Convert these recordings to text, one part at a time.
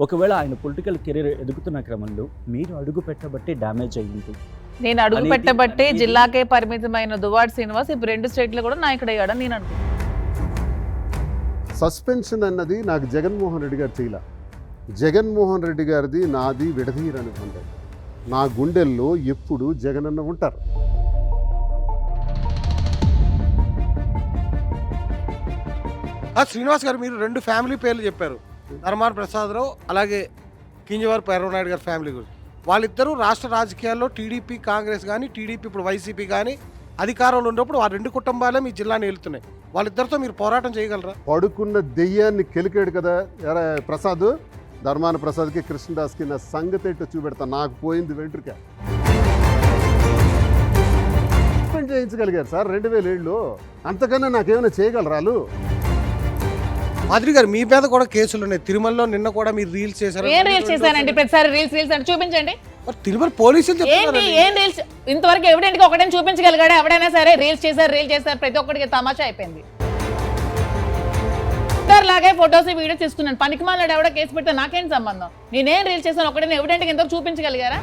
ఒకవేళ ఆయన political career ఎదుగుతున్న క్రమంలో మీరు అడుగు పెట్టబట్టి డ్యామేజ్ అయ్యింది. నేను అడుగు పెట్టబట్టే జిల్లాకే పరిమితమైన దువ్వాడ శ్రీనివాస్ ఇప్పుడు 2 స్టేట్లు కూడా నాయకుడు అయ్యాడని నేను అనుకుంటున్నాను. సస్పెన్షన్ అన్నది నాకు జగన్మోహన్ రెడ్డి గారు చేయలే. జగన్మోహన్ రెడ్డి గారిది నాది విడదీయరని గుండె. నా గుండెల్లో ఎప్పుడు జగనన్న ఉంటారు. శ్రీనివాస్ గారు మీరు 2 ఫ్యామిలీ పేర్లు చెప్పారు, ధర్మాన ప్రసాదరావు అలాగే కింజవారపు ఎర్రనాయుడు గారి ఫ్యామిలీ గురించి. వాళ్ళిద్దరూ రాష్ట్ర రాజకీయాల్లో టీడీపీ కాంగ్రెస్ కానీ టీడీపీ ఇప్పుడు వైసీపీ కానీ అధికారంలో ఉన్నప్పుడు ఆ 2 కుటుంబాలే మీ జిల్లాని వెళ్తున్నాయి. వాళ్ళిద్దరితో మీరు పోరాటం చేయగలరా? పడుకున్న దెయ్యాన్ని కెలికాడు కదా ప్రసాద్, ధర్మాన ప్రసాద్కి కృష్ణదాస్కి నా సంగతి ఏంటో చూపెడతా. నాకు పోయింది వెంట్రుక. చేయించగలిగారు సార్ 2007లో. అంతకన్నా నాకేమైనా చేయగలరాలు? మాధురి గారు మీ మీద కూడా కేసులు ఉన్నాయి. తిరుమలలో నిన్న కూడా మీరు రీల్స్ చేశారు. ఏం రీల్స్ చేశానండి? ప్రతిసారి రీల్స్ అంటే చూపించండి. తిరుమల పోలీసులు ఏంటి ఏం రీల్స్? ఇంతవరకు ఎవిడెంట్ గా ఒకటైనా చూపించగలిగాడు ఎవడైనా సరే? రీల్స్ చేశారు ప్రతి ఒక్కడికి తమాషా అయిపోయింది. లాగే ఫొటోస్ వీడియోస్ తీసుకున్నాను. పనికి మాలాడు ఎవడో కేసు పెడితే నాకేం సంబంధం? నేనేం రీల్స్ చేశాను ఒకటైనా ఎవిడెంట్ గా ఎంతవరకు చూపించగలిగారా?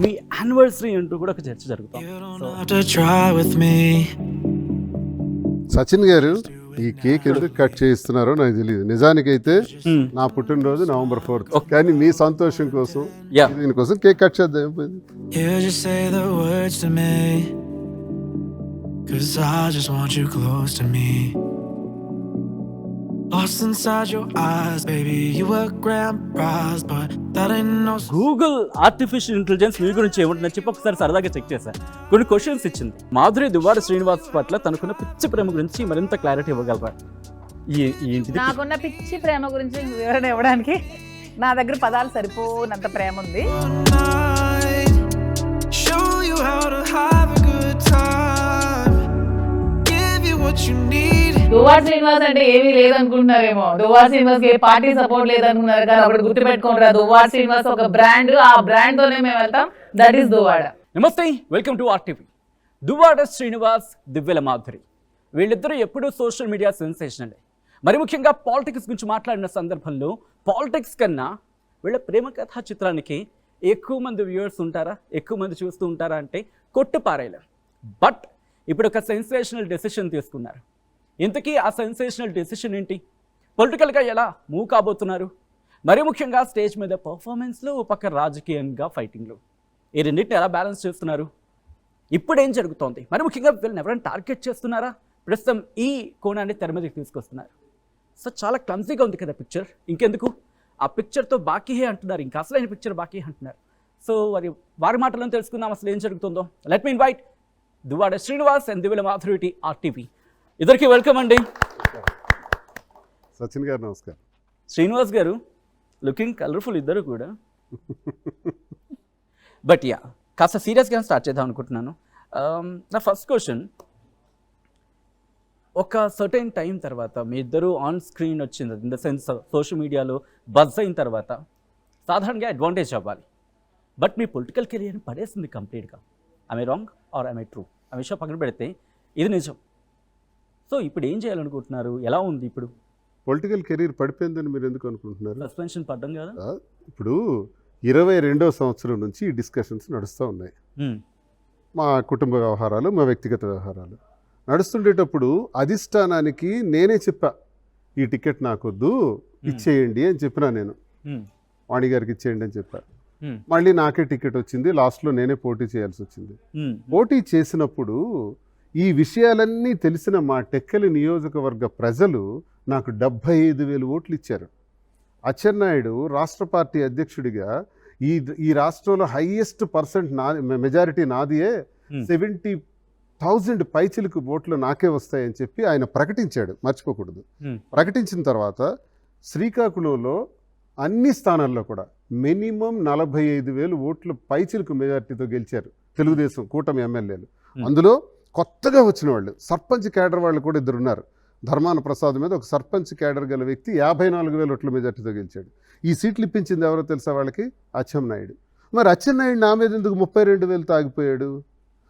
మీ యానివర్సరీ అంటూ కూడా ఒక చర్చ జరుగుతుంది. సచిన్ గారు ఈ కేక్ ఎందుకు కట్ చేయిస్తున్నారో నాకు తెలియదు. నిజానికైతే నా పుట్టినరోజు November 4th, కానీ మీ సంతోషం కోసం దీనికోసం కేక్ కట్ చేద్దాం. గూగుల్ ఆర్టిఫిషియల్ ఇంటెలిజెన్స్ మీ గురించి ఏమంటున్నా చెప్పి ఒకసారి సరదాగా చెక్ చేశాను. కొన్ని క్వశ్చన్స్ ఇచ్చింది. మాధురి దువ్వాడ శ్రీనివాస్ పట్ల తనకున్న పిచ్చి ప్రేమ గురించి మరింత క్లారిటీ ఇవ్వగలరా? నాకున్న పిచ్చి ప్రేమ గురించి వివరణ ఇవ్వడానికి నా దగ్గర పదాలు సరిపోనంత ప్రేమ ఉంది. దువ్వాడ శ్రీనివాస్ అంటే ఏమీ లేదనుకుంటున్నారేమో. దువ్వాడ శ్రీనివాస్ కి పార్టీ సపోర్ట్ లేదనుకున్నారు, కానీ అప్పుడు గుర్తుపెట్టుకోండి, దువ్వాడ శ్రీనివాస్ ఒక బ్రాండ్. ఆ బ్రాండ్ తోనే మేము వెళ్తాం. That is Duvvada. నమస్తే, welcome to RTV. Duvvada Srinivas, Divvela Madhuri వీళ్ళిద్దరూ ఎప్పుడూ సోషల్ మీడియా సెన్సేషనల్. మరి ముఖ్యంగా పాలిటిక్స్ గురించి మాట్లాడిన సందర్భంలో పాలిటిక్స్ కన్నా వీళ్ళ ప్రేమ కథా చిత్రానికి ఎక్కువ మంది వ్యూవర్స్ ఉంటారా, ఎక్కువ మంది చూస్తూ ఉంటారా అంటే కొట్టు పారేయలేం. బట్ ఇప్పుడు ఒక సెన్సేషనల్ డెసిషన్ తీసుకున్నారు. ఇంతకీ ఆ సెన్సేషనల్ డెసిషన్ ఏంటి? పొలిటికల్గా ఎలా మూవ్ కాబోతున్నారు? మరీ ముఖ్యంగా స్టేజ్ మీద పర్ఫార్మెన్స్లు, పక్క రాజకీయంగా ఫైటింగ్లు, ఈ రెండింటిని ఎలా బ్యాలెన్స్ చేస్తున్నారు? ఇప్పుడు ఏం జరుగుతోంది? మరి ముఖ్యంగా వీళ్ళని ఎవరైనా టార్గెట్ చేస్తున్నారా? ప్రస్తుతం ఈ కోణాన్ని తెర మీదకి తీసుకొస్తున్నారు. సో చాలా క్లమ్జీగా ఉంది కదా పిక్చర్. ఇంకెందుకు, ఆ పిక్చర్తో బాకీ హే అంటున్నారు, ఇంకా అసలైన పిక్చర్ బాకీ అంటున్నారు. సో వారి మాటలను తెలుసుకుందాం అసలు ఏం జరుగుతుందో. Let me invite Duvvada Srinivas and Divvela Madhuri RTV. ఇద్దరికి వెల్కమ్ అండి. సచిన్ గారు నమస్కారం. శ్రీనివాస్ గారు లుకింగ్ కలర్ఫుల్ ఇద్దరు కూడా. బట్ యా, కాస్త సీరియస్గా స్టార్ట్ చేద్దాం అనుకుంటున్నాను. నా ఫస్ట్ క్వశ్చన్, ఒక సర్టెన్ టైం తర్వాత మీ ఇద్దరు ఆన్ స్క్రీన్ వచ్చింది, ఇన్ ద సెన్స్ సోషల్ మీడియాలో బజ్ అయిన తర్వాత సాధారణంగా అడ్వాంటేజ్ అవ్వాలి. బట్ మీ పొలిటికల్ కెరియర్ని పడేసింది కంప్లీట్గా. I wrong or I true? ఆ విషయం పక్కన పెడితే ఇది నిజం. సో ఇప్పుడు ఏం చేయాలనుకుంటున్నారు? ఎలా ఉంది ఇప్పుడు? పొలిటికల్ కెరీర్ పడిపోయిందని మీరు ఎందుకు అనుకుంటున్నారు? సస్పెన్షన్ పడ్డం కదా. ఇప్పుడు 22వ సంవత్సరం నుంచి ఈ డిస్కషన్స్ నడుస్తూ ఉన్నాయి. మా కుటుంబ వ్యవహారాలు, మా వ్యక్తిగత వ్యవహారాలు నడుస్తుండేటప్పుడు అధిష్టానానికి నేనే చెప్పా, ఈ టికెట్ నాకొద్దు, ఇచ్చేయండి అని చెప్పినా. నేను వాణి గారికి ఇచ్చేయండి అని చెప్పా. మళ్ళీ నాకే టికెట్ వచ్చింది. లాస్ట్లో నేనే పోటీ చేయాల్సి వచ్చింది. పోటీ చేసినప్పుడు ఈ విషయాలన్నీ తెలిసిన మా టెక్కలి నియోజకవర్గ ప్రజలు నాకు 75,000 ఓట్లు ఇచ్చారు. అచ్చెన్నాయుడు రాష్ట్ర పార్టీ అధ్యక్షుడిగా ఈ రాష్ట్రంలో హైయెస్ట్ పర్సెంట్ మెజారిటీ నాదియే, 70,000 పైచిలకు ఓట్లు నాకే వస్తాయని చెప్పి ఆయన ప్రకటించాడు. మర్చిపోకూడదు. ప్రకటించిన తర్వాత శ్రీకాకుళంలో అన్ని స్థానాల్లో కూడా మినిమం 45,000 ఓట్ల పైచిలకు మెజారిటీతో గెలిచారు తెలుగుదేశం కూటమి ఎమ్మెల్యేలు. అందులో కొత్తగా వచ్చిన వాళ్ళు సర్పంచ్ క్యాడర్ వాళ్ళు కూడా 2 ఉన్నారు. ధర్మాన ప్రసాద్ మీద ఒక సర్పంచ్ క్యాడర్ గల వ్యక్తి 54,000 ఓట్ల మెజార్టీతో గెలిచాడు. ఈ సీట్లు ఇప్పించింది ఎవరో తెలుసా వాళ్ళకి? అచ్చెన్నాయుడు. మరి అచ్చెన్నాయుడు నా మీద ఎందుకు 32,000తో ఆగిపోయాడు?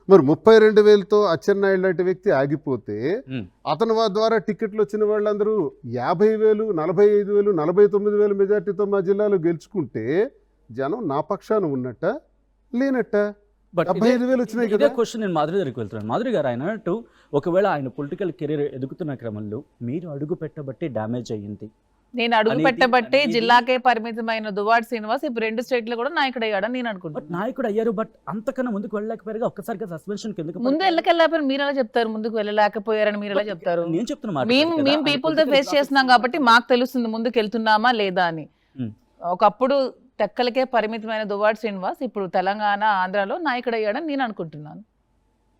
మరి 32,000తో అచ్చెన్నాయుడు లాంటి వ్యక్తి ఆగిపోతే ఉమ్. అతని ద్వారా టికెట్లు వచ్చిన వాళ్ళందరూ 50,000, 45,000, 49,000 మెజార్టీతో మా జిల్లాలో గెలుచుకుంటే జనం నా పక్షాన ఉన్నట్ట లేనట్ట? బట్ 75,000 వచ్చినాయి ఇదే కదా. క్వశ్చన్ నేను మాధురి దగ్గరికి వెళ్తున్నాను. మాధురి గారు ఆయన అన్నట్టు ఒకవేళ ఆయన పొలిటికల్ కెరీర్ ఎదుగుతున్న క్రమంలో మీరు అడుగు పెట్టబట్టి డ్యామేజ్ అయ్యింది. నేను అడుగు అనేది- పెట్టబట్టే అనేది- జిల్లాకే పరిమితమైన దువ్వాడ శ్రీనివాస్ ఇప్పుడు 2 స్టేట్లు కూడా నాయకుడు అయ్యాడని నేను బట్ అనుకుంటున్నాను. నాయకుడు అయ్యారు, బట్ అంతకన్నా ముందుకు వెళ్ళలేకపోయారు. ఒక్కసారిగా సస్పెన్షన్ కిందకి ముందు పడిపోయారు. వెళ్ళకెళ్ళకపోయారు మీరు ఎలా చెప్తారు? ముందుకు వెళ్ళలేకపోయారని మీరు ఎలా చెప్తారు? నేను చెప్తున్న మాట మేము కదా, మేము ఆయన పీపుల్ తో political ఫేస్ చేస్తున్నాం process- కాబట్టి మాకు తెలుస్తుంది ముందుకు వెళ్తున్నామా లేదా అని. ఉమ్. ఒకప్పుడు తెక్కలకే పరిమితమైన దువ్వాడ శ్రీనివాస్ ఇప్పుడు తెలంగాణ ఆంధ్రాలో నాయకుడు అయ్యాడని నేను అనుకుంటున్నాను.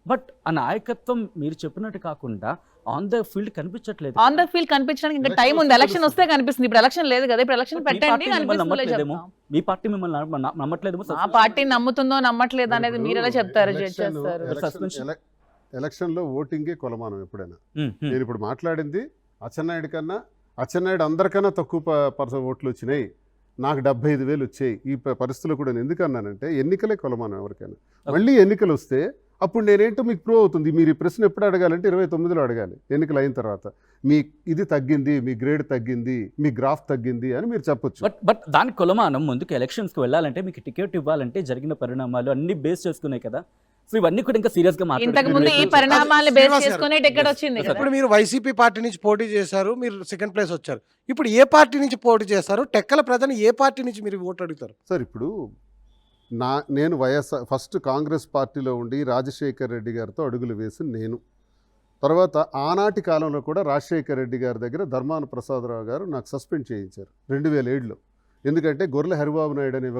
బట్ ఆ నాయకత్వం మీరు చెప్పినట్టు కాకుండా ఆన్ ద ఫీల్డ్ కనిపించట్లేదు. ఆన్ ద ఫీల్డ్ కనిపించడానికి ఇంకా టైం ఉంది. ఎలక్షన్ వస్తే కనిపిస్తుంది. ఇప్పుడు ఎలక్షన్ లేదు కదా. ఇప్పుడు ఎలక్షన్ మీ పెట్టండి పార్టీ మిమ్మల్ని కనిపిస్తుందిలే నమ్మట్లేదేమో. చెప్తాం. మీ పార్టీ మిమ్మల్ని నమ్మట్లేదేమో. ఆ పార్టీ నమ్ముతుందో నమ్మట్లేదు అనేది మీరు ఎలా చెప్తారు? జడ్జ్ చేస్తారు. Suspension. ఎలక్షన్లో ఓటింగే కొలమానం ఎప్పుడైనా. ఉమ్, ఉమ్. నేను ఇప్పుడు మాట్లాడింది అచ్చెన్నాయుడు అందరికన్నా తక్కువ ఓట్లు వచ్చినాయి, నాకు 75,000 వచ్చాయి. ఈ పరిస్థితుల్లో కూడా నేను ఎందుకు అన్నానంటే ఎన్నికలే కొలమానం ఎవరికైనా. మళ్ళీ ఎన్నికలు వస్తే అప్పుడు నేనేంటో మీకు ప్రూవ్ అవుతుంది. మీరు ఈ ప్రశ్న ఎప్పుడు అడగాలంటే 29లో అడగాలి, ఎన్నికలు అయిన తర్వాత. మీ ఇది తగ్గింది, మీ గ్రేడ్ తగ్గింది, మీ గ్రాఫ్ తగ్గింది అని మీరు చెప్పొచ్చు. బట్ దాని కొలమానం ముందుకు ఎలక్షన్స్కి వెళ్ళాలంటే మీకు టికెట్ ఇవ్వాలంటే జరిగిన పరిణామాలు అన్ని బేస్ చేసుకున్నాయి కదా. సో ఇవన్నీ కూడా ఇంకా సీరియస్ గా ఇంతకు ముందు ఈ మాట్లాడుతున్నారు. పరిణామాలు బేస్ శ్రీనివాస్ గారు. చేసుకుని టికెట్ వచ్చింది కదా. ఇప్పుడు మీరు వైసీపీ పార్టీ నుంచి పోటీ చేశారు, మీరు సెకండ్ ప్లేస్ వచ్చారు. ఇప్పుడు ఏ పార్టీ నుంచి పోటీ చేస్తారు? టెక్కల ప్రజలు ఏ పార్టీ నుంచి మీరు ఓటు అడుగుతారు? సార్ ఇప్పుడు నేను ఫస్ట్ కాంగ్రెస్ పార్టీలో ఉండి రాజశేఖర్ రెడ్డి గారితో అడుగులు వేసి నేను తర్వాత ఆనాటి కాలంలో కూడా రాజశేఖర్ రెడ్డి గారి దగ్గర ధర్మాన ప్రసాదరావు గారు నాకు సస్పెండ్ చేయించారు 2007లో. ఎందుకంటే గొర్రెల హరిబాబు నాయుడు అనే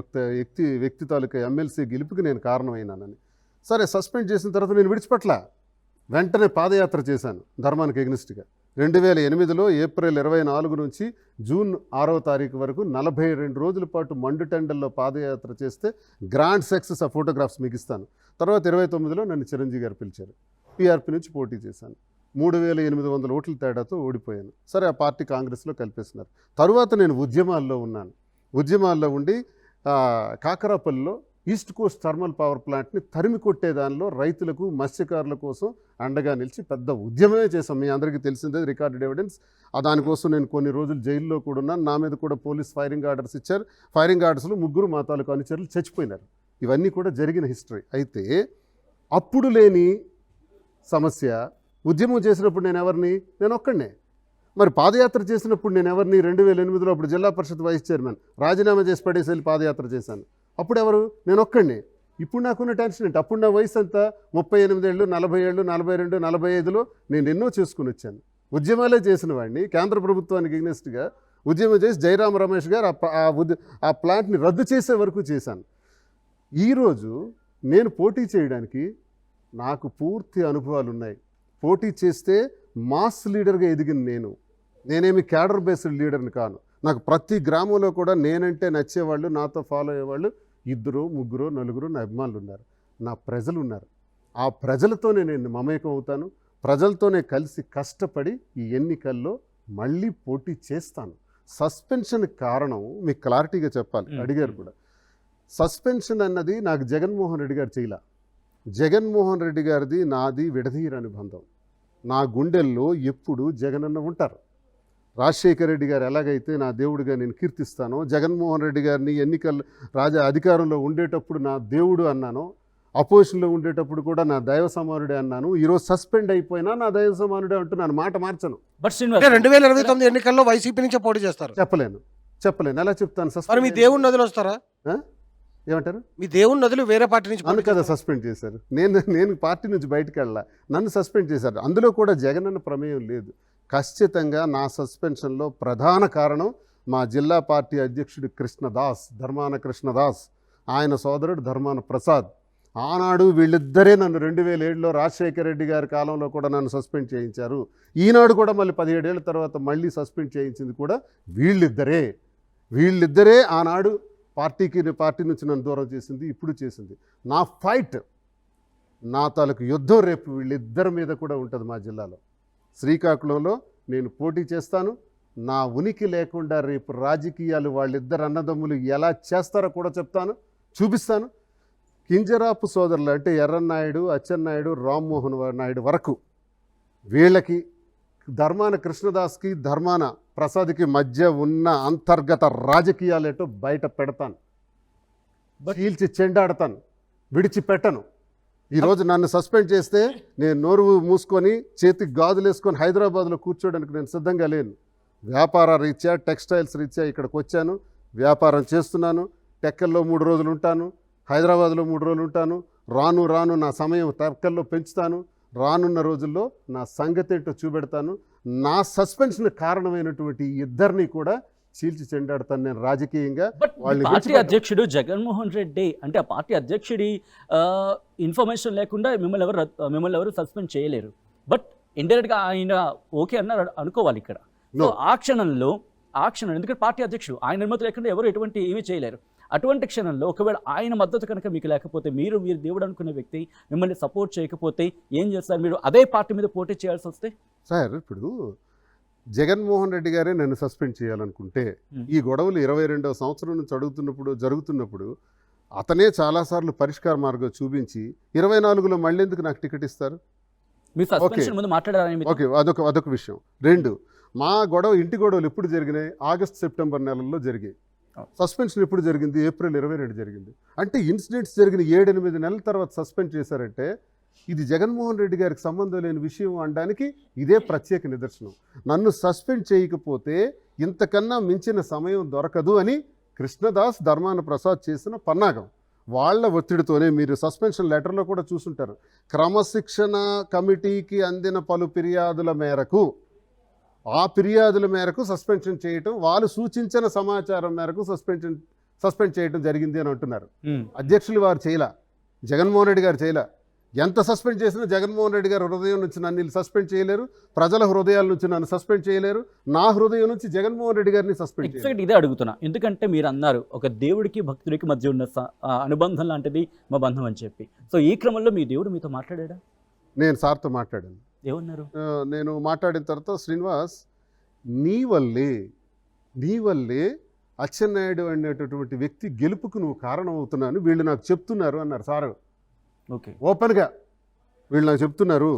వ్యక్తి తాలూకా ఎమ్మెల్సీ గెలుపుకి నేను కారణమైనానని. సరే, సస్పెండ్ చేసిన తర్వాత నేను విడిచిపెట్ల, వెంటనే పాదయాత్ర చేశాను ధర్మానికి ఎగ్నిస్ట్గా. 2008లో ఏప్రిల్ 24 నుంచి జూన్ 6వ తారీఖు వరకు 42 రోజుల పాటు మండుటెండల్లో పాదయాత్ర చేస్తే గ్రాండ్ సక్సెస్. ఆ ఫోటోగ్రాఫ్స్ మీకు ఇస్తాను. తర్వాత 29లో నన్ను చిరంజీవి గారు పిలిచారు. పీఆర్పీ నుంచి పోటీ చేశాను. 3,800 ఓట్ల తేడాతో ఓడిపోయాను. సరే, ఆ పార్టీ కాంగ్రెస్లో కలిపేస్తున్నారు. తరువాత నేను ఉద్యమాల్లో ఉన్నాను. ఉద్యమాల్లో ఉండి కాకరాపల్లిలో ఈస్ట్ కోస్ట్ థర్మల్ పవర్ ప్లాంట్ని తరిమి కొట్టే దానిలో రైతులకు మత్స్యకారుల కోసం అండగా నిలిచి పెద్ద ఉద్యమమే చేశాం. మీ అందరికీ తెలిసిందే, రికార్డెడ్ ఎవిడెన్స్. దానికోసం నేను కొన్ని రోజులు జైల్లో కూడా ఉన్నాను. నా మీద కూడా పోలీస్ ఫైరింగ్ ఆర్డర్స్ ఇచ్చారు. ఫైరింగ్ ఆర్డర్స్లో 3 మా తాలూకు అనుచరులు చచ్చిపోయినారు. ఇవన్నీ కూడా జరిగిన హిస్టరీ. అయితే అప్పుడు లేని సమస్య, ఉద్యమం చేసినప్పుడు నేను ఒక్కడినే. మరి పాదయాత్ర చేసినప్పుడు నేను ఎవరిని 2008లో అప్పుడు జిల్లా పరిషత్ వైస్ చైర్మన్ రాజీనామా చేసి పడేసి వెళ్ళి పాదయాత్ర చేశాను. అప్పుడు ఎవరు? నేను ఒక్కడినే. ఇప్పుడు నాకున్న టెన్షన్ ఏంటి? అప్పుడు నా వయసు అంతా 38 ఏళ్ళు, 40 ఏళ్ళు, 42, 45లో నేను ఎన్నో చేసుకుని వచ్చాను. ఉద్యమాలే చేసిన వాడిని. కేంద్ర ప్రభుత్వానికి ఎగ్నెస్ట్గా ఉద్యమం చేసి జయరామ రమేష్ గారు ఆ ప్లాంట్ని రద్దు చేసే వరకు చేశాను. ఈరోజు నేను పోటీ చేయడానికి నాకు పూర్తి అనుభవాలు ఉన్నాయి. పోటీ చేస్తే మాస్ లీడర్గా ఎదిగిన నేనేమి క్యాడర్ బేస్డ్ లీడర్ని కాను. నాకు ప్రతి గ్రామంలో కూడా నేనంటే నచ్చేవాళ్ళు, నాతో ఫాలో అయ్యేవాళ్ళు 2, 3, 4 నా అభిమానులు ఉన్నారు. నా ప్రజలు ఉన్నారు. ఆ ప్రజలతోనే నేను మమేకం అవుతాను. ప్రజలతోనే కలిసి కష్టపడి ఈ ఎన్నికల్లో మళ్ళీ పోటీ చేస్తాను. సస్పెన్షన్ కారణం మీకు క్లారిటీగా చెప్పాలి. అడిగారు కూడా. సస్పెన్షన్ అన్నది నాకు జగన్మోహన్ రెడ్డి గారు చేయలే. జగన్మోహన్ రెడ్డి గారిది నాది విడదీయరాని బంధం. నా గుండెల్లో ఎప్పుడు జగనన్న ఉంటారు. రాజశేఖర రెడ్డి గారు ఎలాగైతే నా దేవుడిగా నేను కీర్తిస్తానో, జగన్మోహన్ రెడ్డి గారిని ఎన్నికల అధికారంలో ఉండేటప్పుడు నా దేవుడు అన్నానో, అపోజిషన్లో ఉండేటప్పుడు కూడా నా దైవ సమానుడే అన్నాను. ఈరోజు సస్పెండ్ అయిపోయినా నా దైవ సమానుడే అంటున్నాను. మాట మార్చను. బట్ శ్రీనివాస్ 2029 ఎన్నికల్లో వైసీపీ నుంచే పోటీ చేస్తారు. చెప్పలేను. ఎలా చెప్తాను? మరి మీ దేవుని నదులు వస్తారా? ఏమంటారు? మీ దేవుని నదులు వేరే పార్టీ నుంచి నన్ను కదా సస్పెండ్ చేశారు. నేను పార్టీ నుంచి బయటకు వెళ్ళా, నన్ను సస్పెండ్ చేశారు. అందులో కూడా జగనన్న ప్రమేయం లేదు. ఖచ్చితంగా నా సస్పెన్షన్లో ప్రధాన కారణం మా జిల్లా పార్టీ అధ్యక్షుడు కృష్ణదాస్, ధర్మాన కృష్ణదాస్, ఆయన సోదరుడు ధర్మాన ప్రసాద్. ఆనాడు వీళ్ళిద్దరే నన్ను 2007లో రాజశేఖర రెడ్డి గారి కాలంలో కూడా నన్ను సస్పెండ్ చేయించారు. ఈనాడు కూడా మళ్ళీ 17 ఏళ్ళ తర్వాత మళ్ళీ సస్పెండ్ చేయించింది కూడా వీళ్ళిద్దరే ఆనాడు పార్టీ నుంచి నన్ను దూరం చేసింది, ఇప్పుడు చేసింది. నా ఫైట్, నా తాలూకు యుద్ధం రేపు వీళ్ళిద్దరి మీద కూడా ఉంటుంది. మా జిల్లాలో శ్రీకాకుళంలో నేను పోటీ చేస్తాను. నా ఉనికి లేకుండా రేపు రాజకీయాలు వాళ్ళిద్దరు అన్నదమ్ములు ఎలా చేస్తారో కూడా చెప్తాను, చూపిస్తాను. కింజరాపు సోదరులు అంటే ఎర్రన్నాయుడు, అచ్చెన్నాయుడు, రామ్మోహన్ నాయుడు వరకు వీళ్ళకి ధర్మాన కృష్ణదాస్కి, ధర్మాన ప్రసాద్కి మధ్య ఉన్న అంతర్గత రాజకీయాలేటో బయట పెడతాను, చీల్చి చెండాడతాను, విడిచిపెట్టను. ఈరోజు నన్ను సస్పెండ్ చేస్తే నేను నోరు మూసుకొని చేతికి గాజులు వేసుకొని హైదరాబాద్లో కూర్చోడానికి నేను సిద్ధంగా లేను. వ్యాపార రీత్యా, టెక్స్టైల్స్ రీత్యా ఇక్కడికి వచ్చాను, వ్యాపారం చేస్తున్నాను. టెక్కల్లో 3 రోజులు ఉంటాను, హైదరాబాద్లో 3 రోజులు ఉంటాను. రాను రాను నా సమయం టెక్కల్లో పెంచుతాను. రానున్న రోజుల్లో నా సంగతి ఏంటో చూపెడతాను. నా సస్పెన్షన్ కారణమైనటువంటి ఇద్దరిని కూడా చీల్చి చెండాడతాను నేను రాజకీయంగా. బట్ పార్టీ అధ్యక్షుడు జగన్మోహన్ రెడ్డి అంటే ఆ పార్టీ అధ్యక్షుడి ఇన్ఫర్మేషన్ లేకుండా మిమ్మల్ని ఎవరు సస్పెండ్ చేయలేరు. బట్ ఇండైరెక్ట్గా ఆయన ఓకే అన్నారు అనుకోవాలి ఇక్కడ. సో ఆ క్షణంలో ఎందుకంటే పార్టీ అధ్యక్షుడు ఆయన అనుమతి లేకుండా ఎవరు ఎటువంటి ఏమీ చేయలేరు. అటువంటి క్షణంలో ఒకవేళ ఆయన మద్దతు కనుక మీకు లేకపోతే, మీరు దేవుడు అనుకునే వ్యక్తి మిమ్మల్ని సపోర్ట్ చేయకపోతే ఏం చేస్తారు? మీరు అదే పార్టీ మీద పోటీ చేయాల్సి వస్తే? సార్, ఇప్పుడు జగన్మోహన్ రెడ్డి గారే నన్ను సస్పెండ్ చేయాలనుకుంటే ఈ గొడవలు 22వ సంవత్సరం నుంచి జరుగుతున్నప్పుడు అతనే చాలాసార్లు పరిష్కార మార్గం చూపించి 24లో మళ్ళీ ఎందుకు నాకు టికెట్ ఇస్తారు? మీ సస్పెన్షన్ ముందు మాట్లాడారని. ఓకే, అదొక విషయం. 2, మా ఇంటి గొడవలు ఎప్పుడు జరిగినాయి? ఆగస్ట్ సెప్టెంబర్ నెలల్లో జరిగాయి. సస్పెన్షన్ ఎప్పుడు జరిగింది? ఏప్రిల్ 22 జరిగింది. అంటే ఇన్సిడెంట్స్ జరిగిన 7-8 నెలల తర్వాత సస్పెండ్ చేశారంటే ఇది జగన్మోహన్ రెడ్డి గారికి సంబంధం లేని విషయం అనడానికి ఇదే ప్రత్యేక నిదర్శనం. నన్ను సస్పెండ్ చేయకపోతే ఇంతకన్నా మించిన సమయం దొరకదు అని కృష్ణదాస్, ధర్మాన ప్రసాద్ చేసిన పన్నాగం. వాళ్ళ ఒత్తిడితోనే మీరు సస్పెన్షన్ లెటర్లో కూడా చూసుంటారు. క్రమశిక్షణ కమిటీకి అందిన పలు ఫిర్యాదుల మేరకు, ఆ ఫిర్యాదుల మేరకు సస్పెన్షన్ చేయటం, వాళ్ళు సూచించిన సమాచారం మేరకు సస్పెండ్ చేయటం జరిగింది అని అంటున్నారు. అధ్యక్షులు వారు చేయలా, జగన్మోహన్ రెడ్డి గారు చేయలా. ఎంత సస్పెండ్ చేసినా జగన్మోహన్ రెడ్డి గారు హృదయం నుంచి నన్ను సస్పెండ్ చేయలేరు, ప్రజల హృదయాల నుంచి నన్ను సస్పెండ్ చేయలేరు, నా హృదయం నుంచి జగన్మోహన్ రెడ్డి గారిని సస్పెండ్ చేయలేరు. ఇదే అడుగుతున్నా, ఎందుకంటే మీరు అన్నారు ఒక దేవుడికి భక్తుడికి మధ్య ఉన్న అనుబంధం లాంటిది మా బంధం అని చెప్పి. సో ఈ క్రమంలో మీ దేవుడు మీతో మాట్లాడా? నేను సార్తో మాట్లాడాను. ఏమన్నారు? నేను మాట్లాడిన తర్వాత, శ్రీనివాస్ నీ వల్లే అచ్చెన్నాయుడు అనేటటువంటి వ్యక్తి గెలుపుకు నువ్వు కారణం అవుతున్నాను, వీళ్ళు నాకు చెప్తున్నారు అన్నారు సార్. ఓకే, ఓపెన్గా వీళ్ళు నాకు చెప్తున్నారు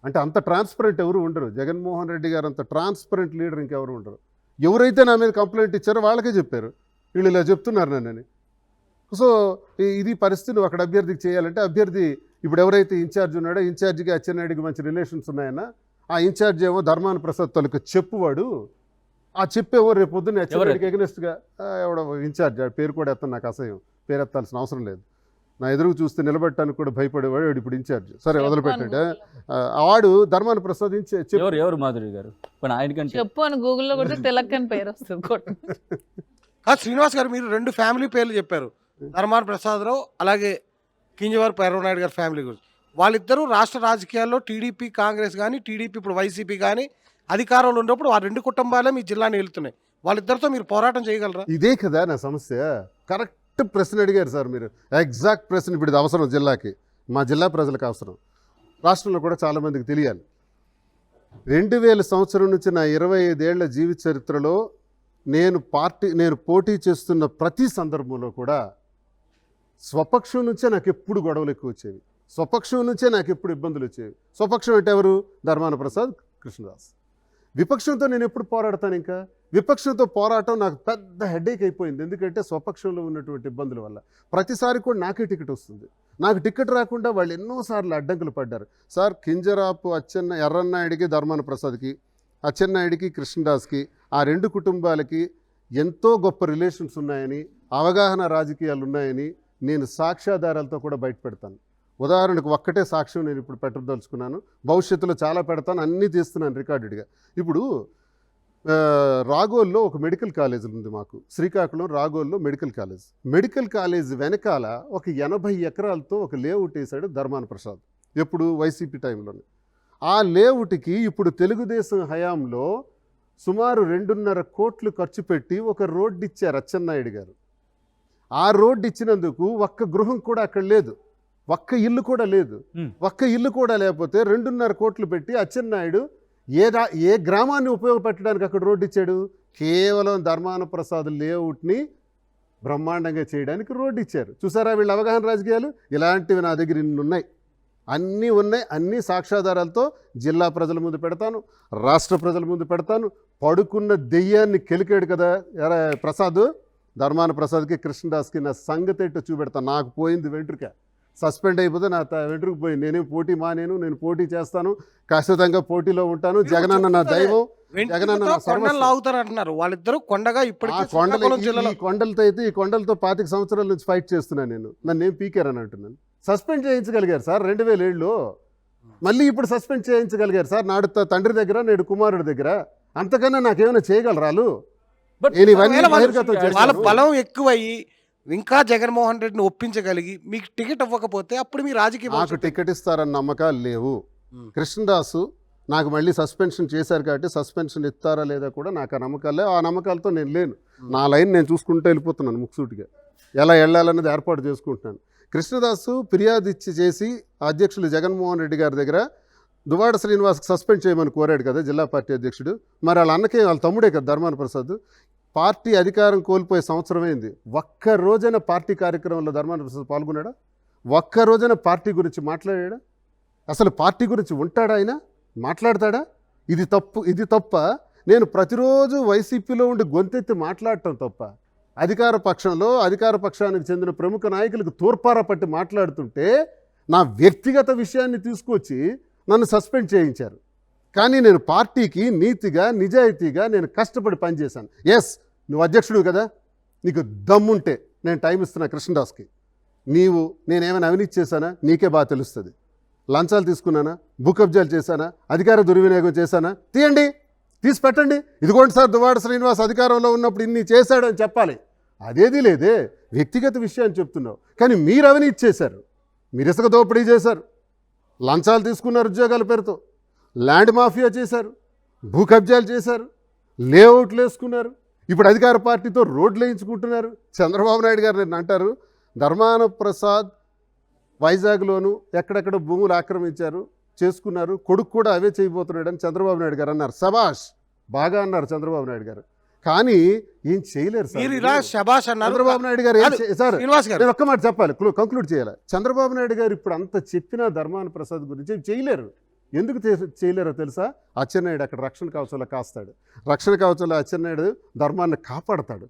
అంటే అంత ట్రాన్స్పరెంట్ ఎవరు ఉండరు. జగన్మోహన్ రెడ్డి గారు అంత ట్రాన్స్పరెంట్ లీడర్ ఇంకెవరు ఉండరు. ఎవరైతే నా మీద కంప్లైంట్ ఇచ్చారో వాళ్ళకే చెప్పారు వీళ్ళు ఇలా చెప్తున్నారు నన్నని. సో ఇది పరిస్థితి, నువ్వు అక్కడ అభ్యర్థికి చేయాలంటే అభ్యర్థి ఇప్పుడు ఎవరైతే ఇన్ఛార్జ్ ఉన్నాడో ఇన్ఛార్జిగా అచ్చెన్నాయుడికి మంచి రిలేషన్స్ ఉన్నాయన్న, ఆ ఇన్ఛార్జ్ ఏమో ధర్మాన ప్రసాద్ తొలక చెప్పువాడు. ఆ చెప్పేవో రేపు పొద్దున్న అచ్చెన్నాయుడికి ఎగనెస్ట్గా ఎవడో ఇన్ఛార్జ్, పేరు కూడా ఎత్తాను, నాకు అసహ్యం, పేరు ఎత్తాల్సిన అవసరం లేదు. నా ఎదురుకు చూస్తే నిలబెట్టడానికి కూడా భయపడేవాడు ఇప్పుడు ఇన్ఛార్జ్. సరే వదిలిపెట్టండి. వాడు ధర్మాన ప్రసాద్ ఎవరు మాధురి గారు చెప్పు అని గూగుల్లో కొడితే తెలక్కని పేరు వస్తుంది. శ్రీనివాస్ గారు, మీరు 2 ఫ్యామిలీ పేర్లు చెప్పారు, ధర్మాన ప్రసాదరావు అలాగే కింజవరపు ఎర్రనాయుడు గారి ఫ్యామిలీ గురించి. వాళ్ళిద్దరూ రాష్ట్ర రాజకీయాల్లో టీడీపీ, కాంగ్రెస్ కానీ, టీడీపీ ఇప్పుడు వైసీపీ కానీ అధికారంలో ఉన్నప్పుడు ఆ 2 కుటుంబాలే మీ జిల్లాని వెళ్తున్నాయి. వాళ్ళిద్దరితో మీరు పోరాటం చేయగలరా? ఇదే కదా నా సమస్య. కరెక్ట్ ప్రశ్న అడిగారు సార్ మీరు, ఎగ్జాక్ట్ ప్రశ్న. ఇప్పుడు ఇది అవసరం జిల్లాకి, మా జిల్లా ప్రజలకు అవసరం, రాష్ట్రంలో కూడా చాలామందికి తెలియాలి. 2000 సంవత్సరం నుంచి నా 25 ఏళ్ల జీవిత చరిత్రలో నేను పోటీ చేస్తున్న ప్రతి సందర్భంలో కూడా స్వపక్షం నుంచే నాకు ఎప్పుడు గొడవలు ఎక్కువ వచ్చేవి, స్వపక్షం నుంచే నాకు ఎప్పుడు ఇబ్బందులు వచ్చేవి. స్వపక్షం అంటే ఎవరు? ధర్మాన ప్రసాద్, కృష్ణదాస్. విపక్షంతో నేను ఎప్పుడు పోరాడతాను? ఇంకా విపక్షంతో పోరాటం నాకు పెద్ద హెడేక్ అయిపోయింది. ఎందుకంటే స్వపక్షంలో ఉన్నటువంటి ఇబ్బందుల వల్ల ప్రతిసారి కూడా నాకే టికెట్ వస్తుంది. నాకు టికెట్ రాకుండా వాళ్ళు ఎన్నోసార్లు అడ్డంకులు పడ్డారు సార్. కింజరాపు ఎర్రన్నాయుడికి, ధర్మాన ప్రసాద్కి, అచ్చెన్నాయుడికి, కృష్ణదాస్కి, ఆ 2 కుటుంబాలకి ఎంతో గొప్ప రిలేషన్స్ ఉన్నాయని, అవగాహన రాజకీయాలు ఉన్నాయని నేను సాక్ష్యాధారాలతో కూడా బయట పెడతాను. ఉదాహరణకు ఒక్కటే సాక్ష్యం నేను ఇప్పుడు పెట్టదలుచుకున్నాను, భవిష్యత్తులో చాలా పెడతాను, అన్నీ తీస్తున్నాను రికార్డెడ్గా. ఇప్పుడు రాగోల్లో ఒక మెడికల్ కాలేజ్ ఉంది మాకు, శ్రీకాకుళం రాగోల్లో మెడికల్ కాలేజ్ వెనకాల ఒక 80 ఎకరాలతో ఒక లేఅవుట్ వేశాడు ధర్మాన ప్రసాద్, ఎప్పుడు వైసీపీ టైంలోనే. ఆ లేఅవుట్కి ఇప్పుడు తెలుగుదేశం హయాంలో సుమారు 2.5 కోట్లు ఖర్చు పెట్టి ఒక రోడ్డు ఇచ్చారు అచ్చెన్నాయుడు గారు. ఆ రోడ్డు ఇచ్చినందుకు ఒక్క గృహం కూడా అక్కడ లేదు, ఒక్క ఇల్లు కూడా లేదు. ఒక్క ఇల్లు కూడా లేకపోతే 2.5 కోట్లు పెట్టి అచ్చెన్నాయుడు ఏ గ్రామాన్ని ఉపయోగపెట్టడానికి అక్కడ రోడ్డు ఇచ్చాడు? కేవలం ధర్మాన ప్రసాద్ లేఅవుట్ని బ్రహ్మాండంగా చేయడానికి రోడ్డు ఇచ్చారు. చూసారా వీళ్ళ అవగాహన రాజకీయాలు? ఇలాంటివి నా దగ్గర ఇన్ని ఉన్నాయి, అన్నీ ఉన్నాయి. అన్ని సాక్ష్యాధారాలతో జిల్లా ప్రజల ముందు పెడతాను, రాష్ట్ర ప్రజల ముందు పెడతాను. పడుకున్న దెయ్యాన్ని కెలికాడు కదా ఎరా ప్రసాద్, ధర్మాన ప్రసాద్కి, కృష్ణదాస్కి నా సంగతి ఏంటో చూపెడతాను. నాకు పోయింది వెంట్రుక, సస్పెండ్ అయిపోతే నా వెంట్రుకు పోయింది. నేనేం పోటీ నేను పోటీ చేస్తాను, ఖచ్చితంగా పోటీలో ఉంటాను. జగనన్న నా దైవం, జగనన్న నా సర్వస్వం. లాగుతారు అంటున్నారు వాళ్ళిద్దరు కొండగా ఇప్పటికీ ఈ కొండలతో అయితే ఈ కొండలతో 25 సంవత్సరాల నుంచి ఫైట్ చేస్తున్నాను నేను. నన్ను ఏం పీకారని అంటున్నాను. సస్పెండ్ చేయించగలిగారు సార్ 2007లో, మళ్ళీ ఇప్పుడు సస్పెండ్ చేయించగలిగారు సార్. నాడు తండ్రి దగ్గర, నేడు కుమారుడి దగ్గర. అంతకన్నా నాకేమైనా చేయగలరాలు? నేను ఇవన్నీ బహిర్గతం వాళ్ళ చేస్తాను. బలం ఎక్కువయ్యి ఇంకా జగన్మోహన్ రెడ్డిని ఒప్పించగలిగి మీకు టికెట్ ఇవ్వకపోతే అప్పుడు మీ రాజకీయ నాకు టికెట్ ఇస్తారన్న నమ్మకాలు లేవు. కృష్ణదాసు నాకు మళ్ళీ సస్పెన్షన్ చేశారు కాబట్టి సస్పెన్షన్ ఇస్తారా లేదా కూడా నాకు ఆ నమ్మకాలే. ఆ నమ్మకాలతో నేను లేను. నా లైన్ నేను చూసుకుంటూ వెళ్ళిపోతున్నాను ముక్సూటిగా. ఎలా వెళ్ళాలన్నది ఏర్పాటు చేసుకుంటున్నాను. కృష్ణదాసు ఫిర్యాదు చేసి అధ్యక్షులు జగన్మోహన్ రెడ్డి గారి దగ్గర దువ్వాడ శ్రీనివాస్కి సస్పెండ్ చేయమని కోరాడు కదా జిల్లా పార్టీ అధ్యక్షుడు. మరి వాళ్ళ అన్నకే, వాళ్ళ తమ్ముడే కదా ధర్మాన ప్రసాద్. పార్టీ అధికారం కోల్పోయే సంవత్సరమైంది. ఒక్క రోజైన పార్టీ కార్యక్రమంలో ధర్మాన ప్రసాద్ పాల్గొన్నాడా? ఒక్క రోజైన పార్టీ గురించి మాట్లాడాడా? అసలు పార్టీ గురించి ఉంటాడా? ఆయన మాట్లాడతాడా? ఇది తప్ప నేను ప్రతిరోజు వైసీపీలో ఉండి గొంతెత్తి మాట్లాడటం తప్ప, అధికార పక్షానికి చెందిన ప్రముఖ నాయకులకు తూర్పార పట్టి మాట్లాడుతుంటే నా వ్యక్తిగత విషయాన్ని తీసుకొచ్చి నన్ను సస్పెండ్ చేయించారు. కానీ నేను పార్టీకి నీతిగా నిజాయితీగా నేను కష్టపడి పనిచేశాను. ఎస్, నువ్వు అధ్యక్షుడు కదా, నీకు దమ్ముంటే నేను టైం ఇస్తున్నా కృష్ణదాస్కి. నేనేమైనా అవినీతి చేశానా నీకే బాగా తెలుస్తుంది. లంచాలు తీసుకున్నానా, భూ కబ్జాలు చేశానా, అధికార దుర్వినియోగం చేశానా? తీసి పెట్టండి. ఇదిగోండి సార్, దువ్వాడ శ్రీనివాస్ అధికారంలో ఉన్నప్పుడు ఇన్ని చేశాడని చెప్పాలి. అదేది లేదే, వ్యక్తిగత విషయాన్ని చెప్తున్నావు. కానీ మీరు అవినీతి చేశారు, మీరు ఇసుక దోపిడీ చేశారు, లంచాలు తీసుకున్నారు ఉద్యోగాల పేరుతో, ల్యాండ్ మాఫియా చేశారు, భూ కబ్జాలు చేశారు, లేఅవుట్లు వేసుకున్నారు. ఇప్పుడు అధికార పార్టీతో రోడ్లు వేయించుకుంటున్నారు. చంద్రబాబు నాయుడు గారు నేను అంటారు, ధర్మాన ప్రసాద్ వైజాగ్లోను ఎక్కడెక్కడ భూములు ఆక్రమించారు, చేసుకున్నారు, కొడుకు కూడా అవే చేయబోతున్నాడని చంద్రబాబు నాయుడు గారు అన్నారు. శబాష్, బాగా అన్నారు చంద్రబాబు నాయుడు గారు. కానీ ఏం చేయలేరు సార్. చంద్రబాబు నాయుడు గారు సార్, నేను ఒక్క మాట చెప్పాలి, కంక్లూడ్ చేయాలి. చంద్రబాబు నాయుడు గారు ఇప్పుడు అంత చెప్పినా ధర్మాన ప్రసాద్ గురించి చేయలేరు. ఎందుకు చేయలేరో తెలుసా? అచ్చెన్నాయుడు అక్కడ రక్షణ కవచంలో కాస్తాడు. రక్షణ కవచంలో అచ్చెన్నాయుడు ధర్మాన్ని కాపాడతాడు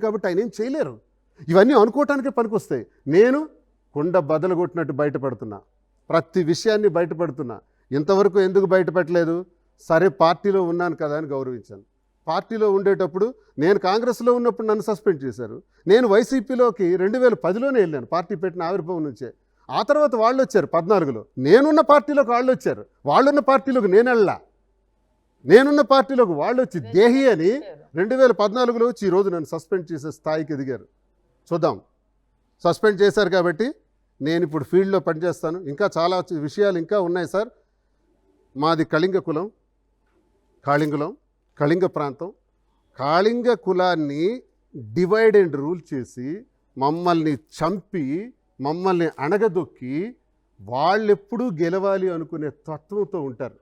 కాబట్టి ఆయన ఏం చేయలేరు. ఇవన్నీ అనుకోవటానికే పనికొస్తాయి. నేను కుండ బద్దలు కొట్టినట్టు బయటపడుతున్నా, ప్రతి విషయాన్ని బయటపడుతున్నా. ఇంతవరకు ఎందుకు బయటపెట్టలేదు? సరే, పార్టీలో ఉన్నాను కదా అని గౌరవించాను. పార్టీలో ఉండేటప్పుడు నేను కాంగ్రెస్లో ఉన్నప్పుడు నన్ను సస్పెండ్ చేశారు. నేను వైసీపీలోకి 2010లోనే వెళ్ళాను, పార్టీ పెట్టిన ఆవిర్భావం నుంచే. ఆ తర్వాత వాళ్ళు వచ్చారు 14లో. నేనున్న పార్టీలోకి వాళ్ళు వచ్చారు, వాళ్ళున్న పార్టీలోకి నేనున్న పార్టీలోకి వాళ్ళు వచ్చి దేహి అని 2014లో వచ్చి ఈరోజు నన్ను సస్పెండ్ చేసే స్థాయికి ఎదిగారు. చూద్దాం. సస్పెండ్ చేశారు కాబట్టి నేను ఇప్పుడు ఫీల్డ్లో పనిచేస్తాను. ఇంకా చాలా విషయాలు ఇంకా ఉన్నాయి సార్. మాది కళింగ కులం, కళింగ ప్రాంతం. కాళింగ కులాన్ని డివైడ్ అండ్ రూల్ చేసి మమ్మల్ని చంపి మమ్మల్ని అణగదొక్కి వాళ్ళెప్పుడూ గెలవాలి అనుకునే తత్వంతో ఉంటారు.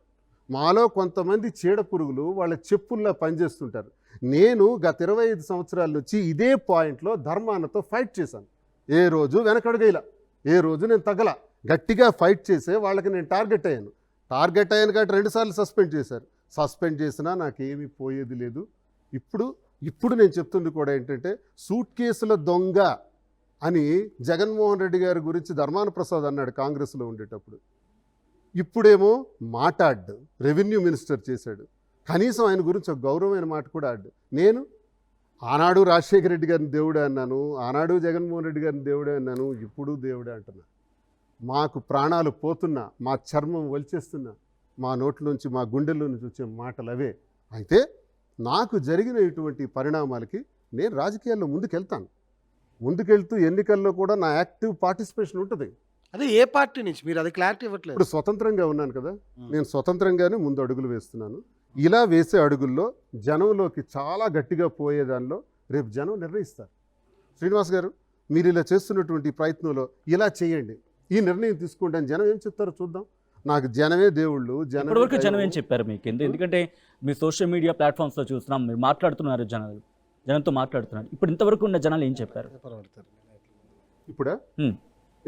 మాలో కొంతమంది చీడ పురుగులు వాళ్ళ చెప్పుల్లా పనిచేస్తుంటారు. నేను గత 25 సంవత్సరాల నుంచి ఇదే పాయింట్లో ధర్మానతో ఫైట్ చేశాను. ఏ రోజు వెనకడుగైలా, ఏ రోజు నేను తగ్గల. గట్టిగా ఫైట్ చేసే వాళ్ళకి నేను టార్గెట్ అయ్యాను కాబట్టి 2 సార్లు సస్పెండ్ చేశారు. సస్పెండ్ చేసినా నాకేమీ పోయేది లేదు. ఇప్పుడు నేను చెప్తుంది కూడా ఏంటంటే, సూట్ కేసుల దొంగ అని జగన్మోహన్ రెడ్డి గారి గురించి ధర్మాన ప్రసాద్ అన్నాడు కాంగ్రెస్లో ఉండేటప్పుడు. ఇప్పుడేమో మాట్లాడ్డు, రెవెన్యూ మినిస్టర్ చేశాడు. కనీసం ఆయన గురించి ఒక గౌరవమైన మాట కూడా ఆడు. నేను ఆనాడు రాజశేఖర రెడ్డి గారిని దేవుడే అన్నాను, ఆనాడు జగన్మోహన్ రెడ్డి గారిని దేవుడే అన్నాను, ఇప్పుడు దేవుడే అంటున్నా. మాకు ప్రాణాలు పోతున్నా, మా చర్మం వలిచేస్తున్నా, మా నోట్ల నుంచి మా గుండెల్లో నుంచి వచ్చే మాటలు అవే. అయితే నాకు జరిగిన ఇటువంటి పరిణామాలకి నేను రాజకీయాల్లో ముందుకెళ్తూ ఎన్నికల్లో కూడా నా యాక్టివ్ పార్టిసిపేషన్ ఉంటుంది. అదే ఏ పార్టీ నుంచి మీరు అది క్లారిటీ ఇవ్వట్లేదు. ఇప్పుడు స్వతంత్రంగా ఉన్నాను కదా, నేను స్వతంత్రంగానే ముందు అడుగులు వేస్తున్నాను. ఇలా వేసే అడుగుల్లో జనంలోకి చాలా గట్టిగా పోయేదానిలో రేపు జనం నిర్ణయిస్తారు. శ్రీనివాస్ గారు, మీరు ఇలా చేస్తున్నటువంటి ప్రయత్నంలో ఇలా చేయండి, ఈ నిర్ణయం తీసుకోండి అని జనం ఏం చెప్తారో చూద్దాం. నాకు జనమే దేవుళ్ళు. ఇప్పటివరకు జనం ఏం చెప్పారు మీకు? ఎందుకంటే మీ సోషల్ మీడియా ప్లాట్ఫామ్స్లో చూస్తున్నాం, మీరు మాట్లాడుతున్నారు జనాలు. జనంతో మాట్లాడుతున్నాడు. ఇప్పుడు ఇంతవరకు ఉన్న జనాలు ఏం చెప్పారు? ఇప్పుడా హ్మ్.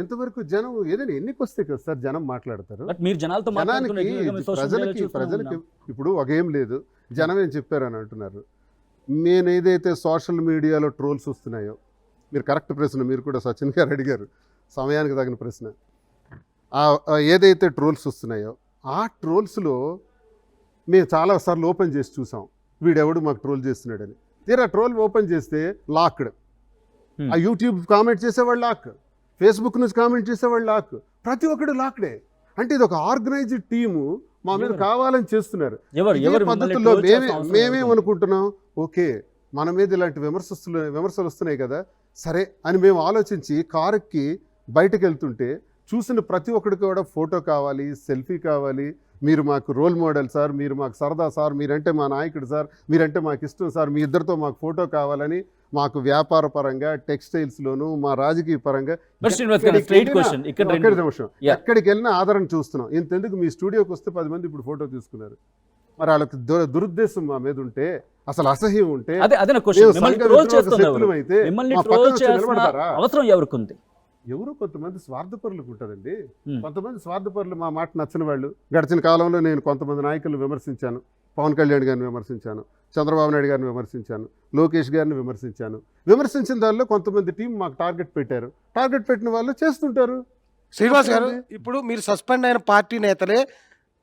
ఇంతవరకు జనం ఏదైనా ఎన్నికి వస్తే కదా సార్ జనం మాట్లాడతారు. బట్ మీరు జనాలతో మాట్లాడుతున్న జనానికి regular గా మీ social media లో చూస్తూనే ప్రజలకి ఉన్నాం. ఇప్పుడు ఒక ఏం లేదు, జనం ఏం చెప్పారని అంటున్నారు. నేను ఏదైతే సోషల్ మీడియాలో ట్రోల్స్ వస్తున్నాయో, మీరు కరెక్ట్ ప్రశ్న, మీరు కూడా సచిన్ గారు అడిగారు, సమయానికి తగిన ప్రశ్న. ఏదైతే ట్రోల్స్ వస్తున్నాయో ఆ ట్రోల్స్లో మేము చాలాసార్లు ఓపెన్ చేసి చూసాం, వీడెవడు మాకు ట్రోల్ చేస్తున్నాడని. తీరా ట్రోల్ ఓపెన్ చేస్తే లాక్డ్. ఆ యూట్యూబ్ కామెంట్ చేసేవాళ్ళు లాక్, ఫేస్బుక్ నుంచి కామెంట్ చేసేవాళ్ళు లాక్, ప్రతి ఒక్కడు లాక్డే. అంటే ఇది ఒక ఆర్గనైజ్డ్ టీము మా మీద కావాలని చేస్తున్నారు. ఎవరు పద్ధతుల్లో మేమేమనుకుంటున్నాం, ఓకే మన మీద ఇలాంటి విమర్శలు వస్తున్నాయి కదా, సరే అని మేము ఆలోచించి కారుకి బయటకు వెళ్తుంటే చూసిన ప్రతి ఒక్కడికి కూడా ఫోటో కావాలి, సెల్ఫీ కావాలి, మీరు మాకు రోల్ మోడల్ సార్, మీరు మాకు సరదా సార్, మీరంటే మా నాయకుడు సార్, మీరంటే మాకు ఇష్టం సార్, మీ ఇద్దరితో మాకు ఫోటో కావాలని మాకు వ్యాపార పరంగా, టెక్స్టైల్స్లోను, మా రాజకీయ పరంగా ఎక్కడికి వెళ్ళినా ఆదరణ చూస్తున్నాం. ఇంతెందుకు మీ స్టూడియోకి వస్తే 10 మంది ఇప్పుడు ఫోటో తీసుకున్నారు. మరి వాళ్ళకి దురుద్దేశం మా మీద ఉంటే, అసలు అసహ్యం ఉంటే, అవసరం ఎవరికి ఉంది? ఎవరో కొంతమంది స్వార్థపరులకు ఉంటుందండి. కొంతమంది స్వార్థపరులు మా మాట నచ్చిన వాళ్ళు. గడిచిన కాలంలో నేను కొంతమంది నాయకులను విమర్శించాను. పవన్ కళ్యాణ్ గారిని విమర్శించాను, చంద్రబాబు నాయుడు గారిని విమర్శించాను, లోకేష్ గారిని విమర్శించాను. విమర్శించిన దానిలో కొంతమంది టీం మాకు టార్గెట్ పెట్టారు. టార్గెట్ పెట్టిన వాళ్ళు చేస్తుంటారు. శ్రీనివాస్ గారు, ఇప్పుడు మీరు సస్పెండ్ అయిన పార్టీ నేతలే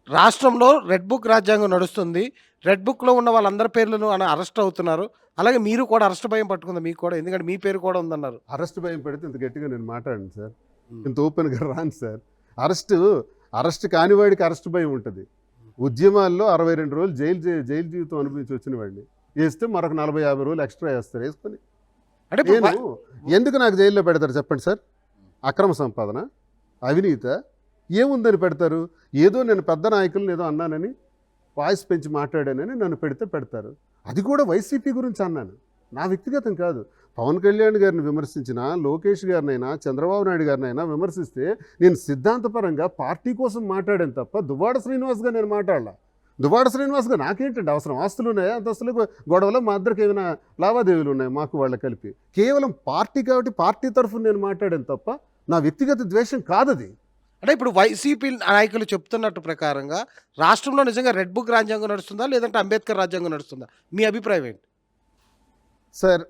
రాష్ట్రంలో రెడ్ బుక్ రాజ్యాంగం నడుస్తుంది, రెడ్ బుక్లో ఉన్న వాళ్ళందరి పేర్లను అరెస్ట్ అవుతున్నారు, అలాగే మీరు కూడా అరెస్ట్ భయం పట్టుకుంది మీకు కూడా, ఎందుకంటే మీ పేరు కూడా ఉందన్నారు. అరెస్ట్ భయం పెడితే ఇంత గట్టిగా నేను మాట్లాడాను సార్, ఇంత ఓపెన్గా రాను సార్. అరెస్ట్ కానివాడికి అరెస్ట్ భయం ఉంటుంది. ఉద్యమాల్లో 62 రోజులు జైలు జీవితం అనుభవించి వచ్చిన వాడిని వేస్తే మరొక 40-50 రోజులు ఎక్స్ట్రా వేస్తారు. వేసుకొని అంటే నేను ఎందుకు నాకు జైల్లో పెడతారు చెప్పండి సార్? అక్రమ సంపాదన, అవినీత ఏముందని పెడతారు? ఏదో నేను పెద్ద నాయకులను ఏదో అన్నానని, వాయిస్ పెంచి మాట్లాడానని నన్ను పెడతారు. అది కూడా వైసీపీ గురించి అన్నాను, నా వ్యక్తిగతం కాదు. పవన్ కళ్యాణ్ గారిని విమర్శించినా, లోకేష్ గారినైనా, చంద్రబాబు నాయుడు గారినైనా విమర్శిస్తే నేను సిద్ధాంతపరంగా పార్టీ కోసం మాట్లాడాను తప్ప దువ్వాడ శ్రీనివాస్గా నేను మాట్లాడలా. దువ్వాడ శ్రీనివాస్గా నాకేంటండి అవసరం? ఆస్తులు ఉన్నాయా? అంతస్తులు గొడవలో మా ఇద్దరికి ఏమైనా లావాదేవీలు ఉన్నాయి మాకు వాళ్ళ కలిపి? కేవలం పార్టీ కాబట్టి పార్టీ తరఫున నేను మాట్లాడాను తప్ప నా వ్యక్తిగత ద్వేషం కాదది. అంటే ఇప్పుడు వైసీపీ నాయకులు చెప్తున్నట్టు ప్రకారంగా రాష్ట్రంలో నిజంగా రెడ్ బుక్ రాజ్యాంగం నడుస్తుందా, లేదంటే అంబేద్కర్ రాజ్యాంగం నడుస్తుందా? మీ అభిప్రాయం ఏంటి సార్?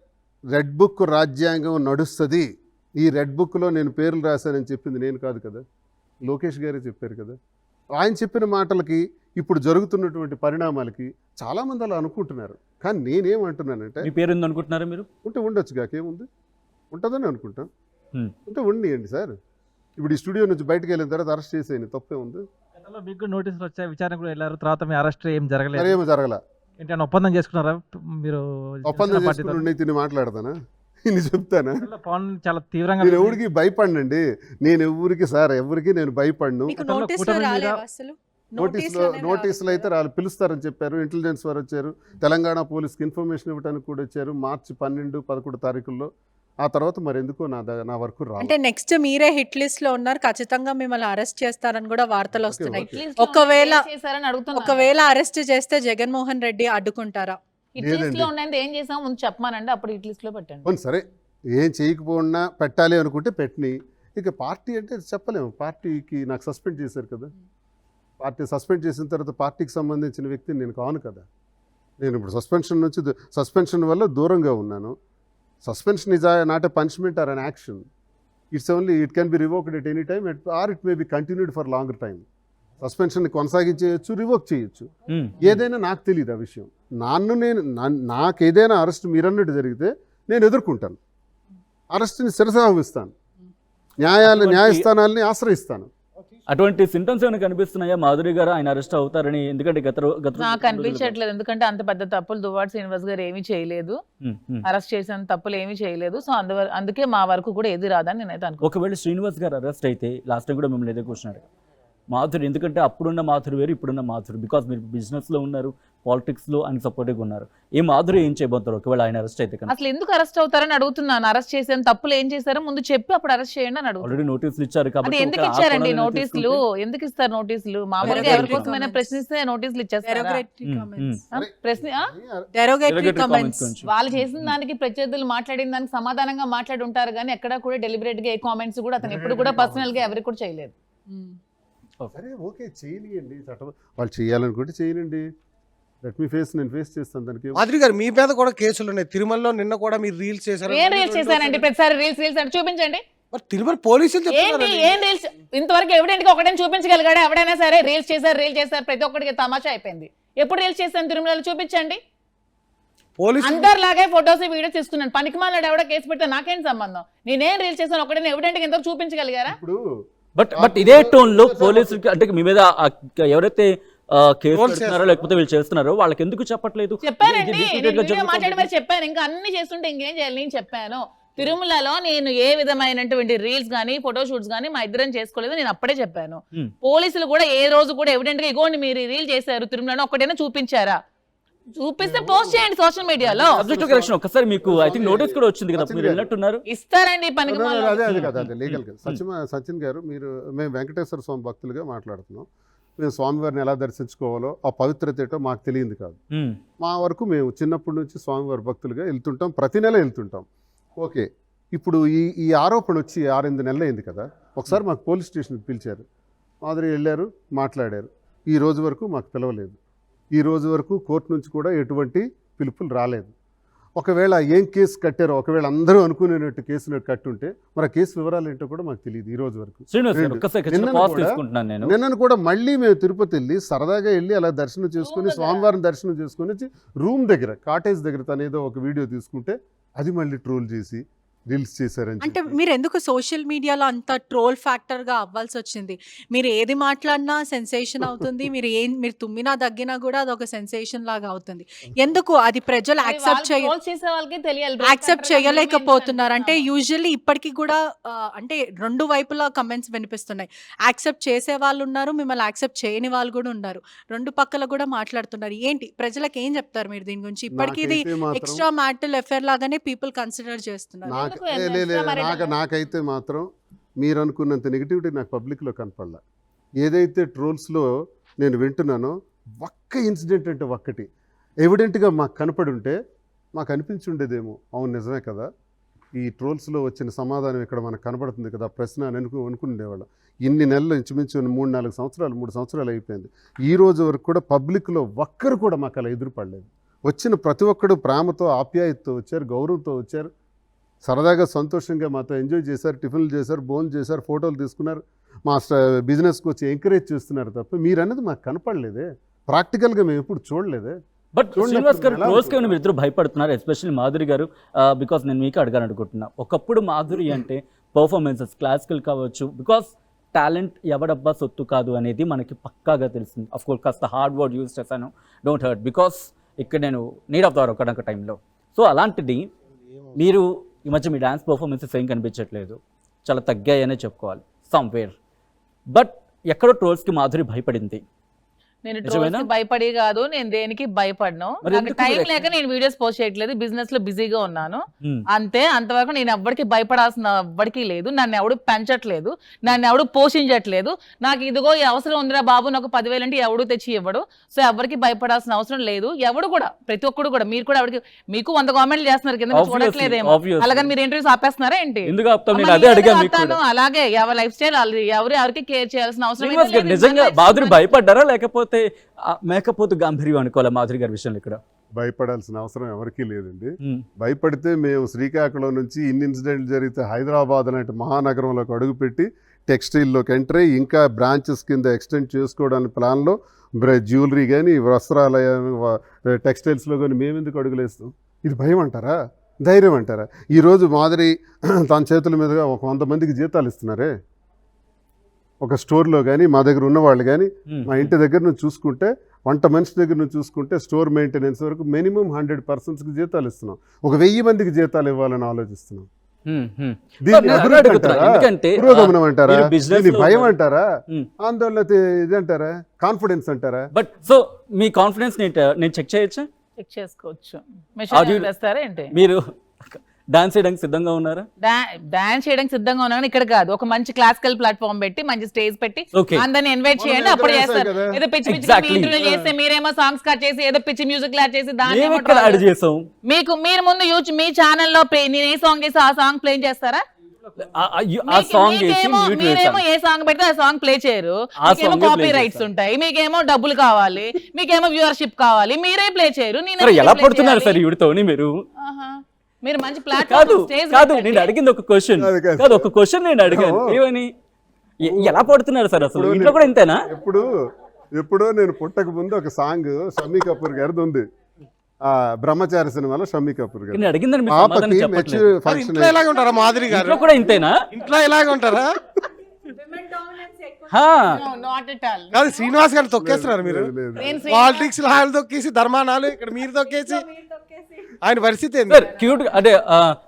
రెడ్ బుక్ రాజ్యాంగం నడుస్తుంది. ఈ రెడ్ బుక్లో నేను పేర్లు రాశానని చెప్పింది నేను కాదు కదా, లోకేష్ గారే చెప్పారు కదా. ఆయన చెప్పిన మాటలకి, ఇప్పుడు జరుగుతున్నటువంటి పరిణామాలకి చాలామంది అలా అనుకుంటున్నారు. కానీ నేనేమంటున్నానంటే, మీ పేరు ఉంది అనుకుంటున్నారా మీరు? ఉంటే ఉండొచ్చు, కాకేముంది, ఉంటుందని అనుకుంటాం. ఉంటే ఉండియండి సార్. ఇప్పుడు ఈ స్టూడియో నుంచి బయటకు వెళ్ళిన తర్వాత అరెస్ట్ చేసేయండి, తప్పే ఉంది. మీకు నోటీసులు వచ్చాయి, విచారణ కూడా వెళ్ళారు, తర్వాత మీ అరెస్ట్ ఏం జరగలేదు? ఏమో జరగల. ఏంటంటే ఒప్పందం చేసుకున్నారా మీరు? ఒప్పందం చేసుకుని తిని మాట్లాడతానా? ఇన్ని చెప్తానా? పవన్ చాలా తీవ్రంగా నేను ఎవరికి భయపడినండి, నేను ఎవరికి నేను భయపడను. నోటీసులు అయితే వాళ్ళు పిలుస్తారని చెప్పారు. ఇంటెలిజెన్స్ వారు వచ్చారు, తెలంగాణ పోలీస్కి ఇన్ఫర్మేషన్ ఇవ్వడానికి కూడా వచ్చారు మార్చి 12, 11 తారీఖుల్లో. ఆ తర్వాత మరి ఎందుకో నా వరకు రాదు. అంటే నెక్స్ట్ మీరే హిట్ లిస్ట్ లో ఉన్నారు, ఖచ్చితంగా మిమ్మల్ని అరెస్ట్ చేస్తారని కూడా వార్తలు వస్తున్నాయి. ఒకవేళ అరెస్ట్ చేస్తే జగన్మోహన్ రెడ్డి అడ్డుకుంటారా? హిట్ లిస్ట్ లో ఉన్నది ఏం చేసాం ముందు చెప్పమానండి, అప్పుడు హిట్ లిస్ట్ లో పెట్టండి. సరే, ఏం చేయకపోయినా పెట్టాలి అనుకుంటే పెట్టని. ఇక పార్టీ అంటే చెప్పలేము. పార్టీకి నాకు సస్పెండ్ చేశారు కదా, పార్టీ సస్పెండ్ చేసిన తర్వాత పార్టీకి సంబంధించిన వ్యక్తిని నేను కాను కదా. నేను ఇప్పుడు సస్పెన్షన్ వల్ల దూరంగా ఉన్నాను. Suspension is not a punishment or an action. It can be revoked at any time or it may be continued for longer time. Suspension కొనసాగించేయచ్చు, రివోక్ చేయొచ్చు, ఏదైనా నాకు తెలియదు ఆ విషయం. నాకేదైనా అరెస్ట్ మీరన్నట్టు జరిగితే నేను ఎదుర్కొంటాను, అరెస్ట్ని శిరసావహిస్తాను, న్యాయస్థానాలని ఆశ్రయిస్తాను. అటువంటి సింటమ్స్ ఏమైనా కనిపిస్తున్నాయా మాధురి గారు ఆయన అరెస్ట్ అవుతారని? ఎందుకంటే నాకు కనిపించట్లేదు, ఎందుకంటే అంత పెద్ద తప్పులు దువ్వాడ శ్రీనివాస్ గారు ఏమీ చేయలేదు, అరెస్ట్ చేసిన తప్పులు ఏమీ చేయలేదు. సో అందుకే మా వరకు కూడా ఏది రాదని నేనైతే అనుకో. ఒకవేళ శ్రీనివాస్ గారు అరెస్ట్ అయితే, లాస్ట్ టైం కూడా మిమ్మల్ని ఎదుర్కొచ్చినారు మాధురి, ఎందుకంటే అప్పుడున్న మాధురి వేరు, ఇప్పుడున్న మాధురి. బికాస్ మీరు బిజినెస్లో ఉన్నారు, పాలిటిక్స్ లో ఆయన సపోర్టివ్గా ఉన్నారు. ఈ మాధురి ఏం చేయబోతారు ఒకవేళ ఆయన అరెస్ట్ అయితే కనుక? అసలు ఎందుకు అరెస్ట్ అవుతారని అడుగుతున్నాను. అరెస్ట్ చేసిన తప్పులు ఏం చేశారో ముందు చెప్పి అప్పుడు అరెస్ట్ చేయండి అని అడుగుతున్నాను. ఆల్రెడీ నోటీసులు ఇచ్చారు అది కాబట్టి ఎందుకు ఒక ఆ ఇచ్చారండి కోణంలో నోటీసులు? తీసుకుంటే- ఎందుకు ఇస్తారు నోటీసులు? మామూలుగా Derogatory ఎవరి కోసమైనా comments. ప్రశ్నిస్తే నోటీసులు ఇచ్చేస్తారు. Derogatory comments. ప్రశ్న Derogatory Derogatory comments comments. గురించి. వాళ్ళు చేసిన దానికి ప్రత్యర్థులు మాట్లాడిన దానికి సమాధానంగా మాట్లాడి ఉంటారు కానీ ఎక్కడా కూడా డెలిబరేట్ గా ఏ కామెంట్స్ కూడా అతను ఎప్పుడు కూడా పర్సనల్ గా ఎవరికి కూడా చేయలేదు. సరే ఓకే చేయనియండి, చట్టం వాళ్ళు చేయాలనుకుంటే చేయనండి. లెట్ మీ ఫేస్, నేను ఫేస్ చేస్తాను దానికి. మాధురి గారు మీ మీద కూడా కేసులు ఉన్నాయి. తిరుమలలో నిన్న కూడా మీరు రీల్స్ చేశారు. ఏం రీల్స్ చేశానండి? ప్రతిసారి రీల్స్ అంటే చూపించండి. మరి తిరుమల పోలీసులు ఏంటి చెప్తున్నారండి. ఏం రీల్స్? ఇంతవరకు ఎవిడెంట్ గా ఒకటే చూపించగలిగాడు ఎవడైనా సరే? రీల్స్ చేశారు ప్రతి ఒక్కడికి తమాషా అయిపోయింది. ఎప్పుడు రీల్స్ చేశాను తిరుమలలో చూపించండి. పోలీసులు అందరిలాగే ఫొటోస్ వీడియోస్ ఇస్తున్నాను. పనికి మాలాడు ఎవడో కేసు పెడితే నాకేం సంబంధం? నేనేం రీల్స్ చేశాను ఒకటే ఎవిడెంట్ గా ఎంతవరకు చూపించగలిగారా? ఇప్పుడు బట్ ఇదే టోన్ లో పోలీసులకి అంటే మీ మీద ఎవరైతే కేసు Trolls పెడుతున్నారో లేకపోతే వీళ్ళు చేస్తున్నారో వాళ్ళకి ఎందుకు చెప్పట్లేదు? చెప్పానండి, ఇది నేను repeated గా వీడియో మాట్లాడి మరి జరుగుతుంది. చెప్పాను. ఇంకా అన్ని చేస్తుంటే ఇంకేం చేయాలి? నేను చెప్పాను తిరుమలలో నేను ఏ విధమైనటువంటి రీల్స్ గానీ ఫోటో షూట్స్ గానీ మా ఇద్దరం చేసుకోలేదు. నేను అప్పుడే చెప్పాను. Hmm. పోలీసులు కూడా ఏ రోజు కూడా ఎవిడెంట్ గా ఇగోండి మీరు రీల్ చేశారు తిరుమలలో ఒకటైనా చూపించారా? చూపిస్తే పోస్ట్ చేయండి సోషల్ మీడియాలో. సబ్జెక్ట్ కరెక్షన్ ఒకసారి మీకు ఐ థింక్ నోటీస్ కూడా వచ్చింది కదా, మీరు వెళ్ళినట్టున్నారు. ఇస్తారండి పనికి మాలిన. అదే కదా, అదే లీగల్ గా. సచిన్ గారు, మేము వెంకటేశ్వర స్వామి భక్తులుగా మాట్లాడుతున్నాం. మేము స్వామివారిని ఎలా దర్శించుకోవాలో ఆ పవిత్రత ఏంటో మాకు తెలియదు కాదు. మా వరకు మేము చిన్నప్పటి నుంచి స్వామివారి భక్తులుగా వెళ్తుంటాం, ప్రతి నెల వెళ్తుంటాం. ఓకే, ఇప్పుడు ఈ ఆరోపణ వచ్చి 6-8 నెలలు అయింది కదా. ఒకసారి మాకు పోలీస్ స్టేషన్కి పిలిచారు, మాధురి వెళ్ళారు, మాట్లాడారు. ఈ రోజు వరకు మాకు పిలవలేదు. ఈ రోజు వరకు కోర్టు నుంచి కూడా ఎటువంటి పిలుపులు రాలేదు. ఒకవేళ ఏం కేసు కట్టారో, ఒకవేళ అందరూ అనుకునేటట్టు కేసు కట్టుంటే మరి ఆ కేసు వివరాలు ఏంటో కూడా మాకు తెలియదు ఈ రోజు వరకు. శ్రీనివాస్ గారు, రెండు. ఒక్కసారి చిన్న నిన్నను pause కూడా- తీసుకుంటున్నాను నేను. నిన్నను కూడా మళ్ళీ మేము తిరుపతి వెళ్ళి సరదాగా వెళ్ళి అలా దర్శనం చేసుకుని స్వామివారిని దర్శనం చేసుకుని వచ్చి రూమ్ దగ్గర కాటేజ్ దగ్గర తను ఏదో ఒక వీడియో తీసుకుంటే అది మళ్ళీ ట్రోల్ చేసి రీల్స్ చేశారని అంటే చెప్పి. మీరు ఎందుకు సోషల్ మీడియాలో అంత ట్రోల్ ఫ్యాక్టర్ గా అవ్వాల్సి వచ్చింది? మీరు ఏది మాట్లాడినా సెన్సేషన్ అవుతుంది. మీరు తుమ్మినా దగ్గినా కూడా అదొక సెన్సేషన్ లాగా అవుతుంది. ఎందుకు అది ప్రజలు యాక్సెప్ట్ చేసే వాళ్ళకి తెలియాలి. యాక్సెప్ట్ చేయలేకపోతున్నారు? అంటే యూజువల్లీ ఇప్పటికీ కూడా అంటే రెండు వైపులా కమెంట్స్ వినిపిస్తున్నాయి. యాక్సెప్ట్ చేసే వాళ్ళు ఉన్నారు, మిమ్మల్ని యాక్సెప్ట్ చేయని వాళ్ళు కూడా ఉన్నారు. రెండు పక్కల కూడా మాట్లాడుతున్నారు. ఏంటి ప్రజలకు ఏం చెప్తారు మీరు దీని గురించి? ఇప్పటికీ ఇది నాకైతే మాత్రం- ఎక్స్ట్రా మ్యారిటల్ అఫేర్ లాగానే పీపుల్ కన్సిడర్ చేస్తున్నారు. ఎందుకు extra marital? నాకైతే మాత్రం మీరు అనుకున్నంత నెగిటివిటీ నాకు పబ్లిక్లో కనపడలా. ఏదైతే ట్రోల్స్లో నేను వింటున్నానో ఒక్క ఇన్సిడెంట్ అంటే ఒక్కటి ఎవిడెంట్గా మాకు కనపడి ఉంటే మాకు అనిపించి ఉండేదేమో, అవును నిజమే కదా, ఈ ట్రోల్స్లో వచ్చిన సమాధానం ఇక్కడ మనకు కనబడుతుంది కదా ప్రశ్న అని అనుకునేవాళ్ళం. ఇన్ని నెలలు ఇంచుమించు 3-4 సంవత్సరాలు 3 సంవత్సరాలు అయిపోయింది. ఈ రోజు వరకు కూడా పబ్లిక్లో ఒక్కరు కూడా మాకు అలా ఎదురుపడలేదు. వచ్చిన ప్రతి ఒక్కడు ప్రేమతో ఆప్యాయతతో వచ్చారు, గౌరవంతో వచ్చారు, సరదాగా సంతోషంగా మాతో ఎంజాయ్ చేశారు, టిఫిన్లు చేశారు, భోజనం చేశారు, ఫోటోలు తీసుకున్నారు, మా బిజినెస్కి వచ్చి ఎంకరేజ్ చేస్తున్నారు. తప్ప మీరు అనేది మాకు కనపడలేదే, ప్రాక్టికల్గా మేము ఎప్పుడు చూడలేదే. బట్ చూడండి శ్రీనివాస్ గారు, ఎలా క్లోజ్గా ఉంటుంది? మీరు ఇద్దరు భయపడుతున్నారు, ఎస్పెషల్లీ మాధురి గారు. బికాస్ నేను మీకు అడగాను అనుకుంటున్నా. ఒకప్పుడు మాధురి అంటే పర్ఫార్మెన్సెస్ క్లాసికల్ కావచ్చు, బికాస్ టాలెంట్ ఎవడబ్బా సొత్తు కాదు అనేది మనకి పక్కాగా తెలిసింది. అఫ్ కోర్స్ కాస్త హార్డ్ వర్డ్ యూజ్ చేశాను, డోంట్ హర్ట్, బికాస్ ఇక్కడ నేను నీడ్ ఆఫ్ ద అవర్ ఒకనొక టైంలో. సో అలాంటిది మీరు ఈ మధ్య మీ డ్యాన్స్ పర్ఫార్మెన్సెస్ ఏం కనిపించట్లేదు, చాలా తగ్గాయనే చెప్పుకోవాలి సమ్వేర్. బట్ ఎక్కడో ట్రోల్స్కి మాధురి భయపడింది. నేను నిజమేనా? ట్రోల్స్ భయపడి కాదు, నేను దేనికి భయపడను. మరి నాకు ఎందుకు టైం మీరు లేక నేను వీడియోస్ పోస్ట్ చేయట్లేదు, బిజినెస్ లో బిజీగా ఉన్నాను Hmm. అంతే. అంతవరకు నేను ఎవ్వరికి భయపడాల్సిన ఎవ్వడికి లేదు. నన్ను ఎవడు పెంచట్లేదు, నన్ను ఎవడు పోషించట్లేదు. నాకు ఇదిగో ఈ అవసరం ఉందిరా బాబు నాకు 10,000 అంటే ఎవడు తెచ్చి ఇవ్వడు. సో ఎవరికి భయపడాల్సిన అవసరం లేదు. ఎవడు కూడా, ప్రతి ఒక్కడు కూడా, మీరు కూడా ఎవరికి, మీకు 100 కామెంట్లు చేస్తున్నారు కింద, మీరు Obviously, చూడట్లేదేమో. obviously. అలాగని మీరు ఇంటర్వ్యూస్ ఆపేస్తున్నారా ఏంటి? ఎందుకు ఆపుతాం? నేను అమ్మ, అదే నేను అడిగా ఎందుకు మీకు కూడా. ఆపుతాను? అలాగే ఎవరి లైఫ్ స్టైల్ ఎవరికి కేర్ చేయాల్సిన అవసరం అయితే శ్రీనివాస్ గారు, లేదు. నిజంగా మన life మాధురి మన- భయపడ్డారా లేకపోతే మేకపోతు గాంభీర్యం అనుకోవాలా మాధురి గారి విషయంలో ఇక్కడ? భయపడాల్సిన అవసరం ఎవరికీ లేదండి. Hmm. భయపడితే మేము శ్రీకాకుళం నుంచి ఇన్ని ఇన్సిడెంట్లు జరిగితే హైదరాబాద్ లాంటి మహానగరంలోకి అడుగుపెట్టి టెక్స్టైల్లోకి ఎంటర్ అయ్యి ఇంకా బ్రాంచెస్ కింద ఎక్స్టెండ్ చేసుకోవడానికి ప్లాన్లో జ్యువెలరీ కానీ వస్త్రాలయ టెక్స్టైల్స్లో కానీ మేము ఎందుకు అడుగులేస్తాం? ఇది భయం అంటారా, ధైర్యం అంటారా? ఈరోజు మాధురి తన చేతుల మీదుగా 100 మందికి జీతాలు ఇస్తున్నారే. ఒక స్టోర్లో కానీ మా దగ్గర ఉన్నవాళ్ళు కానీ మా ఇంటి దగ్గర నుంచి చూసుకుంటే, వంట మనిషి దగ్గర నుంచి చూసుకుంటే, స్టోర్ మెయింటెనెన్స్ వరకు మినిమం 100 పర్సన్స్కి జీతాలు ఇస్తున్నాం. ఒక 1000 మందికి జీతాలు ఇవ్వాలని ఆలోచిస్తున్నాం. దీన్ని నేను అభివృద్ధి అడుగుతున్నా, అంటారా? ఎందుకంటే, పురోగమనం అంటారా? మీరు business దీన్ని లో భయం ఉన్నారు. అంటారా? Hmm. ఆందోళన ఇది అంటారా? కాన్ఫిడెన్స్ అంటారా? బట్ సో మీ కాన్ఫిడెన్స్ నేను చెక్ చేయొచ్చా? చెక్ చేసుకోవచ్చు. Are you- మెషిన్ తెస్తారా ఏంటి? మీరు డాన్స్ చేయడానికి సిద్ధంగా ఉన్నారా? డాన్స్ చేయడానికి సిద్ధంగా ఉన్నాను. ఇక్కడ కాదు, ఒక మంచి క్లాసికల్ ప్లాట్ఫామ్ పెట్టి మంచి స్టేజ్ పెట్టి Okay. అందరిని ఇన్వైట్ మనం చేయండి, అప్పుడు ఎంకరేజ్ చేస్తారు. కదా. ఏదో పిచ్చి పిచ్చి Exactly. ఇంటర్వ్యూలు చేస్తే మీరేమో సాంగ్స్ కట్ చేసి ఏదో పిచ్చి మ్యూజిక్ యాడ్ చేసి దాన్ని మేము ఏమో ఇక్కడ troll యాడ్ చేస్తారు. చేసాం. మీరు ముందు మీ ఛానల్లో నేను ఏ సాంగ్ చేసి ఆ సాంగ్ ప్లే చేస్తారా? ఆ సాంగ్ వేసి మీకేమో- మ్యూట్ మీరేమో వేసాం. ఏ సాంగ్ పెడితే ఆ సాంగ్ ప్లే చేయరు. ఆ మీకేమో song a copy play rights చేస్తారు. ఉంటాయి, మీకేమో డబ్బులు కావాలి, మీకేమో వ్యూవర్షిప్ కావాలి, మీరే ప్లే చేయరు. నేను సరే ఎందుకు ఎలా play పడుతున్నారు చేయాలి? సార్ ఈవిడతోని మీరు? ఆహా. మీరు మంచి కాదు ప్లాట్ఫామ్ స్టేజ్ కాదు నేను అడిగింది ఒక క్వశ్చన్ కాదు, కాదు. కాదు ఒక క్వశ్చన్ నేను అడిగాను ఓ. ఏమని ఎలా పడుతున్నారు సార్ అసలు ఇప్పుడు ఇంట్లో కూడా ఇంతేనా? ఎప్పుడో నేను పుట్టక ముందు ఒక సాంగ్ షమ్మీ కపూర్ గారిది ఉంది, బ్రహ్మచారి సినిమాలో షమ్మీ కపూర్ గారు. నేను అడిగిందని మీరు సమాధానం పాపకి చెప్పట్లేదు. మెచ్యూర్ మరి ఫంక్షన్ ఇంట్లో ఎలాగ ఉంటారా మాధురి గారు? ఇంట్లో కూడా ఇంతేనా? ఇంట్లో ఎలాగ ఉంటారా? హా. Not at all. కాదు శ్రీనివాస్ గారు తొక్కేస్తున్నారు మీరు. నేను పాలిటిక్స్ లో ఆయన తొక్కేసి ధర్మానాలు ఇక్కడ మీరు తొక్కేసి ఆయన పరిస్థితి ఏంది? సార్ క్యూట్ అంటే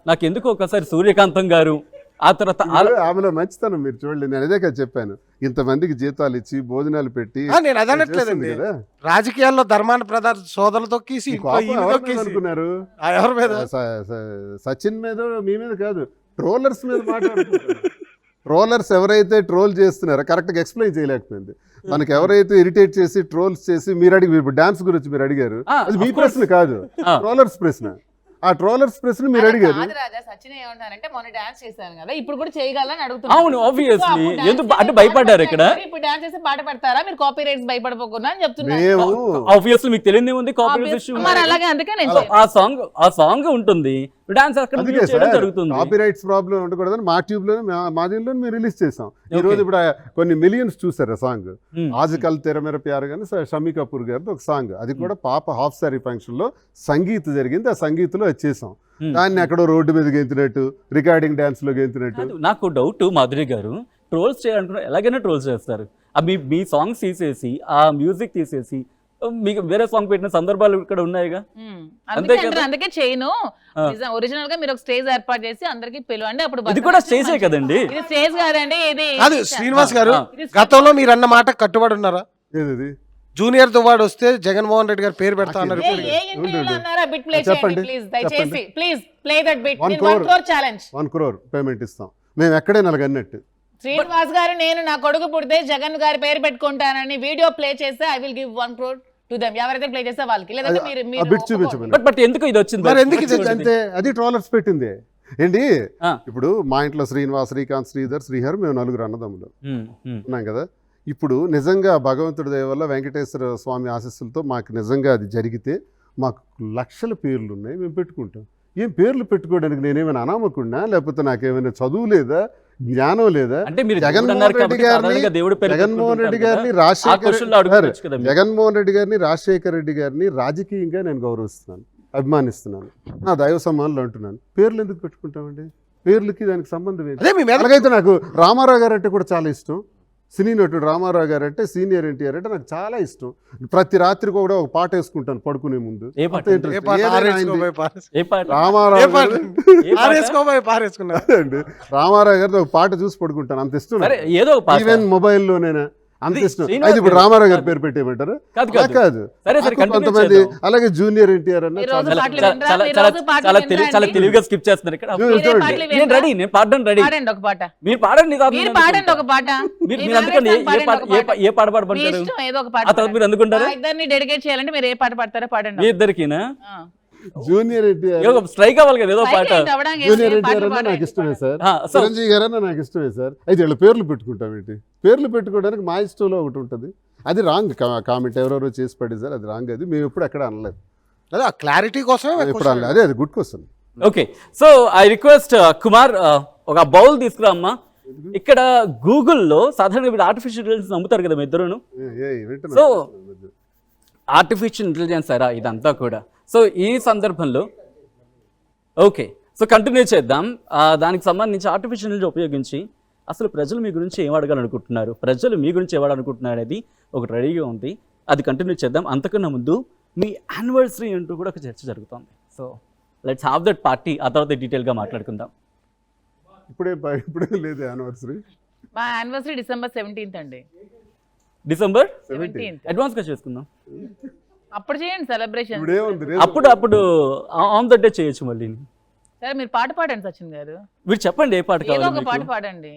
నాకు ఎందుకు ఒకసారి సూర్యకాంతం గారు ఆ తర్వాత ఆమెలో మంచితనం మీరు చూడండి. నేను అదే కదా చెప్పాను, ఇంతమందికి జీతాలు ఇచ్చి భోజనాలు పెట్టి నేను అదనట్లేదండి. చేస్తుంది కదా. రాజకీయాల్లో ధర్మాన ప్రధాన సోదరులు తొక్కేసి ఈ ఇంట్లో కోపం ఈయన ఎవరి మీద తొక్కేసి అనుకున్నారు? ఎవరి మీద? సచిన్ మీద మీ మీద కాదు, ట్రోలర్స్ మీద మాట్లాడుతున్నారు. ట్రోలర్స్ ఎవరైతే ట్రోల్ చేస్తున్నారో కరెక్ట్గా ఎక్స్ప్లెయిన్ చేయలేకపోయింది. మనకి ఎవరైతే ఇరిటేట్ చేసి ట్రోల్స్ చేసి మీరు అడిగి డాన్స్ గురించి మీరు అడిగారు, అది మీ of course. ప్రశ్న కాదు, ఆ. ట్రోలర్స్ ప్రశ్న. ఆ ట్రోలర్స్ ప్రశ్న మీరు అడిగారు. కాదు రాజా, సచిన్ ఏమంటారంటే మొన్న డాన్స్ చేశాను కదా, ఇప్పుడు కూడా చేయగలని అడుగుతున్నారు. అవును సో ఆబ్వియస్లీ అప్పుడు dance ఎందుకు చేసి అంటే భయపడ్డారు ఇక్కడ? పాట ఇప్పుడు డాన్స్ చేసి పాట పెడతారా మీరు? కాపీ రైట్స్ భయపడపోకుండా అని చెప్తున్నారు. మేము ఆబ్వియస్లీ మీకు తెలియదే ఉంది కాపీరైట్ ఇష్యూ. మరి అలాగే అందుకే నేను ఆ సాంగ్ ఉంటుంది, డాన్స్ అక్కడ అందుకే mute చేయడం సార్ జరుగుతుంది. కాపీ రైట్స్ ప్రాబ్లం ఉండకూడదని మా ట్యూబ్ లోనే మా దీనిలో మేము రిలీజ్ చేసాం. ఈ రోజు ఇప్పుడు కొన్ని మిలియన్స్ చూసారు ఆ సాంగ్. Hmm. ఆజకల్ తెర మేర ప్యార్ గాని షమ్మీ కపూర్ గారిది ఒక సాంగ్, అది కూడా పాప హాఫ్ సారీ ఫంక్షన్ లో సంగీత్ జరిగింది. ఆ సంగీత్లో అది చేసాం. దాన్ని ఎక్కడో రోడ్డు మీద గెంతినట్టు, రికార్డింగ్ డాన్స్ లో గెంతినట్టు. కాదు, నాకు డౌట్ మాధురి గారు ట్రోల్స్ చేయాలనుకున్నారు, ఎలాగైనా ట్రోల్స్ చేస్తారు. మీ సాంగ్స్ తీసేసి ఆ మ్యూజిక్ తీసేసి మీకు వేరే సాంగ్ పెట్టిన సందర్భాలు ఇక్కడ ఉన్నాయిగా. అంతే కదా? అందుకే చేయను. ఒరిజినల్ గా మీరు ఒక స్టేజ్ ఏర్పాటు చేసి అందరికి పిలవండి, అప్పుడు ఇది కూడా స్టేజే కదండి. ఇది స్టేజ్ కాదండి, ఇది కాదు శ్రీనివాస్ గారు, ఇది గతంలో మీరు అన్న మాట కట్టుబడి ఉన్నారా? ఏది జూనియర్ దువ్వాడు వస్తే జగన్మోహన్ రెడ్డి గారు పేరు పెడతా అన్నారు. ఏ ఇంటర్వ్యూలో అన్నారా? బిట్ ప్లే చెప్పండి, చేయండి ప్లీజ్, దయచేసి please play that bit. 1 1 crore challenge. 1 crore payment ఇస్తాం మేము ఎక్కడే నలగన్నట్టు. శ్రీనివాస్ గారు, నేను నా కొడుకు పుడితే జగన్ గారి పేరు పెట్టుకుంటానని వీడియో ప్లే చేస్తే I will give 1 crore to them. ఎవరైతే ప్లే చేస్తే వాళ్ళకి, లేదంటే ఆ బిట్ చూపించమని. బట్ ఎందుకు ఇది వచ్చింది? మరి ఎందుకు ఇది అంతే, అది ట్రోలర్స్ పెట్టింది ఏంటి. ఆ. ఇప్పుడు మా ఇంట్లో శ్రీనివాస్, శ్రీకాంత్, శ్రీధర్, శ్రీహర్, మేము 4 అన్నదమ్ములు ఉన్నాం కదా. ఇప్పుడు నిజంగా భగవంతుడి దయ వల్ల వెంకటేశ్వర స్వామి ఆశీస్సులతో మాకు నిజంగా అది జరిగితే మాకు లక్షల పేర్లు ఉన్నాయి, మేము పెట్టుకుంటాం. ఏం పేర్లు పెట్టుకోవడానికి నేనేమైనా అనామకుడినా, లేకపోతే నాకేమైనా చదువు లేదా, జ్ఞానం లేదా? అంటే మీరు జగన్మోహన్ రెడ్డి గారిని జగన్మోహన్ రెడ్డి గారిని రాజశేఖర రెడ్డి గారిని రాజకీయంగా నేను గౌరవిస్తున్నాను, అభిమానిస్తున్నాను, నా దైవ సమానులు అంటున్నాను. పేర్లు ఎందుకు పెట్టుకుంటామండి? పేర్లకి దానికి సంబంధం ఏంటి? అదే మీ మీద అలాగైతే నాకు రామారావు గారు అంటే కూడా చాలా ఇష్టం. సినీ నటుడు రామారావు గారు అంటే, సీనియర్ ఎన్టీఆర్ అంటే నాకు చాలా ఇష్టం. ప్రతి రాత్రి కూడా ఒక పాట వేసుకుంటాను పడుకునే ముందు. ఏ పాట? అంత interest. ఏ పాట? ఏదైనా ఆరేసుకోబోయే ఆయనది. పాట. ఏ పాట? రామారావు ఏ పాట? గారు- ఏ పాట? ఆరేసుకోబోయే పారేసుకున్నారు. అండి, రామారావు గారితో ఒక పాట చూసి పడుకుంటాను, అంత ఇష్టం సరే నాకు. ఏదో ఒక పాట. ఈవెన్ మొబైల్లోనేనా అంత ఇది ఇష్టం. శ్రీనివాస్ అయితే ఇప్పుడు గారు. రామారావు గారి పేరు పెట్టేయమంటారు? కాదు, అలా కాదు. కాదు. సరే, సరే, నాకు continue కొంతమంది చేద్దాం. అలాగే జూనియర్ ఎన్టీఆర్ అన్న ఈ రోజు చాలా- పాటలు చాలా- వినరా? చాలా- మీరు చాలా- రోజు పాటలు చాలా వినరా చాలా అండి? తెలివిగా స్కిప్ చేస్తున్నారు ఇక్కడ. మీరు మీరే చూడండి. పాటలు నేను వినరా? రెడీ, నేను పాడడం రెడీ. పాడండి ఒక పాట. మీరు పాడండి తర్వాత మీరు నేను పాడండి అందుకుంటా. ఒక పాట. మీరు మీ మీరు అందుకని favorite song ఏ పాట పాడండి ఒక పాట. ఏ పాట మీ పాడమంటారు? ఇష్టం, ఏదో ఒక పాట ఆ తర్వాత మీరు అందుకుంటారా? ఆ ఇద్దరిని డెడికేట్ చేయాలంటే మీరు ఏ పాట పాడతారో మీ పాడండి. ఇద్దరికినా ఆ. జూనియర్ ఎన్టీఆర్ ఏదో స్ట్రైక్ అవ్వాలి కదా ఏదో పాట. పైకి ఏంటి అవ్వడానికి జూనియర్ ఏం ఎన్టీఆర్ పాటలు అన్న నాకు పాడండి. ఇష్టమే సార్. సో చిరంజీవి గారు అన్న నాకు ఇష్టమే సార్. అయితే వీళ్ళ పేర్లు పెట్టుకుంటాం ఏంటి? పేర్లు పెట్టుకోవడానికి మా ఇష్టంలో ఒకటి ఉంటుంది. అది రాంగ్ కామెంట్ ఎవరెవరో చేసి పడేసారు, అది రాంగ్. అది మేము ఎప్పుడు ఎక్కడ అనలేదు, అదే ఆ క్లారిటీ కోసమే మేము ఎప్పుడు అనలేదు. అదే అది good question. Okay, so I request Kumar ఒక బౌల్ తీసుకురా అమ్మా. ఇక్కడ గూగుల్లో సాధారణంగా ఇప్పుడు ఆర్టిఫిషియల్ ఇంటెలిజెన్స్ నమ్ముతారు కదా మీ ఇద్దరును. సో ఆర్టిఫిషియల్ ఇంటెలిజెన్స్ సారా ఇదంతా కూడా. సో ఈ సందర్భంలో ఓకే, సో కంటిన్యూ చేద్దాం. దానికి సంబంధించి ఆర్టిఫిషియల్ ఇంటెలిజెన్స్ ఉపయోగించి అసలు ప్రజలు మీ గురించి ఏం అడగాలనుకుంటున్నారు, ప్రజలు మీ గురించి ఏమడాలనుకుంటున్నారు అనేది ఒకటి రెడీగా ఉంది. అది కంటిన్యూ చేద్దాం. అంతకన్నా ముందు మీ యానివర్సరీ అంటూ కూడా ఒక చర్చ జరుగుతుంది. So let's have that party, ఆ తర్వాత డీటెయిల్గా మాట్లాడుకుందాం. ఇప్పుడే లేదు యానివర్సరీ. మా యానివర్సరీ December 17th అండి. December 17th. అడ్వాన్స్ గా చేసుకుందాం. అప్పుడు చేయండి సెలబ్రేషన్. ఇప్పుడే అప్పుడు ఆన్ ద డే చేయొచ్చు మళ్ళీ. సరే మీరు పాట పాడండి సచిన్ గారు. మీరు చెప్పండి ఏ పాట ఏదో కావాలి ఒక పాట మీకు? పాడండి.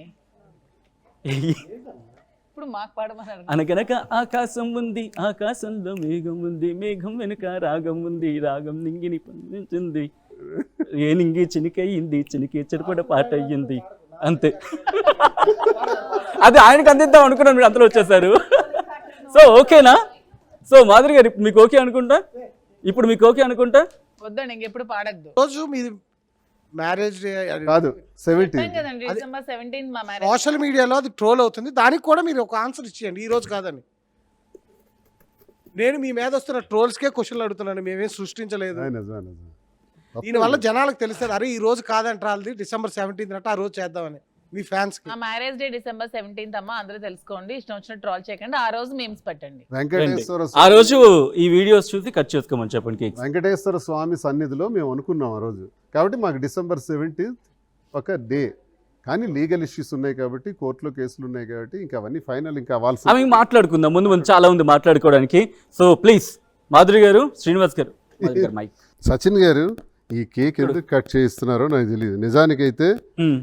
ఇప్పుడు మాకు పాడమన్నారు. అనగనక ఆకాశం ఉంది, ఆకాశంలో మేఘం ఉంది, మేఘం వెనుక రాగం ఉంది, రాగం నింగిని పండించింది, ఏ నింగి చినికయింది, చినికి చెడుపడ పాట అయ్యింది, అంతే. అది ఆయనకు అందిద్దాం అనుకున్నాను, మీరు అంతలో వచ్చేసారు. సో ఓకేనా? సో మాధురి గారు మీకు ఓకే అనుకుంటా? ఇప్పుడు మీకు ఓకే అనుకుంటా? వద్దండి ఇంకెప్పుడు పాడద్దు. రోజు మీది మ్యారేజ్ డే కాదు 17. కదండి December 17th మా మ్యారేజ్. సోషల్ మీడియాలో అది ట్రోల్ అవుతుంది. దానికి కూడా మీరు ఒక ఆన్సర్ ఇచ్చేయండి, ఈ రోజు కాదని. నేను మీ మీద వస్తున్న ట్రోల్స్కే క్వశ్చన్లు అడుగుతున్నాను, మేమేం సృష్టించలేదు. నిజమే. దీనివల్ల జనాలకు తెలుస్తుంది, అరే ఈ రోజు కాదంటారు, December 17th అంటే ఆ రోజు చేద్దామని మీ ఫ్యాన్స్ కి. మా మ్యారేజ్ డే December 17th అమ్మా, అందరూ తెలుసుకోండి. ఇష్టం వచ్చిన ట్రాల్ చేయకండి. ఆ రోజు మీమ్స్ పెట్టండి. ఆ రోజు ఈ వీడియోస్ చూసి కట్ చేసుకోమని చెప్పండి కేక్స్. వెంకటేశ్వర స్వామి సన్నిధిలో మేము అనుకున్నాం ఆ రోజు. కాబట్టి మాకు December 17th ఒక డే. కానీ లీగల్ ఇష్యూస్ ఉన్నాయి కాబట్టి, కోర్టులో కేసులు ఉన్నాయి కాబట్టి ఇంకా అవన్నీ ఫైనల్ ఇంకా అవ్వాల్సి. అవి మాట్లాడుకుందాం, ముందు చాలా ఉంది మాట్లాడుకోవడానికి. సో ప్లీజ్ మాధురి గారు, శ్రీనివాస్ గారు, మైక్. సచిన్ గారు ఈ కేక్ ఎందుకు కట్ చేయిస్తున్నారో నాకు తెలియదు. నిజానికైతే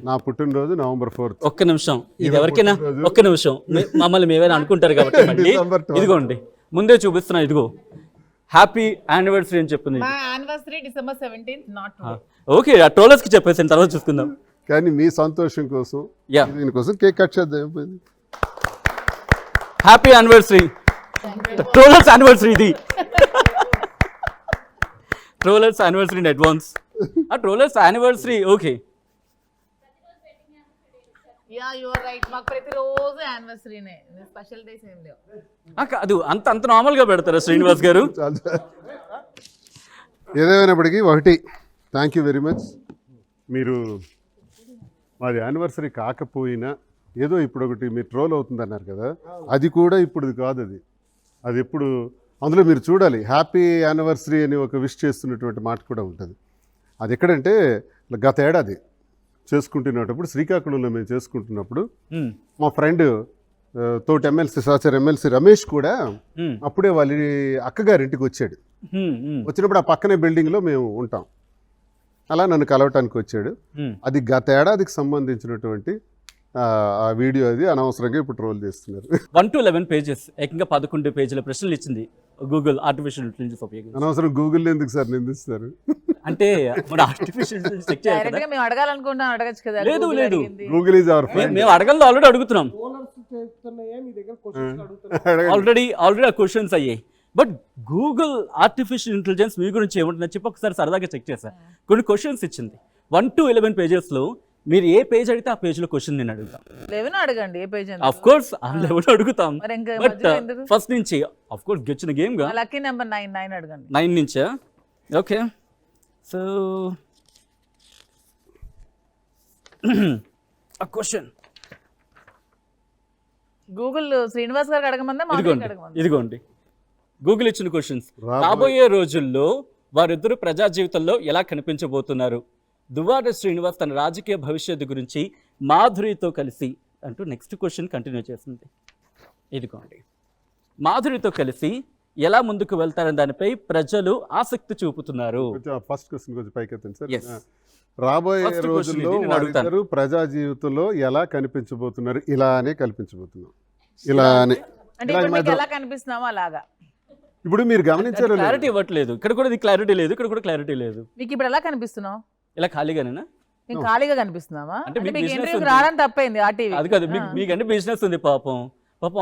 నా పుట్టినరోజు November 4th. ఒక్క నిమిషం, ఇది ఎవరికైనా ఒక్క నిమిషం, మమ్మల్ని మేమైనా అనుకుంటారు కాబట్టి మళ్ళీ December 12th. ఇదిగోండి ముందే చూపిస్తున్నా, ఇదిగో హ్యాపీ యానివర్సరీ అని చెప్పింది. మా anniversary December 17th, not okay, ఆ ట్రోలర్స్ కి చెప్పేసి తర్వాత చూసుకుందాం. కానీ మీ సంతోషం కోసం Yeah. దీనికోసం కేక్ కట్ చేద్దాం. హ్యాపీ యానివర్సరీ, ట్రోలర్స్ యానివర్సరీ ఇది. Trollers anniversary in advance. ఆ trollers anniversary okay. Yeah you are right. మాకు ప్రతిరోజు యానివర్సరీనే, స్పెషల్ డేస్ ఏం లేవు. కాదు, అంత నార్మల్ గా పెడతారా శ్రీనివాస్ గారు? ఏదేమైనప్పటికీ ఒకటి, థ్యాంక్ యూ వెరీ మచ్. మీరు మాది యానివర్సరీ కాకపోయినా ఏదో ఇప్పుడు ఒకటి మీరు ట్రోల్ అవుతుందన్నారు కదా, అది కూడా ఇప్పుడు కాదు. అది ఎప్పుడు అందులో మీరు చూడాలి, హ్యాపీ యానివర్సరీ అని ఒక విష్ చేస్తున్నటువంటి మాట కూడా ఉంటుంది. అది ఎక్కడంటే గత ఏడాది చేసుకుంటున్నప్పుడు శ్రీకాకుళంలో మేము చేసుకుంటున్నప్పుడు మా ఫ్రెండ్ తోటి సహచర ఎమ్మెల్సీ రమేష్ కూడా అప్పుడే వాళ్ళ అక్కగారింటికి వచ్చాడు. వచ్చినప్పుడు ఆ పక్కనే బిల్డింగ్లో మేము ఉంటాం. అలా నన్ను కలవటానికి వచ్చాడు. అది గత ఏడాదికి సంబంధించినటువంటి ఆ వీడియో, అది అనవసరంగా ఇప్పుడు ట్రోల్ చేస్తున్నారు. 1 to 11 పేజెస్, ఏకంగా 11 పేజీల ప్రశ్నలు ఇచ్చింది గూగుల్ ఆర్టిఫిషియల్ ఇంటెలిజెన్స్ ఉపయోగించి. అనవసరం గూగుల్ ఎందుకు సార్ నిందిస్తారు? అంటే మన ఆర్టిఫిషియల్ ఇంటెలిజెన్స్ చెక్ చేయాలి డైరెక్ట్ కదా. గా మేము అడగాలనుకుంటాం, అడగచ్చు కదా. లేదు, Google లేదు. అడిగింది. Google is our friend. మేము అడగల్లో ఆల్రెడీ అడుగుతున్నాం, ఆల్రెడీ ఆ క్వశ్చన్స్ అయ్యాయి. బట్ గూగుల్ ఆర్టిఫిషియల్ ఇంటెలిజెన్స్ మీ గురించి ఏమంటుందని చెప్పి ఒకసారి సరదాగా చెక్ చేశాను. కొన్ని క్వశ్చన్స్ ఇచ్చింది 1 to 11 పేజెస్లో. మీరు ఏ పేజ్ అడిగితే ఆ పేజ్లో క్వశ్చన్ నేను అడుగుతాం. 11 అడగండి, ఏ పేజ్ ఆఫ్ కోర్స్ 11 అడుగుతాం. మరి ఇంకా బట్ మధ్యలో ఎందుకు? ఫస్ట్ నుంచి ఆఫ్ కోర్స్ గెలిచిన గేమ్ గా లక్కీ నెంబర్ 9 అడగండి. 9 నుంచా? Okay, so a question. Google Srinivas గారికి అడగమందా, మా అడగమందా? ఇదిగోండి గూగుల్ ఇచ్చిన క్వశ్చన్స్. రాబోయే రోజుల్లో వారిద్దరు ప్రజా జీవితంలో ఎలా కనిపించబోతున్నారు? దువ్వాడ శ్రీనివాస్ తన రాజకీయ భవిష్యత్తు గురించి మాధురితో కలిసి అంటూ నెక్స్ట్ క్వశ్చన్ కంటిన్యూ చేస్తుంది. ఇదిగోండి, మాధురితో కలిసి ఎలా ముందుకు వెళ్తారని దానిపై ప్రజలు ఆసక్తి చూపుతున్నారు. ఫస్ట్ క్వశ్చన్ కొంచెం పైకెత్తండి సార్. Yes. రాబోయే First question రోజుల్లో ఇది, నేను అడుగుతాను. వారిద్దరూ ప్రజా జీవితంలో ఎలా కనిపించబోతున్నారు? ఇలానే కల్పించబోతున్నాం. ఇలానే అంటే ఇప్పుడు మీకు ఎలా కనిపిస్తున్నామో అలాగా. ఇప్పుడు మీరు గమనించారో లేదో? క్లారిటీ ఇవ్వట్లేదు, ఇక్కడ కూడా ఇది క్లారిటీ లేదు, ఇక్కడ కూడా క్లారిటీ లేదు. మీకు ఇప్పుడు ఎలా కనిపిస్తున్నావు? ఇలా ఖాళీగానేనా? మీకు ఖాళీగా కనిపిస్తున్నావా? అంటే అంటే మీకు మీకు business ఇంటర్వ్యూకి ఉంది. రావడం తప్పైంది ఆ టీవీ. అది కాదు, మీకంటే బిజినెస్ ఉంది. పాపం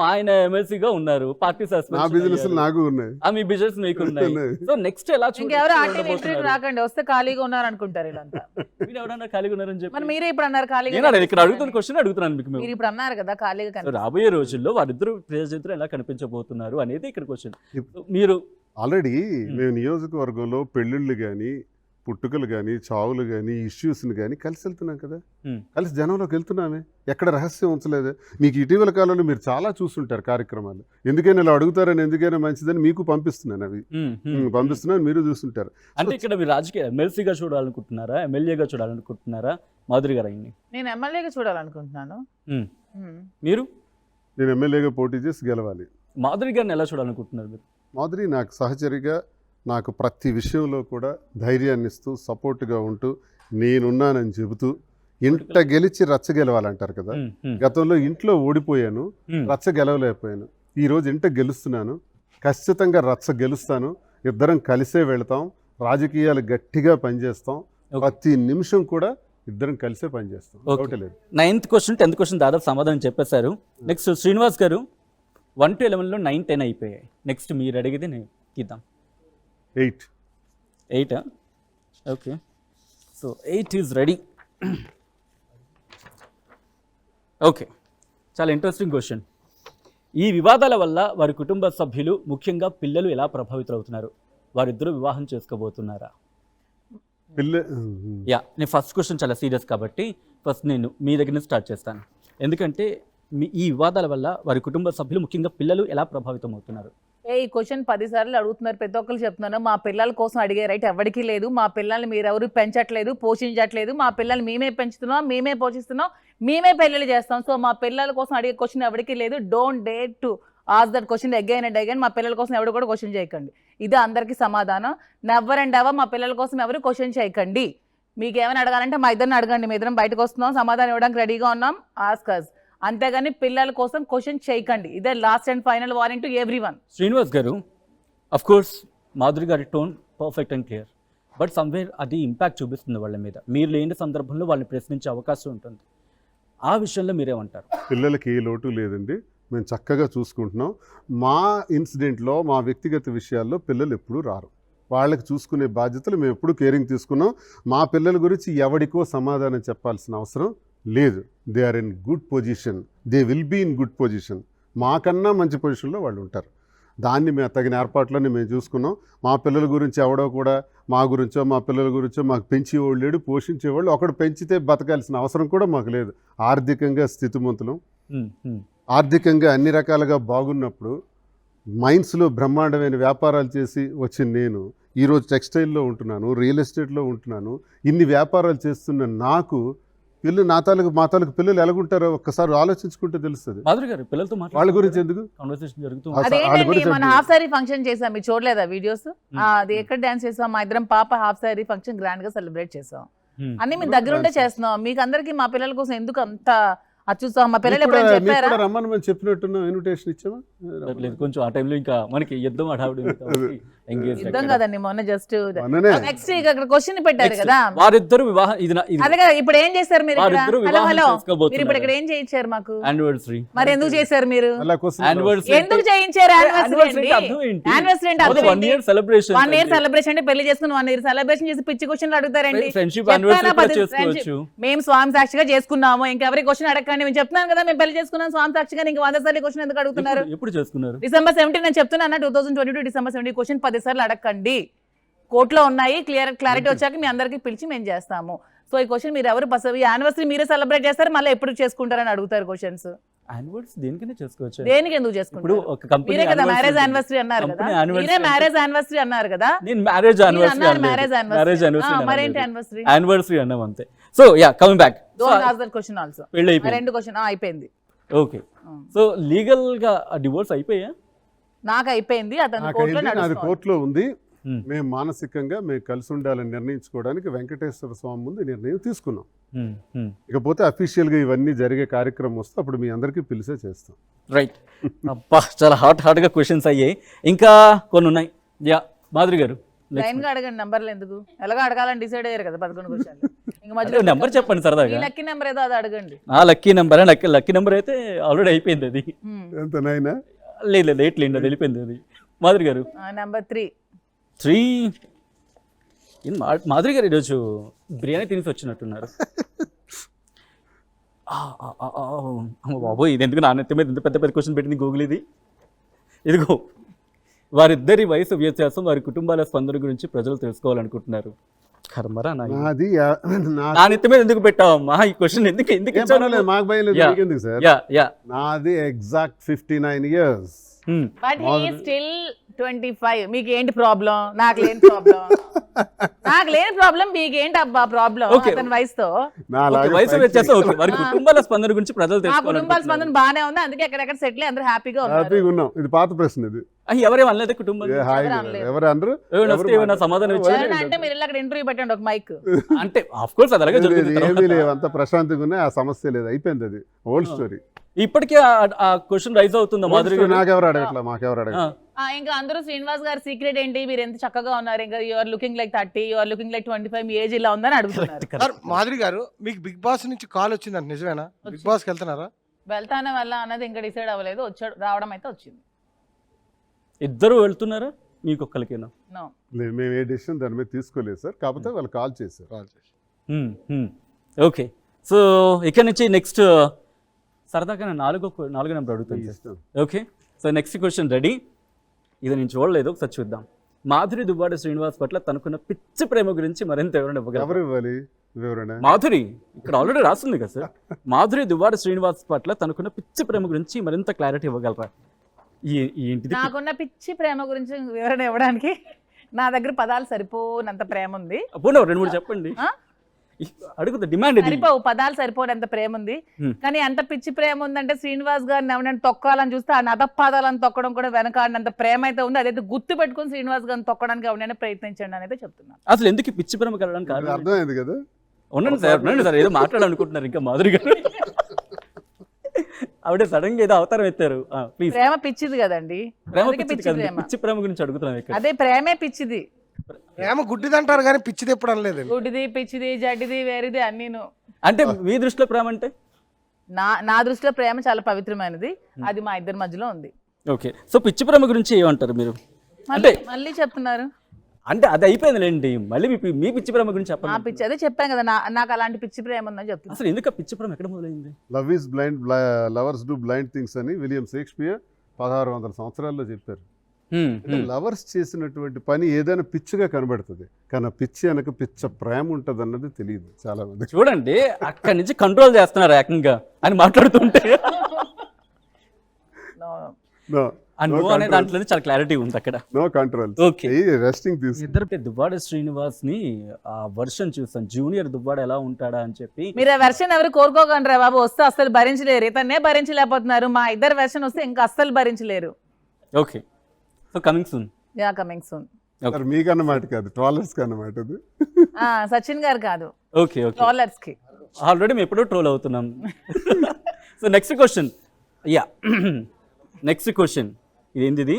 ఆయన ఎమ్మెల్సీగా ఉన్నారు, పార్టీ నా బిజినెస్ నాకు ఉన్నాయి. మీ బిజినెస్ మీకు ఉన్నాయి. ఉన్నాయి. సో నెక్స్ట్ ఎలా ఇంకెవరు ఆ టీవీ ఇంటర్వ్యూకి రాకండి, వస్తే ఖాళీగా ఉన్నారు అనుకుంటారు వీళ్ళంతా. మీరు ఎవరన్నా ఖాళీగా ఉన్నారని చెప్పి మరి మీరే ఇప్పుడు అన్నారు ఖాళీగా నేను ఇక్కడ కనిపిస్తున్నారని. అడుగుతున్న క్వశ్చన్ అడుగుతున్నాను మీకు. మీరు ఇప్పుడు అన్నారు కదా ఖాళీగా సో కనిపిస్తున్నారు. రాబోయే రోజుల్లో వారిద్దరు ప్రజాతంత్రం ఎలా కనిపించబోతున్నారు అనేది ఇక్కడ క్వశ్చన్. మీరు ఆల్రెడీ మేము నియోజకవర్గంలో పెళ్ళిళ్ళు కానీ పుట్టుకలు కానీ చావులు కానీ ఇష్యూస్ని కానీ కలిసి వెళ్తున్నాం కదా, Hmm. కలిసి జనంలోకి వెళ్తున్నామే, ఎక్కడ రహస్యం ఉంచలేదు. మీకు ఇటీవల కాలంలో మీరు చాలా చూస్తుంటారు కార్యక్రమాలు, ఎందుకైనా ఇలా అడుగుతారని, ఎందుకైనా మంచిదని మీకు పంపిస్తున్నాను అవి. పంపిస్తున్నాను, మీరు చూస్తుంటారు. అంటే ఇక్కడ మీరు రాజకీయ ఎమ్మెల్సీగా చూడాలనుకుంటున్నారా, ఎమ్మెల్యేగా చూడాలనుకుంటున్నారా మాధురి గారు ఆయన్ని? నేను ఎమ్మెల్యేగా చూడాలనుకుంటున్నాను. Hmm. మ్మ్. మీరు నేను ఎమ్మెల్యేగా పోటీ చేసి గెలవాలి. మాధురి గారిని ఎలా చూడాలనుకుంటున్నారు మీరు? మాధురి నాకు సహచరిగా, నాకు ప్రతి విషయంలో కూడా ధైర్యాన్ని ఇస్తూ సపోర్ట్గా ఉంటూ నేనున్నానని చెబుతూ, ఇంట గెలిచి రచ్చ గెలవాలంటారు కదా, గతంలో ఇంట్లో ఓడిపోయాను, రచ్చ గెలవలేకపోయాను. ఈరోజు ఇంట గెలుస్తున్నాను, ఖచ్చితంగా రచ్చ గెలుస్తాను, ఇద్దరం కలిసే వెళతాం, రాజకీయాలు గట్టిగా పనిచేస్తాం, ప్రతి నిమిషం కూడా ఇద్దరం కలిసే పనిచేస్తాం. Okay. ఒకటి లేదు. 9th క్వశ్చన్ 10th క్వశ్చన్ దాదాపు సమాధానం చెప్పేశారు. నెక్స్ట్ శ్రీనివాస్ గారు 1 to 11లో 9, 10 అయిపోయాయి. నెక్స్ట్ మీరు అడిగేది నేను గీద్దాం. 8. 8 okay, so 8 is ready. Okay, చాలా ఇంట్రెస్టింగ్ క్వశ్చన్. ఈ వివాదాల వల్ల వారి కుటుంబ సభ్యులు, ముఖ్యంగా పిల్లలు ఎలా ప్రభావితులవుతున్నారు? వారిద్దరూ వివాహం చేసుకోబోతున్నారా? యా, నేను ఫస్ట్ క్వశ్చన్ చాలా సీరియస్ కాబట్టి ఫస్ట్ నేను మీ దగ్గర నుంచి స్టార్ట్ చేస్తాను. ఎందుకంటే ఈ వివాదాల వల్ల వారి కుటుంబ సభ్యులు, ముఖ్యంగా పిల్లలు ఎలా ప్రభావితం అవుతున్నారు? ఈ క్వశ్చన్ 10 సార్లు అడుగుతున్నారు, ప్రతి ఒక్కరు చెప్తున్నాను. మా పిల్లల కోసం అడిగే రైట్ ఎవరికీ లేదు. మా పిల్లల్ని మీరెవరు పెంచట్లేదు, పోషించట్లేదు. మా పిల్లల్ని మేమే పెంచుతున్నాం, మేమే పోషిస్తున్నాం, మేమే పెళ్ళిళ్ళు చేస్తాం. సో మా పిల్లల కోసం అడిగే క్వశ్చన్ ఎవరికీ లేదు. Don't dare to ask that question again and again. మా పిల్లల కోసం ఎవరు కూడా క్వశ్చన్ చేయకండి. ఇది అందరికీ సమాధానం. నెవర్ అండ్ ఎవర్ మా పిల్లల కోసం ఎవరు క్వశ్చన్ చేయకండి. మీకు ఏమైనా అడగాలంటే మా ఇద్దరిని అడగండి. మీ ఇద్దరం బయటకు వస్తున్నాం, సమాధానం ఇవ్వడానికి రెడీగా ఉన్నాం, ఆస్క్ us. అంతేగాని పిల్లల కోసం క్వశ్చన్ చేయకండి. ఇదే last and final warning to everyone. Srinivas గారు, అఫ్ కోర్స్ మాధురి గారి tone perfect and clear, but somewhere అది ఇంపాక్ట్ చూపిస్తుంది వాళ్ళ మీద. మీరు లేని సందర్భంలో వాళ్ళని ప్రశ్నించే అవకాశం ఉంటుంది. ఆ విషయంలో మీరేమంటారు? పిల్లలకి ఏ లోటు లేదండి, మేము చక్కగా చూసుకుంటున్నాం. మా ఇన్సిడెంట్లో, మా వ్యక్తిగత విషయాల్లో పిల్లలు ఎప్పుడూ రారు. వాళ్ళకి చూసుకునే బాధ్యతలు మేము ఎప్పుడు కేరింగ్ తీసుకున్నాం. మా పిల్లల గురించి ఎవడికో సమాధానం చెప్పాల్సిన అవసరం లేదు. They are in good position, they will be in good position. మాకన్నా మంచి పొజిషన్లో వాళ్ళు ఉంటారు. దాన్ని మేము తగిన ఏర్పాట్లన్నీ మేము చూసుకున్నాం. మా పిల్లల గురించి ఎవడో కూడా మా గురించో, మా పిల్లల గురించో మాకు పెంచేవాళ్ళు లేడు, పోషించేవాళ్ళు. ఒకడు పెంచితే బతకాల్సిన అవసరం కూడా మాకు లేదు. ఆర్థికంగా స్థితిమంతులం, ఆర్థికంగా అన్ని రకాలుగా బాగున్నప్పుడు, మైన్స్లో బ్రహ్మాండమైన వ్యాపారాలు చేసి వచ్చిన నేను ఈరోజు టెక్స్టైల్లో ఉంటున్నాను, రియల్ ఎస్టేట్లో ఉంటున్నాను. ఇన్ని వ్యాపారాలు చేస్తున్న నాకు పిల్లలు, మా తాలూకు పిల్లలు ఎలాగుంటారో ఒక్కసారి ఆలోచించుకుంటే తెలుస్తుంది. మాధురి గారు పిల్లలతో వాళ్ళ గురించి ఎందుకు కాన్వర్సేషన్ జరుగుతుంది. అదేంటండి, మన హాఫ్ సారీ ఫంక్షన్ చేసాం, మీరు చూడలేదా వీడియోస్? అది ఎక్కడ డాన్స్ చేసాం? మా ఇద్దరం పాప హాఫ్ సారీ ఫంక్షన్ గ్రాండ్ గా సెలబ్రేట్ చేసాం. అన్ని మేము దగ్గరుండే చేస్తున్నాం. మీకు అందరికి మా పిల్లల కోసం ఎందుకు అంత అచ్చుతాం? మా పిల్లలు ఎప్పుడైనా చెప్పారా? రమ్మని మేము చెప్పినట్టున్నాం, ఇన్విటేషన్ ఇచ్చామా? లేదు, కొంచెం ఆ టైంలో ఇంకా మనకి యుద్ధం హడావుడి యుద్ధం కదండి, మొన్న జస్ట్ నెక్స్ట్ అక్కడ క్వశ్చన్ పెట్టారు కదా, వారిద్దరు వివాహం. అదే కదా, ఇప్పుడు ఏం చేశారు మీరు? వారిద్దరు హలో వివాహం హలో, చేసుకోబోతున్నారు. మీరు ఇప్పుడు ఇక్కడ ఏం చేయించారు మాకు? యానివర్సరీ. మరి ఎందుకు చేశారు మీరు? యానివర్సరీ ఎందుకు చేయించారు? యానివర్సరీ యానివర్సరీ అంటే 1 year celebration. 1 year celebration అంటే పెళ్లి చేసుకుని 1 year celebration చేసి పిచ్చి క్వశ్చన్లు అడుగుతారండి. ఫ్రెండ్షిప్ యానివర్సరీ కూడా చేసుకోవచ్చు. మేము స్వామి సాక్షిగా చేసుకున్నాము, ఇంకెవరి క్వశ్చన్ అడగండి. మేము చెప్తున్నాను కదా, మేము పెళ్లి చేసుకున్నాం స్వామి సాక్షిగా. ఇంకా 100 సార్లు క్వశ్చన్ ఎందుకు అడుగుతున్నారు? ఎప్పుడు చేసుకున్నారు? December 17 నేను చెప్తున్నా, 2022 December 17 క్వశ్చన్ 10 సార్లు అడగండి. కోర్టులో ఉన్నాయి, క్లారిటీ వచ్చాక మీ అందరికి పిలిచి మేము చేస్తాము. సో ఈ క్వశ్చన్ మీరు ఎవరు ఈ యానివర్సరీ మీరే సెలబ్రేట్ చేస్తారు, మళ్ళీ ఎప్పుడు చేసుకుంటారని అడుగుతారు క్వశ్చన్స్. యానివర్సరీ దేనికైనా చేసుకోవచ్చు. దేనికి ఎందుకు చేసుకుంటారు? ఒక కంపెనీ మీరే కదా మ్యారేజ్ యానివర్సరీ అన్నారు కదా, మీరే మ్యారేజ్ యానివర్సరీ అన్నారు కదా. నేను మ్యారేజ్ యానివర్సరీ మరేంటి యానివర్సరీ? యానివర్సరీ అన్నాం అంతే. So yeah, coming back. Don't ask that question also. పెళ్లి అయిపోయింది, రెండు క్వశ్చన్ అయిపోయింది. ఓకే. సో లీగల్ గా డివోర్స్ అయిపోయా? నాకు అయిపోయింది, అతను కోర్టులో ఉంది. మేము మానసికంగా మేము కలిసి ఉండాలని నిర్ణయించుకోవడానికి వెంకటేశ్వర స్వామి ముందు నిర్ణయం తీసుకున్నాం. ఇకపోతే అఫీషియల్ గా ఇవన్నీ జరిగే కార్యక్రమం వస్తే అప్పుడు మీ అందరికీ పిలిచే చేస్తాం. రైట్. అబ్బా, చాలా హాట్ గా క్వశ్చన్స్ అయ్యాయి. ఇంకా కొన్ని ఉన్నాయి. యా, మాధురి గారు లైన్ గా అడగండి, నంబర్లు ఎందుకు? ఎలాగో అడగాలని డిసైడ్ అయ్యారు కదా 11 క్వశ్చన్లు. ఇంకా మధ్యలో నెంబర్ చెప్పండి సరదాగా. లక్కీ నెంబర్ ఏదో అది అడగండి. లక్కీ నెంబర్, లక్కీ నెంబర్ అయితే ఆల్రెడీ అయిపోయింది. అది ఎంత నైనా లేదు, ఎట్లేండి, అది వెళ్ళిపోయింది. అది మాధురి గారు నెంబర్ 3. మాధురి గారు ఈరోజు బిర్యానీ తినేసి వచ్చినట్టున్నారు. బాబోయ్, ఇది ఎందుకు నా నెత్తి మీద ఇంత పెద్ద పెద్ద క్వశ్చన్ పెట్టింది గూగుల్? ఇదిగో, వారిద్దరి వయసు వ్యత్యాసం, వారి కుటుంబాల స్పందన గురించి ప్రజలు తెలుసుకోవాలనుకుంటున్నారు. కర్మరా నా నాది నా నెత్తి మీద ఎందుకు పెట్టావమ్మా ఈ క్వశ్చన్ ఎందుకు ఎందుకు ఏం ఇచ్చావు పర్వాలేదు, మాకు భయం లేదు, Yeah. మీకెందుకు సార్? యా యా నాది exact 59 years. But he still 25. మీకు ఏంటి ప్రాబ్లం? నాకు లేని ప్రాబ్లం. నాకు లేని ప్రాబ్లం మీకేంటి అబ్బా ప్రాబ్లం? Okay. అతని వయసుతో నాలాగా వయసు పైకి వ్యత్యాసం ఓకే వారి కుటుంబాల స్పందన గురించి ప్రజలు మా కుటుంబాల తెలుసుకోవాలి స్పందన బానే ఉంది, అందుకే ఎక్కడెక్కడ సెటిల్ అందరూ హ్యాపీగా ఉన్నారు. హ్యాపీగా ఉన్నాం. ఇది పాత ప్రశ్న ఇది. ఎవరేం అనలేదు కుటుంబం ఏ హాయిగా అనలేదు. ఎవరు అనరు? ఏమైనా వస్తే ఏమైనా సమాధానం ఇచ్చారా? ఎవరైనా అంటే మీరు వెళ్ళి అక్కడ ఇంటర్వ్యూ పెట్టండి ఒక మైక్. అంటే ఆఫ్ కోర్స్ అది అలాగే జరుగుతుంది ఏమీ తర్వాత. లేవు, అంత ప్రశాంతంగా ఉన్నాయి, ఆ సమస్య లేదు, అయిపోయింది, అది ఓల్డ్ స్టోరీ. ఇప్పటికే ఆ క్వశ్చన్ రైజ్ అవుతుందా మాధురి గారు? నాకెవరు అడగట్లా, మాకెవరు అడగట్లా. ఇంకా అందరూ శ్రీనివాస్ గారి సీక్రెట్ ఏంటి, మీరు ఎంత చక్కగా ఉన్నారు, ఇంకా you're looking like 30, you're looking like 25, మీ ఏజ్ ఇలా ఉందని అడుగుతున్నారు. సార్ మాధురి గారు మీకు బిగ్ బాస్ నుంచి కాల్ వచ్చిందంట, నిజమేనా? బిగ్ బాస్కి వెళ్తున్నారా? వెళ్తానే వల్ల అన్నది ఇంకా డిసైడ్ అవ్వలేదు, వచ్చాడు, రావడం అయితే వచ్చింది. ఇద్దరు వెళ్తున్నారా మీకు ఒక్కరికేనా? No. లేదు, మేము ఏ డెసిషన్ దాని మీద తీసుకోలేదు సార్, కాకపోతే వాళ్ళు కాల్ చేశారు. ఓకే, సో ఇక్కడ నుంచి నెక్స్ట్ సరదాగా నేను నాలుగో నెంబర్ అడుగుతాను సార్. ఇష్టం. Okay, so next question ready. ఇది నేను చూడలేదు, ఒకసారి చూద్దాం. మాధురి దువ్వాడ శ్రీనివాస్ పట్ల తనకున్న పిచ్చి ప్రేమ గురించి మరింత ఎవరైనా ఎవరు ఇవ్వగలరు? ఇవ్వాలి వివరణ? మాధురి ఇక్కడ ఆల్రెడీ రాస్తుంది కదా సార్. మాధురి దువ్వాడ శ్రీనివాస్ పట్ల తనకున్న పిచ్చి ప్రేమ గురించి మరింత క్లారిటీ ఇవ్వగలరా? ఏంటిది? నాకున్న పిచ్చి ప్రేమ గురించి వివరణ ఇవ్వడానికి నా దగ్గర పదాలు సరిపోనంత ప్రేమ ఉంది. పోనీ 2-3 చెప్పండి. ఆ? అడుగుతా, డిమాండ్ ఇది. సరిపోవు, పదాలు సరిపోనంత ప్రేమ ఉంది. కానీ ఎంత పిచ్చి ప్రేమ ఉందంటే శ్రీనివాస్ గారిని ఎవరైనా తొక్కాలని చూస్తే ఆ నదపాదాలను తొక్కడం కూడా వెనకాడినంత ప్రేమ అయితే ఉంది. అదైతే గుర్తు పెట్టుకుని శ్రీనివాస్ గారిని తొక్కడానికి ఎవరైనా ప్రయత్నించండి అని అయితే చెప్తున్నాను. అసలు ఎందుకు ఈ పిచ్చి ప్రేమ కలగడానికి కారణం? అర్థమైంది కదా. ఉండండి సార్ ఏదో మాట్లాడాలనుకుంటున్నారు ఇంకా మాధురి గారు. ఆవిడ సడన్ గా ఏదో అవతారం ఎత్తారు. ప్లీజ్. ప్రేమ పిచ్చిది కదండి, ప్రేమ అందుకే పిచ్చి పిచ్చి కాదు, ప్రేమ. పిచ్చి ప్రేమ గురించి అడుగుతున్నాం ఇక్కడ. అదే ప్రేమే పిచ్చిది. ప్రేమ గుడ్డిది అంటారు కానీ పిచ్చిది ఎప్పుడు అనలేదండి. గుడ్డిది, పిచ్చిది, జడ్డిది, వేరేది అన్నీను. అంటే మీ దృష్టిలో ప్రేమ అంటే? నా దృష్టిలో ప్రేమ చాలా పవిత్రమైనది, అది మా ఇద్దరి మధ్యలో ఉంది. ఓకే, సో పిచ్చి ప్రేమ గురించి ఏమంటారు మీరు? అంటే మళ్ళీ చెప్తున్నారు అంటే అది అయిపోయిందిలేండి, మళ్ళీ మీ పిచ్చి ప్రేమ గురించి నా చెప్పండి. పిచ్చి, అదే చెప్పాను కదా, నాకు అలాంటి పిచ్చి ప్రేమ ఉందని చెప్తున్నా. అసలు ఎందుకు ఆ పిచ్చి ప్రేమ ఎక్కడ మొదలైంది? Love is blind, lovers do blind things అని విలియం షేక్స్పియర్ 1600 సంవత్సరాల్లో చెప్పారు. లవర్స్ చేసినటువంటి పని ఏదైనా పిచ్చిగా కనబడుతుంది, కానీ ఆ పిచ్చి వెనక పిచ్చ ప్రేమ ఉంటుంది అన్నది తెలియదు చాలా మంది. చూడండి, అక్కడి నుంచి కంట్రోల్ చేస్తున్నారు ఏకంగా అని మాట్లాడుతుంటే. No, నువ్వు అనే దాంట్లో చాలా క్లారిటీ ఉంది అక్కడ. no control. ఓకే, రెస్టింగ్ తీసు. ఇద్దరు దువ్వాడ శ్రీనివాస్ ని ఆ వర్షన్ చూస్తాను, జూనియర్ దువ్వాడ ఎలా ఉంటాడా అని చెప్పి. మీరు ఆ వెర్షన్ ఎవరు కోరుకోకండి రా బాబు, వస్తే అస్సలు భరించలేరు, ఇతన్నే భరించలేకపోతున్నారు. మా ఇద్దరు వెర్షన్ వస్తే ఇంకా అస్సలు భరించలేరు. Okay, so coming soon. Yeah, coming soon. మరి మీకన్నమాట కాదు, ట్రాలర్స్ అన్నమాట అది. సచిన్ గారు కాదు, ఓకే ఓకే, ట్రాలర్స్ కి. ఆల్రెడీ మేము ఎప్పుడో ట్రోల్ అవుతున్నాం. So next question. Yeah, next question ఇదేంటిది?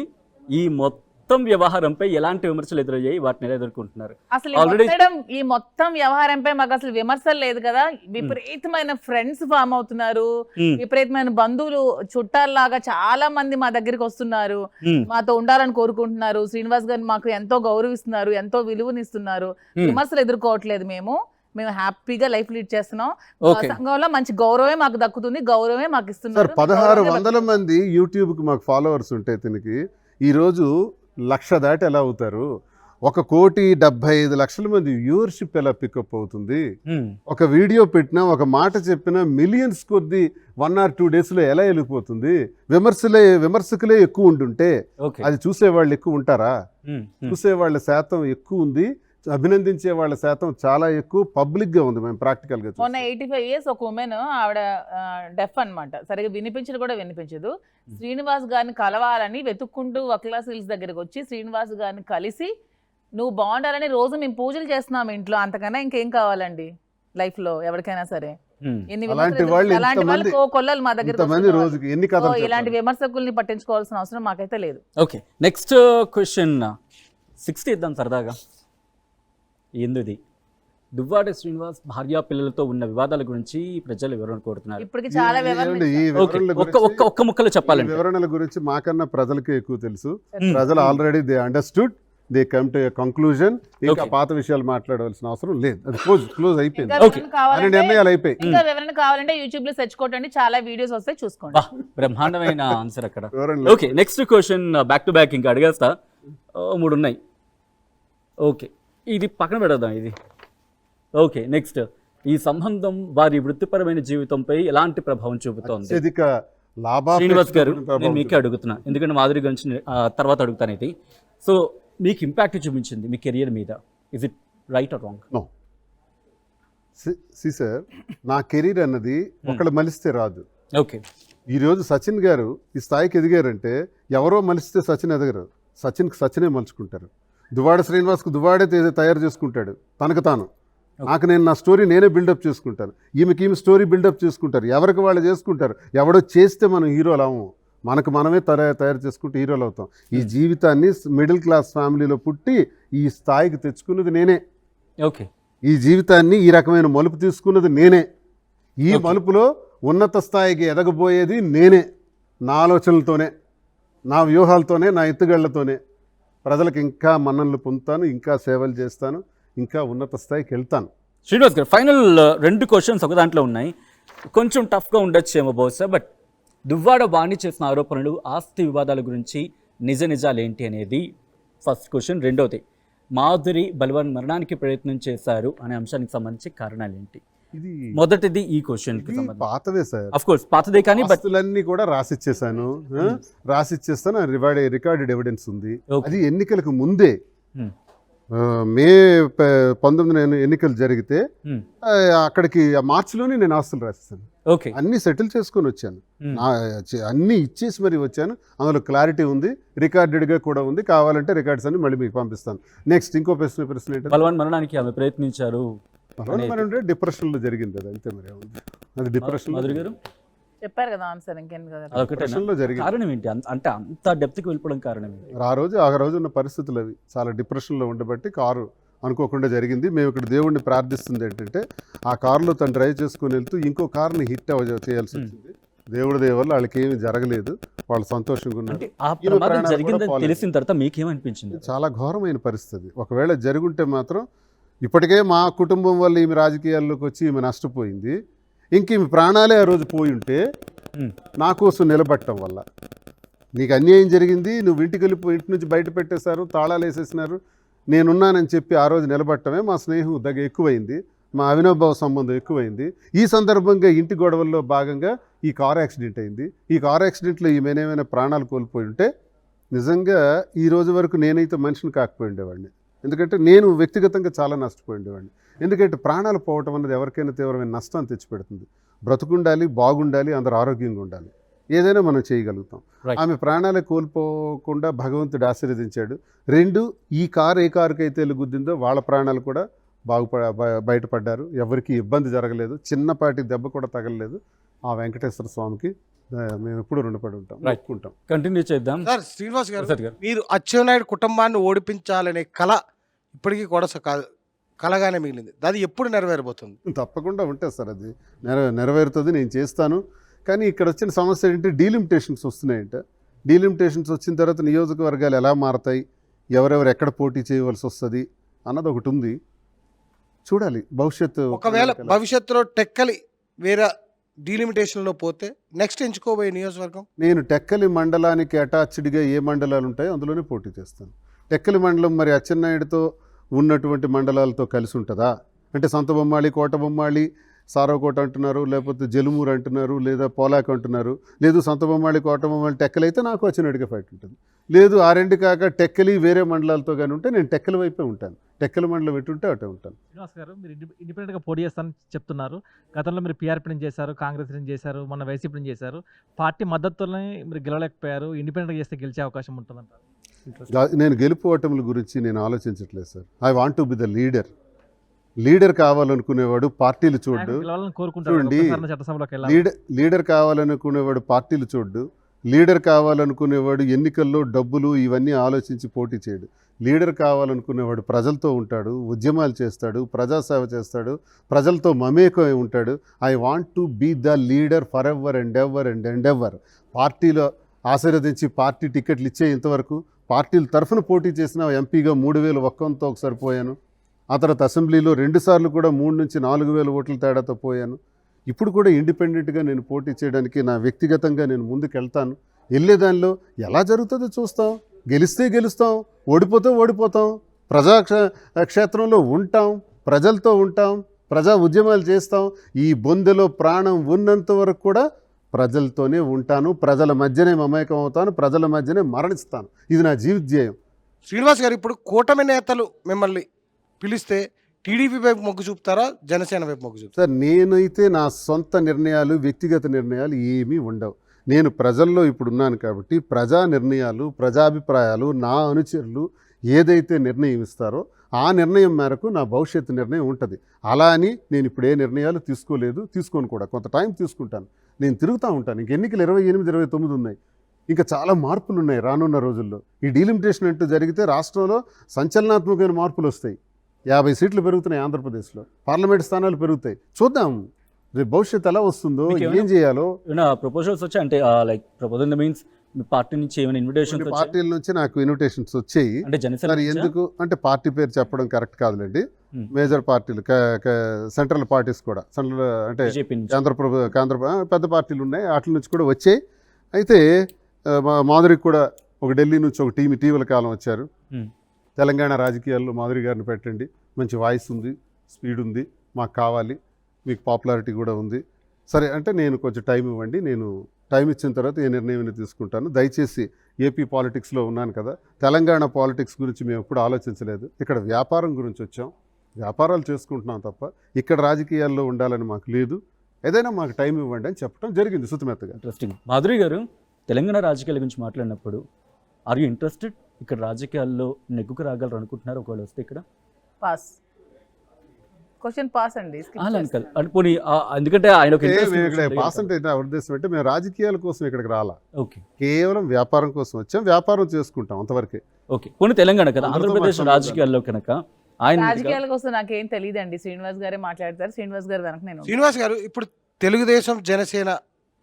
ఈ మొత్తం వ్యవహారంపై ఎలాంటి విమర్శలు ఎదురయ్యాయి, వాటిని ఎలా ఎదుర్కొంటున్నారు? అసలు Already- ఈ మొత్తం వ్యవహారంపై మాకు అసలు విమర్శలు లేదు కదా. విపరీతమైన ఫ్రెండ్స్ ఫామ్ అవుతున్నారు, విపరీతమైన బంధువులు చుట్టాల్లాగా చాలా మంది మా దగ్గరికి వస్తున్నారు, మాతో ఉండాలని కోరుకుంటున్నారు. శ్రీనివాస్ గారిని మాకు ఎంతో గౌరవిస్తున్నారు, ఎంతో విలువనిస్తున్నారు. విమర్శలు ఎదుర్కోవట్లేదు, మేము హ్యాపీగా లైఫ్ లీడ్ చేస్తున్నాం. Okay. సంఘంలో మంచి గౌరవమే మాకు దక్కుతుంది, గౌరవమే మాకు సార్ ఇస్తున్నారు. 1600 మంది యూట్యూబ్కి మాకు ఫాలోవర్స్ ఉంటే దీనికి ఈరోజు 1,00,000 దాటి ఎలా అవుతారు? 1,75,00,000 మంది వ్యూవర్షిప్ ఎలా పికప్ అవుతుంది? ఒక వీడియో పెట్టినా, ఒక మాట చెప్పినా మిలియన్స్ కొద్ది 1 or 2 డేస్లో ఎలా వెళ్ళిపోతుంది? విమర్శకులే ఎక్కువ ఉంటుంటే ఓకే, అది చూసేవాళ్ళు ఎక్కువ ఉంటారా? చూసేవాళ్ళ శాతం ఎక్కువ ఉంది, అభినందించే వాళ్ళ శాతం చాలా ఎక్కువ పబ్లిక్గా ఉంది. మేము ప్రాక్టికల్గా మొన్న 85 years ఒక ఉమెన్, ఆవిడ డెఫ్ అన్నమాట, సరిగా వినిపించదు కూడా వినిపించదు. శ్రీనివాస్ గారిని కలవాలని వెతుక్కుంటూ వక్లా సిల్స్ దగ్గరికి వచ్చి శ్రీనివాస్ గారిని కలిసి, నువ్వు బాగుండాలని రోజు మేము పూజలు చేస్తున్నాం ఇంట్లో, అంతకన్నా ఇంకేం కావాలండి లైఫ్ లో ఎవరికైనా సరే. ఎన్ని అలాంటి విమర్శలు వాళ్ళు అలాంటి వాళ్ళు ఇంతమంది- కొల్లలు మా దగ్గర ఇంతమంది రోజుకి ఎన్ని కథలు ఇలాంటి చెప్పాలి? విమర్శకుల్ని పట్టించుకోవాల్సిన అవసరం మాకైతే లేదు. ఓకే, నెక్స్ట్ క్వశ్చన్ 60 ఇద్దాం సరదాగా. ఏంది? దువ్వాడ శ్రీనివాస్ భార్యా పిల్లలతో ఉన్న వివాదాల గురించి ప్రజలు వివరణ కోరుతున్నారు. ఇప్పటికి చాలా వివరణ ఏమండి, ఈ ఓకే, వివరణల ఒక్క గురించి- ఒక్క ఒక్క ముక్కలో ఈ చెప్పాలంటే వివరణల గురించి మాకన్నా ప్రజలకే ఎక్కువ తెలుసు. ప్రజలు already they understood, they come to a conclusion. ఇంకా Okay. పాత విషయాలు మాట్లాడవలసిన అవసరం లేదు, అది క్లోజ్ అయిపోయింది. ఇంకా Okay. వివరణ కావాలంటే- అన్ని నిర్ణయాలు అయిపోయి. ఇంకా వివరణ కావాలంటే యూట్యూబ్ లో సెర్చ్ కొట్టండి, చాలా వీడియోస్ వస్తాయి, చూసుకోండి. బా, బ్రహ్మాండమైన ఆన్సర్ అక్కడ. వివరణలు okay, next question back to back ఇంకా అడిగేస్తా. 3 ఉన్నాయి. ఓకే, ఇది పక్కన పెడదాం. ఇది ఓకే, నెక్స్ట్ ఈ సంబంధం వారి వృత్తిపరమైన జీవితంపై ఎలాంటి ప్రభావం చూపుతోంది? అత్యధిక శ్రీనివాస్ గారు, లాభాపేక్ష నేను మీకే అడుగుతున్నా, ఎందుకంటే మాధురి గురించి తర్వాత అడుగుతాను ఇది. సో మీకు ఇంపాక్ట్ చూపించింది మీ కెరియర్ మీద, is it right or wrong? No sir, నా కెరీర్ అన్నది ఒకళ్ళు మలిస్తే రాదు. ఓకే, ఈరోజు సచిన్ గారు ఈ స్థాయికి ఎదిగారంటే ఎవరో మలిస్తే సచిన్ ఎదగరు, సచిన్కి సచినే మలుచుకుంటారు. దువ్వాడ శ్రీనివాస్కు దువ్వాడే తయారు చేసుకుంటాడు తనకు తాను. నాకు నేను నా స్టోరీ నేనే బిల్డప్ చేసుకుంటాను, ఈమె స్టోరీ బిల్డప్ చేసుకుంటారు, ఎవరికి వాళ్ళు చేసుకుంటారు. ఎవడో చేస్తే మనం హీరోలు అవ్వము, మనకు మనమే తయారు చేసుకుంటే హీరోలు అవుతాం. ఈ జీవితాన్ని మిడిల్ క్లాస్ ఫ్యామిలీలో పుట్టి ఈ స్థాయికి తెచ్చుకున్నది నేనే. ఓకే, ఈ జీవితాన్ని ఈ రకమైన మలుపు తీసుకున్నది నేనే. ఈ మలుపులో ఉన్నత స్థాయికి ఎదగబోయేది నేనే. నా ఆలోచనలతోనే, నా వ్యూహాలతోనే, నా ఎత్తుగళ్లతోనే ప్రజలకు ఇంకా మన్ననలు పొందుతాను, ఇంకా సేవలు చేస్తాను, ఇంకా ఉన్నత స్థాయికి వెళ్తాను. శ్రీనివాస్ గారు, ఫైనల్ 2 క్వశ్చన్స్ ఒక దాంట్లో ఉన్నాయి, కొంచెం టఫ్గా ఉండొచ్చేమో బహుశా. బట్ దువ్వాడ వాణి చేసిన ఆరోపణలు, ఆస్తి వివాదాల గురించి నిజాలు ఏంటి అనేది ఫస్ట్ క్వశ్చన్. రెండవది, మాధురి బలవన్ మరణానికి ప్రయత్నం చేశారు అనే అంశానికి సంబంధించి కారణాలు ఏంటి? ఇది మొదటిది ఈ క్వశ్చన్ కి ఇది సంబంధించి. పాతవే సార్, ఆఫ్ కోర్స్ పాతదే, కానీ బట్ ఆస్తులన్నీ కూడా రాసిచ్చేసాను. రాసిచ్చేస్తాను, రికార్డెడ్ ఎవిడెన్స్ ఉంది. Okay. అది ఎన్నికలకు ముందే మే 19 ఎన్నికలు జరిగితే అక్కడికి మార్చిలోనే నేను ఆస్తులు రాసేసాను. ఓకే, అన్నీ సెటిల్ చేసుకొని వచ్చాను, అన్నీ ఇచ్చేసి మరి వచ్చాను. అందులో క్లారిటీ ఉంది, రికార్డెడ్గా కూడా ఉంది. కావాలంటే రికార్డ్స్ అన్ని మళ్ళీ మీకు పంపిస్తాను. నెక్స్ట్ ఇంకో ప్రశ్న ఏంటంటే, బలవన్ మరణానికి ఆమె ప్రయత్నించారు అంటే డిప్రెషన్లో జరిగింది అది, అంతే. మరి అది డిప్రెషన్ మాధురి గారు చెప్పారు కదా ఆన్సర్, ఇంకేం కదా. డిప్రెషన్లో జరిగింది. కారణం ఏంటి? అంటే అంత డెప్త్కి వెళ్ళిపోవడం కారణం ఏంటి? ఆ రోజు ఉన్న పరిస్థితులు అవి చాలా డిప్రెషన్లో ఉండబట్టి కారు అనుకోకుండా జరిగింది. మేము ఇక్కడ దేవుడిని ప్రార్థిస్తుంది ఏంటంటే, ఆ కారులో తను డ్రైవ్ చేసుకుని వెళ్తూ ఇంకో కార్ని హిట్ చేయాల్సి వచ్చింది. దేవుడి దయ వల్ల వాళ్ళకి ఏమీ జరగలేదు, వాళ్ళు సంతోషంగా ఉన్నారు. అంటే ఆ ప్రమాదం జరిగిందని తెలిసిన తర్వాత మీకేమనిపించింది? చాలా ఘోరమైన పరిస్థితి. ఒకవేళ జరుగుంటే మాత్రం, ఇప్పటికే మా కుటుంబం వల్ల ఈమె రాజకీయాల్లోకి వచ్చి ఈమె నష్టపోయింది, ఇంక ఈమె ప్రాణాలే ఆ రోజు పోయి ఉంటే నా కోసం నిలబట్టడం వల్ల, నీకు అన్యాయం జరిగింది, నువ్వు ఇంటి నుంచి బయట పెట్టేశారు, తాళాలు వేసేసినారు, నేనున్నానని చెప్పి ఆ రోజు నిలబట్టమే మా స్నేహం ఎక్కువైంది, మా అవినాభావ సంబంధం ఎక్కువైంది. ఈ సందర్భంగా ఇంటి గొడవల్లో భాగంగా ఈ కారు యాక్సిడెంట్ అయింది. ఈ కారు యాక్సిడెంట్లో ఈమెనేమైనా ప్రాణాలు కోల్పోయి ఉంటే నిజంగా ఈ రోజు వరకు నేనైతే మనిషిని కాకపోయి ఉండేవాడిని. ఎందుకంటే నేను వ్యక్తిగతంగా చాలా నష్టపోయి ఉండేవాడిని. ఎందుకంటే ప్రాణాలు పోవటం అన్నది ఎవరికైనా తీవ్రమైన నష్టాన్ని తెచ్చిపెడుతుంది. బ్రతుకుండాలి, బాగుండాలి, అందరూ ఆరోగ్యంగా ఉండాలి, ఏదైనా మనం చేయగలుగుతాం. ఆమె ప్రాణాలు కోల్పోకుండా భగవంతుడు ఆశీర్వదించాడు. 2, ఈ కారు ఏ కారుకైతే గుద్దిందో వాళ్ళ ప్రాణాలు కూడా బయటపడ్డారు, ఎవరికి ఇబ్బంది జరగలేదు, చిన్నపాటి దెబ్బ కూడా తగలలేదు. ఆ వెంకటేశ్వర స్వామికి మేము ఎప్పుడు రుణపడి ఉంటాం. కంటిన్యూ చేద్దాం. సార్ శ్రీనివాస్ గారు, మీరు అచ్చెన్నాయుడు కుటుంబాన్ని ఓడిపించాలనే కళ ఇప్పటికీ కూడా కలగానే మిగిలింది. అది ఎప్పుడు నెరవేరబోతుంది? తప్పకుండా ఉంటుంది సార్, అది నెరవేరుతుంది, నేను చేస్తాను. కానీ ఇక్కడ వచ్చిన సమస్య ఏంటంటే డీలిమిటేషన్స్ వస్తున్నాయంట. డీలిమిటేషన్స్ వచ్చిన తర్వాత నియోజకవర్గాలు ఎలా మారతాయి, ఎవరెవరు ఎక్కడ పోటీ చేయవలసి వస్తుంది అన్నది ఒకటి ఉంది, చూడాలి భవిష్యత్తు. ఒకవేళ భవిష్యత్తులో టెక్కలి వేరే డీలిమిటేషన్లో పోతే నెక్స్ట్ ఎంచుకోబోయే నియోజకవర్గం? నేను టెక్కలి మండలానికి అటాచ్డ్గా ఏ మండలాలు ఉంటాయో అందులోనే పోటీ చేస్తాను. టెక్కలి మండలం మరి అచ్చెన్నాయుడుతో ఉన్నటువంటి మండలాలతో కలిసి ఉంటుందా అంటే, సంతబొమ్మాళి, కోటబొమ్మాళి, సారవకోట అంటున్నారు, లేకపోతే జలుమూరు అంటున్నారు, లేదా పోలాక్ అంటున్నారు. లేదు సంతబొమ్మాళి, కోటబొమ్మాళి, టెక్కలి అయితే నాకు అచ్చెన్నాయుడుగా ఫైట్ ఉంటుంది. లేదు ఆ రెండు కాక టెక్కలి వేరే మండలాలతో కానీ ఉంటే నేను టెక్కలి వైపే ఉంటాను. టెక్కలి మండలం ఎటుంటే అటే ఉంటాను. శ్రీనివాస్ గారు, మీరు ఇండిపెండెంట్గా పోటీ చేస్తానని చెప్తున్నారు. గతంలో మీరు పీఆర్పీ నుంచి చేశారు, కాంగ్రెస్ నుంచి చేశారు, మొన్న వైసీపీ నుంచి చేశారు. పార్టీ మద్దతుతోనే మీరు గెలవలేకపోయారు. ఇండిపెండెంట్గా చేస్తే గెలిచే అవకాశం ఉంటుందంటారు? నేను గెలుపు ఓటముల గురించి నేను ఆలోచించట్లేదు sir. I want to be the leader కావాలనుకునేవాడు పార్టీలు చూడ్డు. చూడండి, లీడర్ కావాలనుకునేవాడు పార్టీలు చూడ్డు. లీడర్ కావాలనుకునేవాడు ఎన్నికల్లో డబ్బులు ఇవన్నీ ఆలోచించి పోటీ చేయడు. లీడర్ కావాలనుకునేవాడు ప్రజలతో ఉంటాడు, ఉద్యమాలు చేస్తాడు, ప్రజాసేవ చేస్తాడు, ప్రజలతో మమేకమై ఉంటాడు. I want to be the leader for ever and ever and and ever. పార్టీలో ఆశీర్వదించి పార్టీ టికెట్లు ఇచ్చే ఇంతవరకు పార్టీల తరఫున పోటీ చేసిన ఎంపీగా 3,000 ఒక్కంతో ఒకసారి పోయాను. ఆ తర్వాత అసెంబ్లీలో 2 సార్లు కూడా 3 నుంచి 4,000 ఓట్ల తేడాతో పోయాను. ఇప్పుడు కూడా ఇండిపెండెంట్గా నేను పోటీ చేయడానికి నా వ్యక్తిగతంగా నేను ముందుకు వెళ్తాను. వెళ్ళేదానిలో ఎలా జరుగుతుందో చూస్తాం. గెలిస్తే గెలుస్తాం, ఓడిపోతే ఓడిపోతాం, క్షేత్రంలో ఉంటాం, ప్రజలతో ఉంటాం, ప్రజా ఉద్యమాలు చేస్తాం. ఈ బొందెలో ప్రాణం ఉన్నంత వరకు కూడా ప్రజలతోనే ఉంటాను, ప్రజల మధ్యనే మమేకం అవుతాను, ప్రజల మధ్యనే మరణిస్తాను. ఇది నా జీవిత ధ్యేయం. శ్రీనివాస్ గారు, ఇప్పుడు కూటమి నేతలు మిమ్మల్ని పిలిస్తే టీడీపీ వైపు మొగ్గు చూపుతారా, జనసేన వైపు మొగ్గు చూపుతారా? సార్, నేనైతే నా సొంత నిర్ణయాలు, వ్యక్తిగత నిర్ణయాలు ఏమీ ఉండవు. నేను ప్రజల్లో ఇప్పుడు ఉన్నాను కాబట్టి ప్రజా నిర్ణయాలు, ప్రజాభిప్రాయాలు, నా అనుచరులు ఏదైతే నిర్ణయం ఇస్తారో ఆ నిర్ణయం మేరకు నా భవిష్యత్తు నిర్ణయం ఉంటుంది. అలా అని నేను ఇప్పుడు ఏ నిర్ణయాలు తీసుకోలేదు, తీసుకోను కూడా. కొంత టైం తీసుకుంటాను. నేను తిరుగుతూ ఉంటాను. ఇంక ఎన్నికలు 28, 29 ఉన్నాయి. ఇంకా చాలా మార్పులు ఉన్నాయి రానున్న రోజుల్లో. ఈ డీలిమిటేషన్ అంటూ జరిగితే రాష్ట్రంలో సంచలనాత్మకమైన మార్పులు వస్తాయి. 50 సీట్లు పెరుగుతున్నాయి ఆంధ్రప్రదేశ్లో, పార్లమెంట్ స్థానాలు పెరుగుతాయి. చూద్దాం రేపు భవిష్యత్తు ఎలా వస్తుందో, ఏం చేయాలో. ప్రపోజల్స్ వచ్చాయి అంటే లైక్ ప్రపోజల్ మీన్స్ మీ పార్టీ నుంచి ఏమైనా ఇన్విటేషన్ పార్టీల నుంచి నాకు ఇన్విటేషన్స్ వచ్చాయి. అంటే జనసేన మరి ఎందుకు అంటే పార్టీ పేరు చెప్పడం కరెక్ట్ కాదులేండి. మేజర్ పార్టీలు, సెంట్రల్ పార్టీస్ కూడా, సెంట్రల్ అంటే బీజేపీ నుంచి కేంద్ర పెద్ద పార్టీలు ఉన్నాయి, వాటి నుంచి కూడా వచ్చాయి. అయితే మాధురికి కూడా ఒక ఢిల్లీ నుంచి ఒక టీం ఇటీవల కాలం వచ్చారు. తెలంగాణ రాజకీయాల్లో మాధురి గారిని పెట్టండి, మంచి వాయిస్ ఉంది, స్పీడ్ ఉంది, మాకు కావాలి, మీకు పాపులారిటీ కూడా ఉంది. సరే అంటే నేను కొంచెం టైం ఇవ్వండి, నేను టైం ఇచ్చిన తర్వాత ఏ నిర్ణయం తీసుకుంటాను. దయచేసి ఏపీ పాలిటిక్స్లో ఉన్నాను కదా, తెలంగాణ పాలిటిక్స్ గురించి మేము ఎప్పుడు ఆలోచించలేదు. ఇక్కడ వ్యాపారం గురించి వచ్చాం, వ్యాపారాలు చేసుకుంటున్నాం తప్ప ఇక్కడ రాజకీయాల్లో ఉండాలని మాకు లేదు, ఏదైనా మాకు టైం ఇవ్వండి అని చెప్పడం జరిగింది సుతిమెత్తగా. ఇంట్రెస్టింగ్. మాధురి గారు, తెలంగాణ రాజకీయాల గురించి మాట్లాడినప్పుడు ఆర్ యూ ఇంట్రెస్టెడ్? ఇక్కడ రాజకీయాల్లో నెగ్గుకు రాగలరు అనుకుంటున్నారు ఒకవేళ వస్తే? ఇక్కడ పాస్ క్వశ్చన్ పాస్ అండి. అంకల్ అంటే పోనీ ఎందుకంటే ఆయన ఒక ఇక్కడ పాస్ అంటే ఉద్దేశం అంటే మేము రాజకీయాల కోసం ఇక్కడికి రాలా, ఓకే, కేవలం వ్యాపారం కోసం వచ్చాం, వ్యాపారం చేసుకుంటాం అంతవరకే. ఓకే, పోనీ తెలంగాణ కదా, ఆంధ్రప్రదేశ్ రాజకీయాల్లో కనుక ఆయన రాజకీయాల కోసం నాకేం తెలియదండి. శ్రీనివాస్ గారే మాట్లాడతారు. శ్రీనివాస్ గారు వెనక నేను. శ్రీనివాస్ గారు, ఇప్పుడు తెలుగుదేశం జనసేన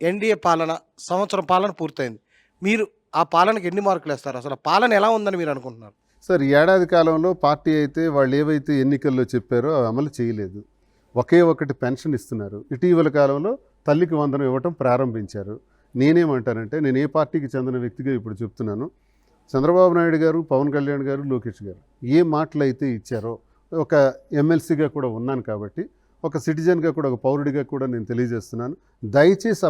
ఎన్డీఏ పాలన సంవత్సరం పాలన పూర్తయింది. మీరు ఆ పాలనకి ఎన్ని మార్కులు వేస్తారు? అసలు ఆ పాలన ఎలా ఉందని మీరు అనుకుంటున్నారు? సార్, ఈ ఏడాది కాలంలో పార్టీ అయితే వాళ్ళు ఏవైతే ఎన్నికల్లో చెప్పారో అవి అమలు చేయలేదు. ఒకే ఒకటి పెన్షన్ ఇస్తున్నారు. ఇటీవల కాలంలో తల్లికి వందనం ఇవ్వటం ప్రారంభించారు. నేనేమంటానంటే, నేను ఏ పార్టీకి చెందిన వ్యక్తిగా ఇప్పుడు చెప్తున్నాను, చంద్రబాబు నాయుడు గారు, పవన్ కళ్యాణ్ గారు, లోకేష్ గారు ఏ మాటలు అయితే ఇచ్చారో, ఒక ఎమ్మెల్సీగా కూడా ఉన్నాను కాబట్టి, ఒక సిటిజన్గా కూడా, ఒక పౌరుడిగా కూడా నేను తెలియజేస్తున్నాను. దయచేసి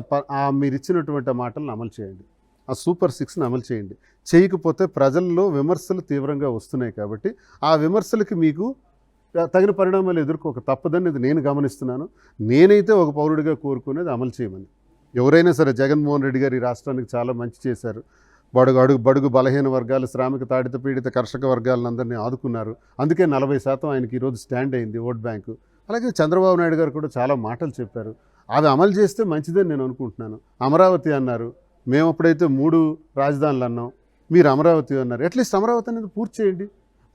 మీరు ఇచ్చినటువంటి మాటలను అమలు చేయండి. ఆ సూపర్ 6ని అమలు చేయండి. చేయకపోతే ప్రజల్లో విమర్శలు తీవ్రంగా వస్తున్నాయి కాబట్టి ఆ విమర్శలకి మీకు తగిన పరిణామాలు ఎదుర్కోక తప్పదని నేను గమనిస్తున్నాను. నేనైతే ఒక పౌరుడిగా కోరుకునేది అమలు చేయమని. ఎవరైనా సరే, జగన్మోహన్ రెడ్డి గారు ఈ రాష్ట్రానికి చాలా మంచి చేశారు. బడుగు బలహీన వర్గాలు, శ్రామిక, తాడిత పీడిత కర్షక వర్గాలందరినీ ఆదుకున్నారు. అందుకే 40% ఆయనకి ఈరోజు స్టాండ్ అయింది ఓట్ బ్యాంకు. అలాగే చంద్రబాబు నాయుడు గారు కూడా చాలా మాటలు చెప్పారు. అవి అమలు చేస్తే మంచిదని నేను అనుకుంటున్నాను. అమరావతి అన్నారు, మేము అప్పుడైతే 3 రాజధానులు అన్నాం, మీరు అమరావతి అన్నారు. అట్లీస్ట్ అమరావతి అనేది పూర్తి చేయండి.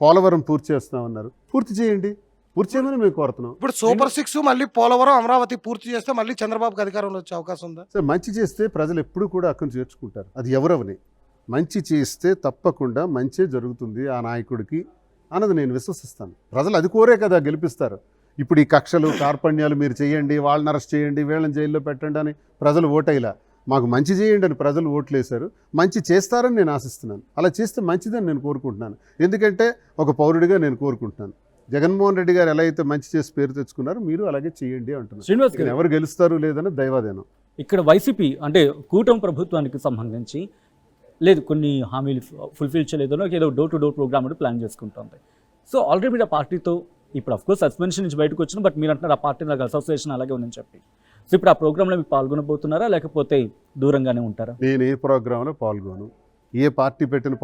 పోలవరం పూర్తి చేస్తామన్నారు, పూర్తి చేయండి. పూర్తి చేయమని మేము కోరుతున్నాం. ఇప్పుడు సూపర్ 6 మళ్ళీ పోలవరం, అమరావతి పూర్తి చేస్తే మళ్ళీ చంద్రబాబుకి అధికారంలో వచ్చే అవకాశం ఉందా? సార్, మంచి చేస్తే ప్రజలు ఎప్పుడు కూడా అక్కడి చేర్చుకుంటారు. అది ఎవరవని మంచి చేస్తే తప్పకుండా మంచి జరుగుతుంది ఆ నాయకుడికి అన్నది నేను విశ్వసిస్తాను. ప్రజలు అది కోరే కదా గెలిపిస్తారు. ఇప్పుడు ఈ కక్షలు, కార్పణ్యాలు మీరు చేయండి, వాళ్ళని అరెస్ట్ చేయండి, వీళ్ళని జైల్లో పెట్టండి అని ప్రజలు ఓటైలా, మాకు మంచి చేయండి అని ప్రజలు ఓట్లు వేశారు. మంచి చేస్తారని నేను ఆశిస్తున్నాను. అలా చేస్తే మంచిదని నేను కోరుకుంటున్నాను. ఎందుకంటే ఒక పౌరుడిగా నేను కోరుకుంటున్నాను. జగన్మోహన్ రెడ్డి గారు ఎలా అయితే మంచి చేసి పేరు తెచ్చుకున్నారో మీరు అలాగే చేయండి అంటున్నారు. శ్రీనివాస్ గారు, ఎవరు గెలుస్తారు లేదని దైవాదేనం. ఇక్కడ వైసీపీ అంటే కూటమి ప్రభుత్వానికి సంబంధించి లేదు కొన్ని హామీలు ఫుల్ఫిల్ చేయలేదో ఏదో డోర్ టు డోర్ ప్రోగ్రామ్ కూడా ప్లాన్ చేసుకుంటుంది. సో ఆల్రెడీ మీరు ఆ పార్టీతో ఇప్పుడు అఫ్కోర్స్ సస్పెన్షన్ నుంచి బయటకు వచ్చిన, బట్ మీరు అంటున్నారు ఆ పార్టీ నాకు అసోసియేషన్ అలాగే ఉందని చెప్పి. సో ఇప్పుడు ఆ ప్రోగ్రాంలో మీకు పాల్గొనబోతున్నారా లేకపోతే దూరంగానే ఉంటారా? నేను ఏ ప్రోగ్రాంలో పాల్గొను, ఏ పార్టీ పెట్టిన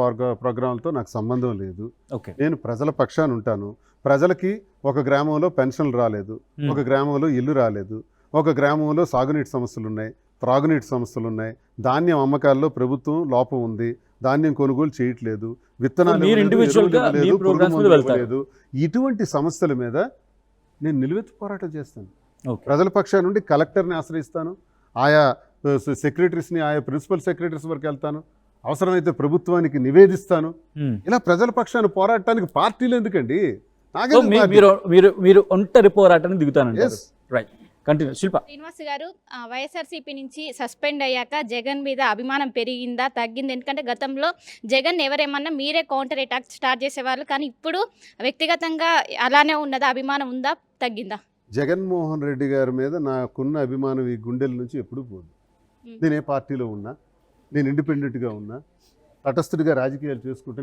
ప్రోగ్రాంలతో నాకు సంబంధం లేదు. ఓకే, నేను ప్రజల పక్షాన ఉంటాను. ప్రజలకి ఒక గ్రామంలో పెన్షన్లు రాలేదు, ఒక గ్రామంలో ఇల్లు రాలేదు, ఒక గ్రామంలో సాగునీటి సమస్యలు ఉన్నాయి, త్రాగునీటి సమస్యలు ఉన్నాయి, ధాన్యం అమ్మకాల్లో ప్రభుత్వం లోపం ఉంది, ధాన్యం కొనుగోలు చేయట్లేదు, విత్తనాలు లేదు. ఇటువంటి సమస్యల మీద నేను నిలువెత్తు పోరాటం చేస్తాను. ప్రజల పక్షాన నుండి కలెక్టర్ని ఆశ్రయిస్తాను, ఆయా సెక్రటరీస్ని, ఆయా ప్రిన్సిపల్ సెక్రటరీస్ వరకు వెళ్తాను, అవసరమైతే ప్రభుత్వానికి నివేదిస్తాను. ఇలా ప్రజల పక్షాన పోరాటానికి పార్టీలు ఎందుకండి? మీరు ఒంటరి పోరాటానికి దిగుతానండి. రైట్. కంటిన్యూ శిల్ప. శ్రీనివాస్ గారు వైఎస్ఆర్సీపీ నుంచి సస్పెండ్ అయ్యాక జగన్ మీద అభిమానం పెరిగిందా తగ్గింది? ఎందుకంటే గతంలో జగన్ ఎవరేమన్నా మీరే కౌంటర్ అటాక్ స్టార్ట్ చేసేవాళ్ళు, కానీ ఇప్పుడు వ్యక్తిగతంగా అలానే ఉన్నదా? అభిమానం ఉందా తగ్గిందా? జగన్మోహన్ రెడ్డి గారి మీద నాకున్న అభిమానం ఈ గుండెల నుంచి ఎప్పుడూ పోదు. నేను ఏ పార్టీలో ఉన్నా, నేను ఇండిపెండెంట్గా ఉన్నా, తటస్థుడిగా రాజకీయాలు చేసుకుంటే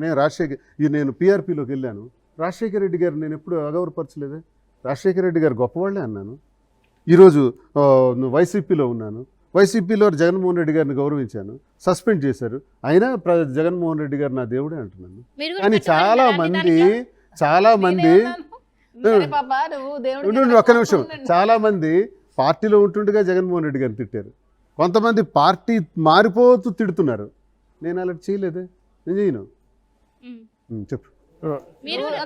నేను పీఆర్పీలోకి వెళ్ళాను. రాజశేఖర రెడ్డి గారు నేను ఎప్పుడు అగౌరవపరచలేదే. రాజశేఖర రెడ్డి గారు గొప్పవాళ్ళే అన్నాను. ఈరోజు వైసీపీలో ఉన్నాను. వైసీపీలో జగన్మోహన్ రెడ్డి గారిని గౌరవించాను. సస్పెండ్ చేశారు, అయినా జగన్మోహన్ రెడ్డి గారు నా దేవుడే అంటున్నాను. కానీ చాలా మంది ఒక్క నిమిషం, చాలా మంది పార్టీలో ఉంటుండగా జగన్మోహన్ రెడ్డి గారిని తిట్టారు. కొంతమంది పార్టీ మారిపోతూ తిడుతున్నారు. నేను అలా చేయలేదే, నేను చేయను. చెప్పు.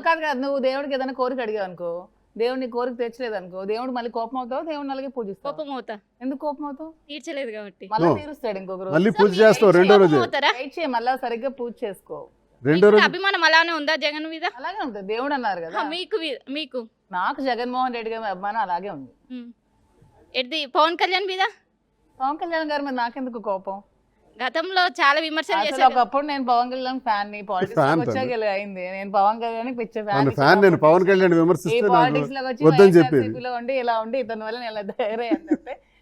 కాదు, నువ్వు దేవుడికి ఏదైనా కోరిక అడిగావు అనుకో, దేవుడిని కోరిక తెచ్చలేదు అనుకో, దేవుడు మళ్ళీ కోపం అవుతావు, దేవుడిని అలాగే పూజిస్తావు. కోపం అవుతా? ఎందుకు కోపం అవుతావు? తీర్చలేదు కాబట్టి. మళ్ళీ తీరుస్తాడు ఇంకొక రోజు. మళ్ళీ పూజ చేస్తావు రెండో రోజు. మళ్ళీ సరిగ్గా పూజ చేసుకో. రెండో రోజు అభిమానం అలానే ఉందా జగన్ మీద? అలాగే ఉంటుంది, దేవుడు అన్నారు కదా. మీకు నాకు జగన్మోహన్ రెడ్డి గారి అభిమానం అలాగే ఉంది. ఎడ్ది పవన్ కళ్యాణ్ మీద? పవన్ కళ్యాణ్ గారి మీద నాకెందుకు కోపం? గతంలో చాలా విమర్శలు అసలు చేశారు. ఒకప్పుడు నేను పవన్ కళ్యాణ్ ఫ్యాన్ ని, పాలిటిక్స్ వచ్చాక అయింది. నేను పవన్ కళ్యాణ్ పిచ్చే ఫ్యాన్. నేను పవన్ కళ్యాణ్ విమర్శిస్తే పాలిటిక్స్ లోకి వచ్చి వద్దని చెప్పేది. వైఎస్ఆర్సీపీలో ఉండి ఇలా ఉండి ఇతని వల్ల నేను ధైర్యం.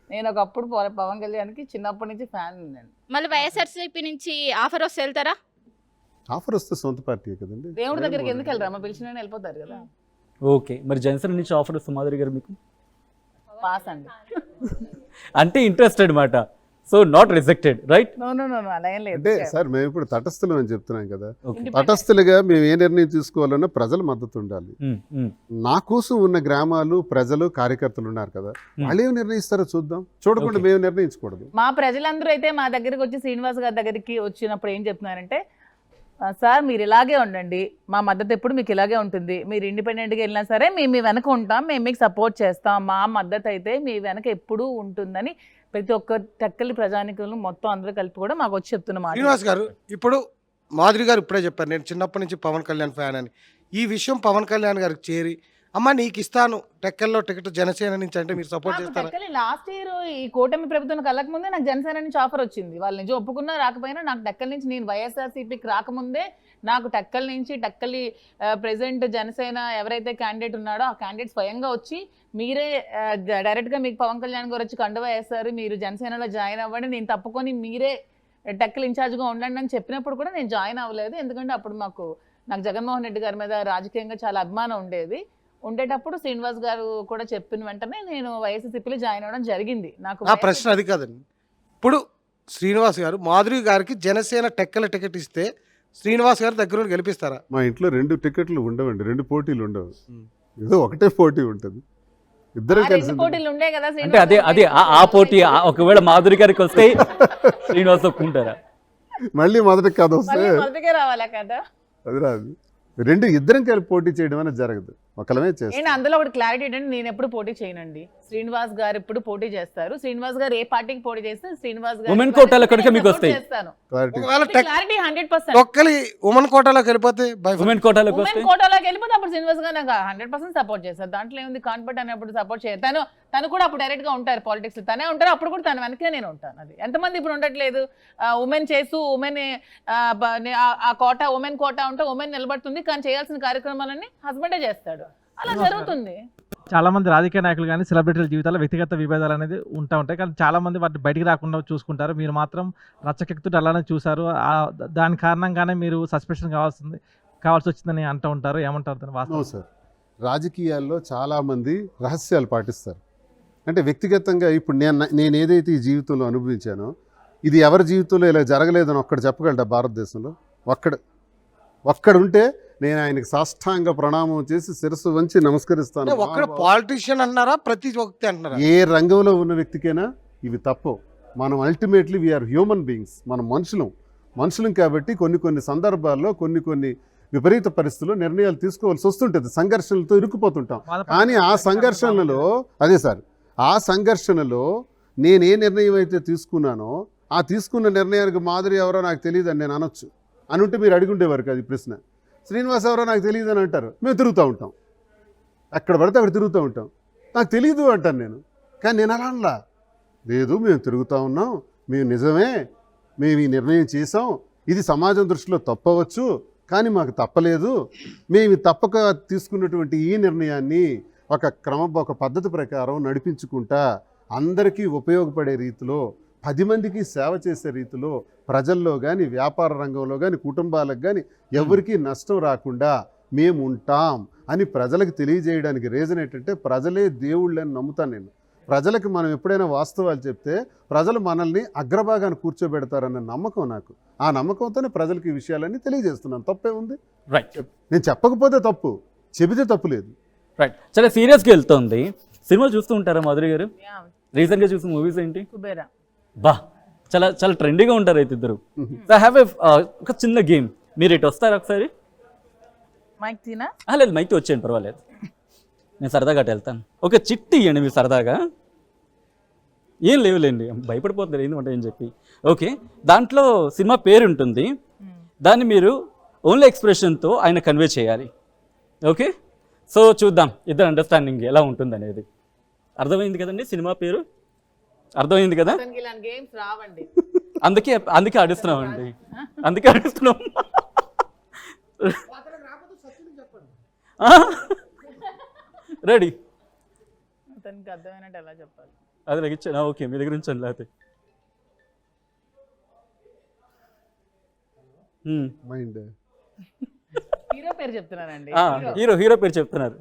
నేను ఒకప్పుడు పవన్ కళ్యాణ్ కి చిన్నప్పటి నుంచి ఫ్యాన్. నేను మళ్ళీ వైఎస్ఆర్సీపీ నుంచి ఆఫర్ వస్తే వెళ్తారా? ఆఫర్ వస్తే సొంత పార్టీ కదండి. దేవుడి దగ్గరికి ఎందుకు వెళ్ళరా? అమ్మ పిలిచిన వెళ్ళిపోతారు కదా. ఓకే, మరి జనసేన నుంచి ఆఫర్ వస్తుంది మాధురి గారు మీకు? పాస్ అండి. అంటే ఇంట్రెస్ట్ అనమాట. So not rejected, right? అలా ఏం లేదు. అంటే సార్ మేము ఇప్పుడు తటస్థులు అని చెప్తున్నాం కదా. తటస్థులుగా మేము ఏ నిర్ణయం తీసుకోవాలన్నా ప్రజల మద్దతు ఉండాలి. నా కోసం ఉన్న గ్రామాలు, ప్రజలు, కార్యకర్తలు ఉన్నారు కదా, వాళ్ళు ఏం నిర్ణయిస్తారో చూద్దాం. చూడకుండా మేము నిర్ణయించకూడదు. మా ప్రజలందరూ అయితే మా దగ్గరికి వచ్చి శ్రీనివాస్ గారి దగ్గరికి వచ్చినప్పుడు ఏం చెప్తున్నారంటే, సార్ మీరు ఇలాగే ఉండండి, మా మద్దతు ఎప్పుడు మీకు ఇలాగే ఉంటుంది, మీరు ఇండిపెండెంట్గా వెళ్ళినా సరే మేము మీ వెనక ఉంటాం, మేము మీకు సపోర్ట్ చేస్తాం, మా మద్దతు అయితే మీ వెనక ఎప్పుడూ ఉంటుందని ప్రతి ఒక్క టెక్కలి ప్రజానికులు మొత్తం అందరూ కలిపి కూడా మాకు వచ్చి చెప్తున్నమాట. శ్రీనివాస్ గారు, ఇప్పుడు మాధురి గారు ఇప్పుడే చెప్పారు నేను చిన్నప్పటి నుంచి పవన్ కళ్యాణ్ ఫ్యాన్ అని. ఈ విషయం పవన్ కళ్యాణ్ గారికి చేరి, అమ్మ నీకు ఇస్తాను టెక్కల్లో టికెట్ జనసేన నుంచి అంటే మీరు సపోర్ట్ చేస్తారా? లాస్ట్ ఇయర్ ఈ కూటమి ప్రభుత్వం కలక ముందే నాకు జనసేన నుంచి ఆఫర్ వచ్చింది. వాళ్ళు నిజం ఒప్పుకున్నా రాకపోయినా నాకు టెక్కల నుంచి, నేను వైఎస్ఆర్సీపీకి రాకముందే నాకు టెక్కల నుంచి, టెక్కలి ప్రెసిడెంట్ జనసేన ఎవరైతే క్యాండిడేట్ ఉన్నాడో ఆ క్యాండిడేట్ స్వయంగా వచ్చి మీరే డైరెక్ట్గా మీకు పవన్ కళ్యాణ్ గారు వచ్చి కండువా వేస్తారు, మీరు జనసేనలో జాయిన్ అవ్వండి, నేను తప్పుకొని మీరే టెక్కల్ ఇన్ఛార్జ్గా ఉండండి అని చెప్పినప్పుడు కూడా నేను జాయిన్ అవ్వలేదు. ఎందుకంటే అప్పుడు నాకు జగన్మోహన్ రెడ్డి గారి మీద రాజకీయంగా చాలా అభిమానం ఉండేటప్పుడు శ్రీనివాస్ గారు కూడా చెప్పిన వెంటనే నేను వైఎస్ఆర్సీపీలో జాయిన్ అవ్వడం జరిగింది. నాకు ప్రశ్న అది కాదండి. ఇప్పుడు శ్రీనివాస్ గారు మాధురి గారికి జనసేన టెక్కల టికెట్ ఇస్తే శ్రీనివాస్ గారు దగ్గర గెలిపిస్తారా? మా ఇంట్లో 2 టికెట్లు ఉండవండి, 2 పోటీలు ఉండవు, ఏదో ఒకటే పోటీ ఉంటుంది. ఇద్దరు కలిసి పోటీలు ఉండే కదా. అంటే అదే ఆ పోటీ ఒకవేళ మాధురి గారికి వస్తే శ్రీనివాస్ ఒప్పుకుంటారా? మళ్ళీ మొదటి కథ వస్తే మొదటికే రావాలా కదా? అది రాదు. ఇద్దరం కలిపి పోటీ చేయడం అనేది జరగదు, ఒకళ్ళమే చేస్తాం. నేను అందులో ఒకటి క్లారిటీ ఏంటంటే, నేను ఎప్పుడు పోటీ చేయనండి. శ్రీనివాస్ గారు ఎప్పుడు పోటీ చేస్తారు. శ్రీనివాస్ గారు ఏ పార్టీకి పోటీ చేస్తే శ్రీనివాస్ గారు ఉమెన్ కోటాలో కనుక మీకు వస్తాయి. క్లారిటీ 100%. ఒక్కలి ఉమెన్ కోటాలోకి వెళ్ళిపోతే ఉమెన్ కోటాలోకి వెళ్ళిపోతే అప్పుడు శ్రీనివాస్ గారు నాకు 100% సపోర్ట్ చేస్తారు. దాంట్లో ఏముంది, కాన్ఫిడెంట్ అనేప్పుడు సపోర్ట్ చేయరు. తను కూడా అప్పుడు డైరెక్ట్ గా ఉంటారు పాలిటిక్స్, తనే ఉంటారు. అప్పుడు కూడా తన వెనకే నేను ఉంటాను. అది ఎంతమంది ఇప్పుడు ఉండట్లేదు. ఉమెన్ చేస్తూ ఉమెన్ ఆ కోటా, ఉమెన్ కోటా ఉంటే ఉమెన్ నిలబడుతుంది, కానీ చేయాల్సిన కార్యక్రమాలన్నీ హస్బెండే చేస్తాడు. అలా జరుగుతుంది. చాలా మంది రాజకీయ నాయకులు కానీ సెలబ్రిటీల జీవితాల్లో వ్యక్తిగత విభేదాలు అనేది ఉంటాయి, కానీ చాలా మంది వాటిని బయటికి రాకుండా చూసుకుంటారు. మీరు మాత్రం రచ్చకెక్కుతూ అలానే చూసారు. దాని కారణంగానే మీరు సస్పెన్షన్ కావాల్సి వచ్చిందని అంటూ ఉంటారు. ఏమంటారు దాని వాస్తవం? సార్, రాజకీయాల్లో చాలామంది రహస్యాలు పాటిస్తారు. అంటే వ్యక్తిగతంగా ఇప్పుడు నేను ఏదైతే ఈ జీవితంలో అనుభవించానో, ఇది ఎవరి జీవితంలో ఇలా జరగలేదని ఒక్కడు చెప్పగలడా భారతదేశంలో? ఒక్కడుంటే నేను ఆయనకి సాష్టాంగ ప్రణామం చేసి శిరస్సు వంచి నమస్కరిస్తాను. ఒక్కడ పాలిటిషియన్ అంటున్నారా, ప్రతి వ్యక్తి అంటున్నారా? ఏ రంగంలో ఉన్న వ్యక్తికైనా ఇవి తప్పు. మనం అల్టిమేట్లీ వీఆర్ హ్యూమన్ బీయింగ్స్, మనం మనుషులం కాబట్టి కొన్ని సందర్భాల్లో కొన్ని విపరీత పరిస్థితుల్లో నిర్ణయాలు తీసుకోవాల్సి వస్తుంటుంది, సంఘర్షణలతో ఇరుక్కుపోతుంటాం. కానీ ఆ సంఘర్షణలో నేను ఏ నిర్ణయం అయితే తీసుకున్నానో, ఆ తీసుకున్న నిర్ణయానికి మాధురి ఎవరో నాకు తెలియదు అని నేను అనొచ్చు. అనుంటే మీరు అడిగుండేవారు కదా ఈ ప్రశ్న. శ్రీనివాస్ ఎవరో నాకు తెలియదు అని అంటారు, మేము తిరుగుతూ ఉంటాం, ఎక్కడ పడితే అక్కడ తిరుగుతూ ఉంటాం. నాకు తెలియదు అంటాను నేను. కానీ నేను అలా అనలా. లేదు, మేము తిరుగుతూ ఉన్నాం, మేము నిజమే, మేము ఈ నిర్ణయం చేసాం, ఇది సమాజం దృష్టిలో తప్పవచ్చు, కానీ మాకు తప్పలేదు, మేము తప్పక తీసుకున్నటువంటి ఈ నిర్ణయాన్ని ఒక పద్ధతి ప్రకారం నడిపించుకుంటా అందరికీ ఉపయోగపడే రీతిలో 10 మందికి సేవ చేసే రీతిలో ప్రజల్లో కానీ వ్యాపార రంగంలో కానీ కుటుంబాలకు కానీ ఎవరికీ నష్టం రాకుండా మేము ఉంటాం అని ప్రజలకు తెలియజేయడానికి రీజన్ ఏంటంటే ప్రజలే దేవుళ్ళని నమ్ముతాను నేను. ప్రజలకు మనం ఎప్పుడైనా వాస్తవాలు చెప్తే ప్రజలు మనల్ని అగ్రభాగాన్ని కూర్చోబెడతారన్న నమ్మకం నాకు. ఆ నమ్మకంతోనే ప్రజలకు ఈ విషయాలన్నీ తెలియజేస్తున్నాను. తప్పే ఉంది? రైట్ నేను చెప్పకపోతే తప్పు, చెబితే తప్పు లేదు. రైట్. చాలా సీరియస్గా వెళ్తుంది. సినిమా చూస్తూ ఉంటారా మాధురి గారు? రీసెంట్గా చూసిన మూవీస్ ఏంటి? కుబేరా. బా, చాలా చాలా ట్రెండీగా ఉంటారు అయితే ఇద్దరు. హ్యావ్ ఒక చిన్న గేమ్. మీరు ఇటు వస్తారా ఒకసారి? మైక్ తీనా? లేదు, మైక్ వచ్చేయండి, పర్వాలేదు, నేను సరదాగా అటు వెళ్తాను. ఒక చిట్టి ఇవ్వండి మీరు సరదాగా. ఏం లేవులేండి, భయపడిపోతారు ఏంటంటే ఏం చెప్పి. ఓకే, దాంట్లో సినిమా పేరు ఉంటుంది, దాన్ని మీరు ఓన్లీ ఎక్స్ప్రెషన్తో ఆయన కన్వే చేయాలి. ఓకే, సో చూద్దాం ఇద్దరు అండర్స్టాండింగ్ ఎలా ఉంటుంది అనేది. అర్థమైంది కదండి సినిమా పేరు? అర్థమైంది కదా? గేమ్స్ రావండి, అందుకే ఆడిస్తున్నామండి, అందుకే ఆడిస్తున్నాం. రెడీ? అతనికి అర్థమైనట్టు ఎలా చెప్పాలి? అది నాకు ఇచ్చాను. ఓకే, మీ దగ్గర ఉంచండి. లేకపోతే మైండ్ హీరో పేరు చెప్తున్నానండి. హీరో పేరు చెప్తున్నారు.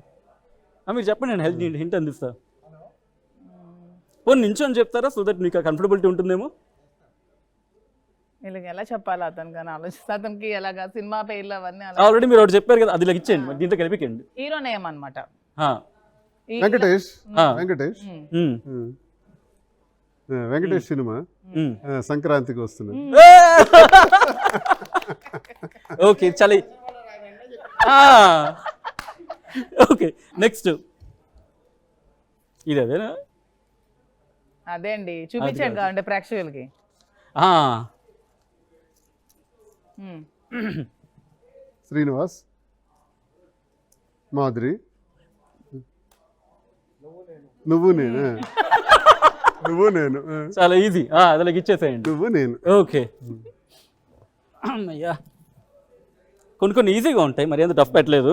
మీరు చెప్పండి, నేను హింట్ అందిస్తా. పోనీ నించొని చెప్తారా, సో దట్ మీకు కంఫర్టబిలిటీ ఉంటుందేమో. వీళ్ళకి ఎలా చెప్పాలి అతనికి అని ఆలోచిస్తే, అతనికి ఎలాగా సినిమా పేర్లు అవన్నీ ఆల్రెడీ మీరు ఒకటి చెప్పారు కదా, అది ఇలా ఇచ్చేయండి, మరి దీంతో కలిపికండి. హీరో నేమ్ అనమాట వెంకటేష్. వెంకటేష్ వెంకటేష్ సినిమా సంక్రాంతికి వస్తుంది. ఓకే, చలి. ఓకే, నెక్స్ట్ ఇది అదేనా? అదే అండి, చూపించండి కావాలంటే ప్రేక్షకులకి. శ్రీనివాస్, మాధురి, నువ్వు నేను. చాలా ఈజీ, అదిలాగ ఇచ్చేసేయండి. నువ్వు నేను. ఓకే, అయ్యా కొన్ని ఈజీగా ఉంటాయి, మరి ఎంత టఫ్ పెట్టలేదు.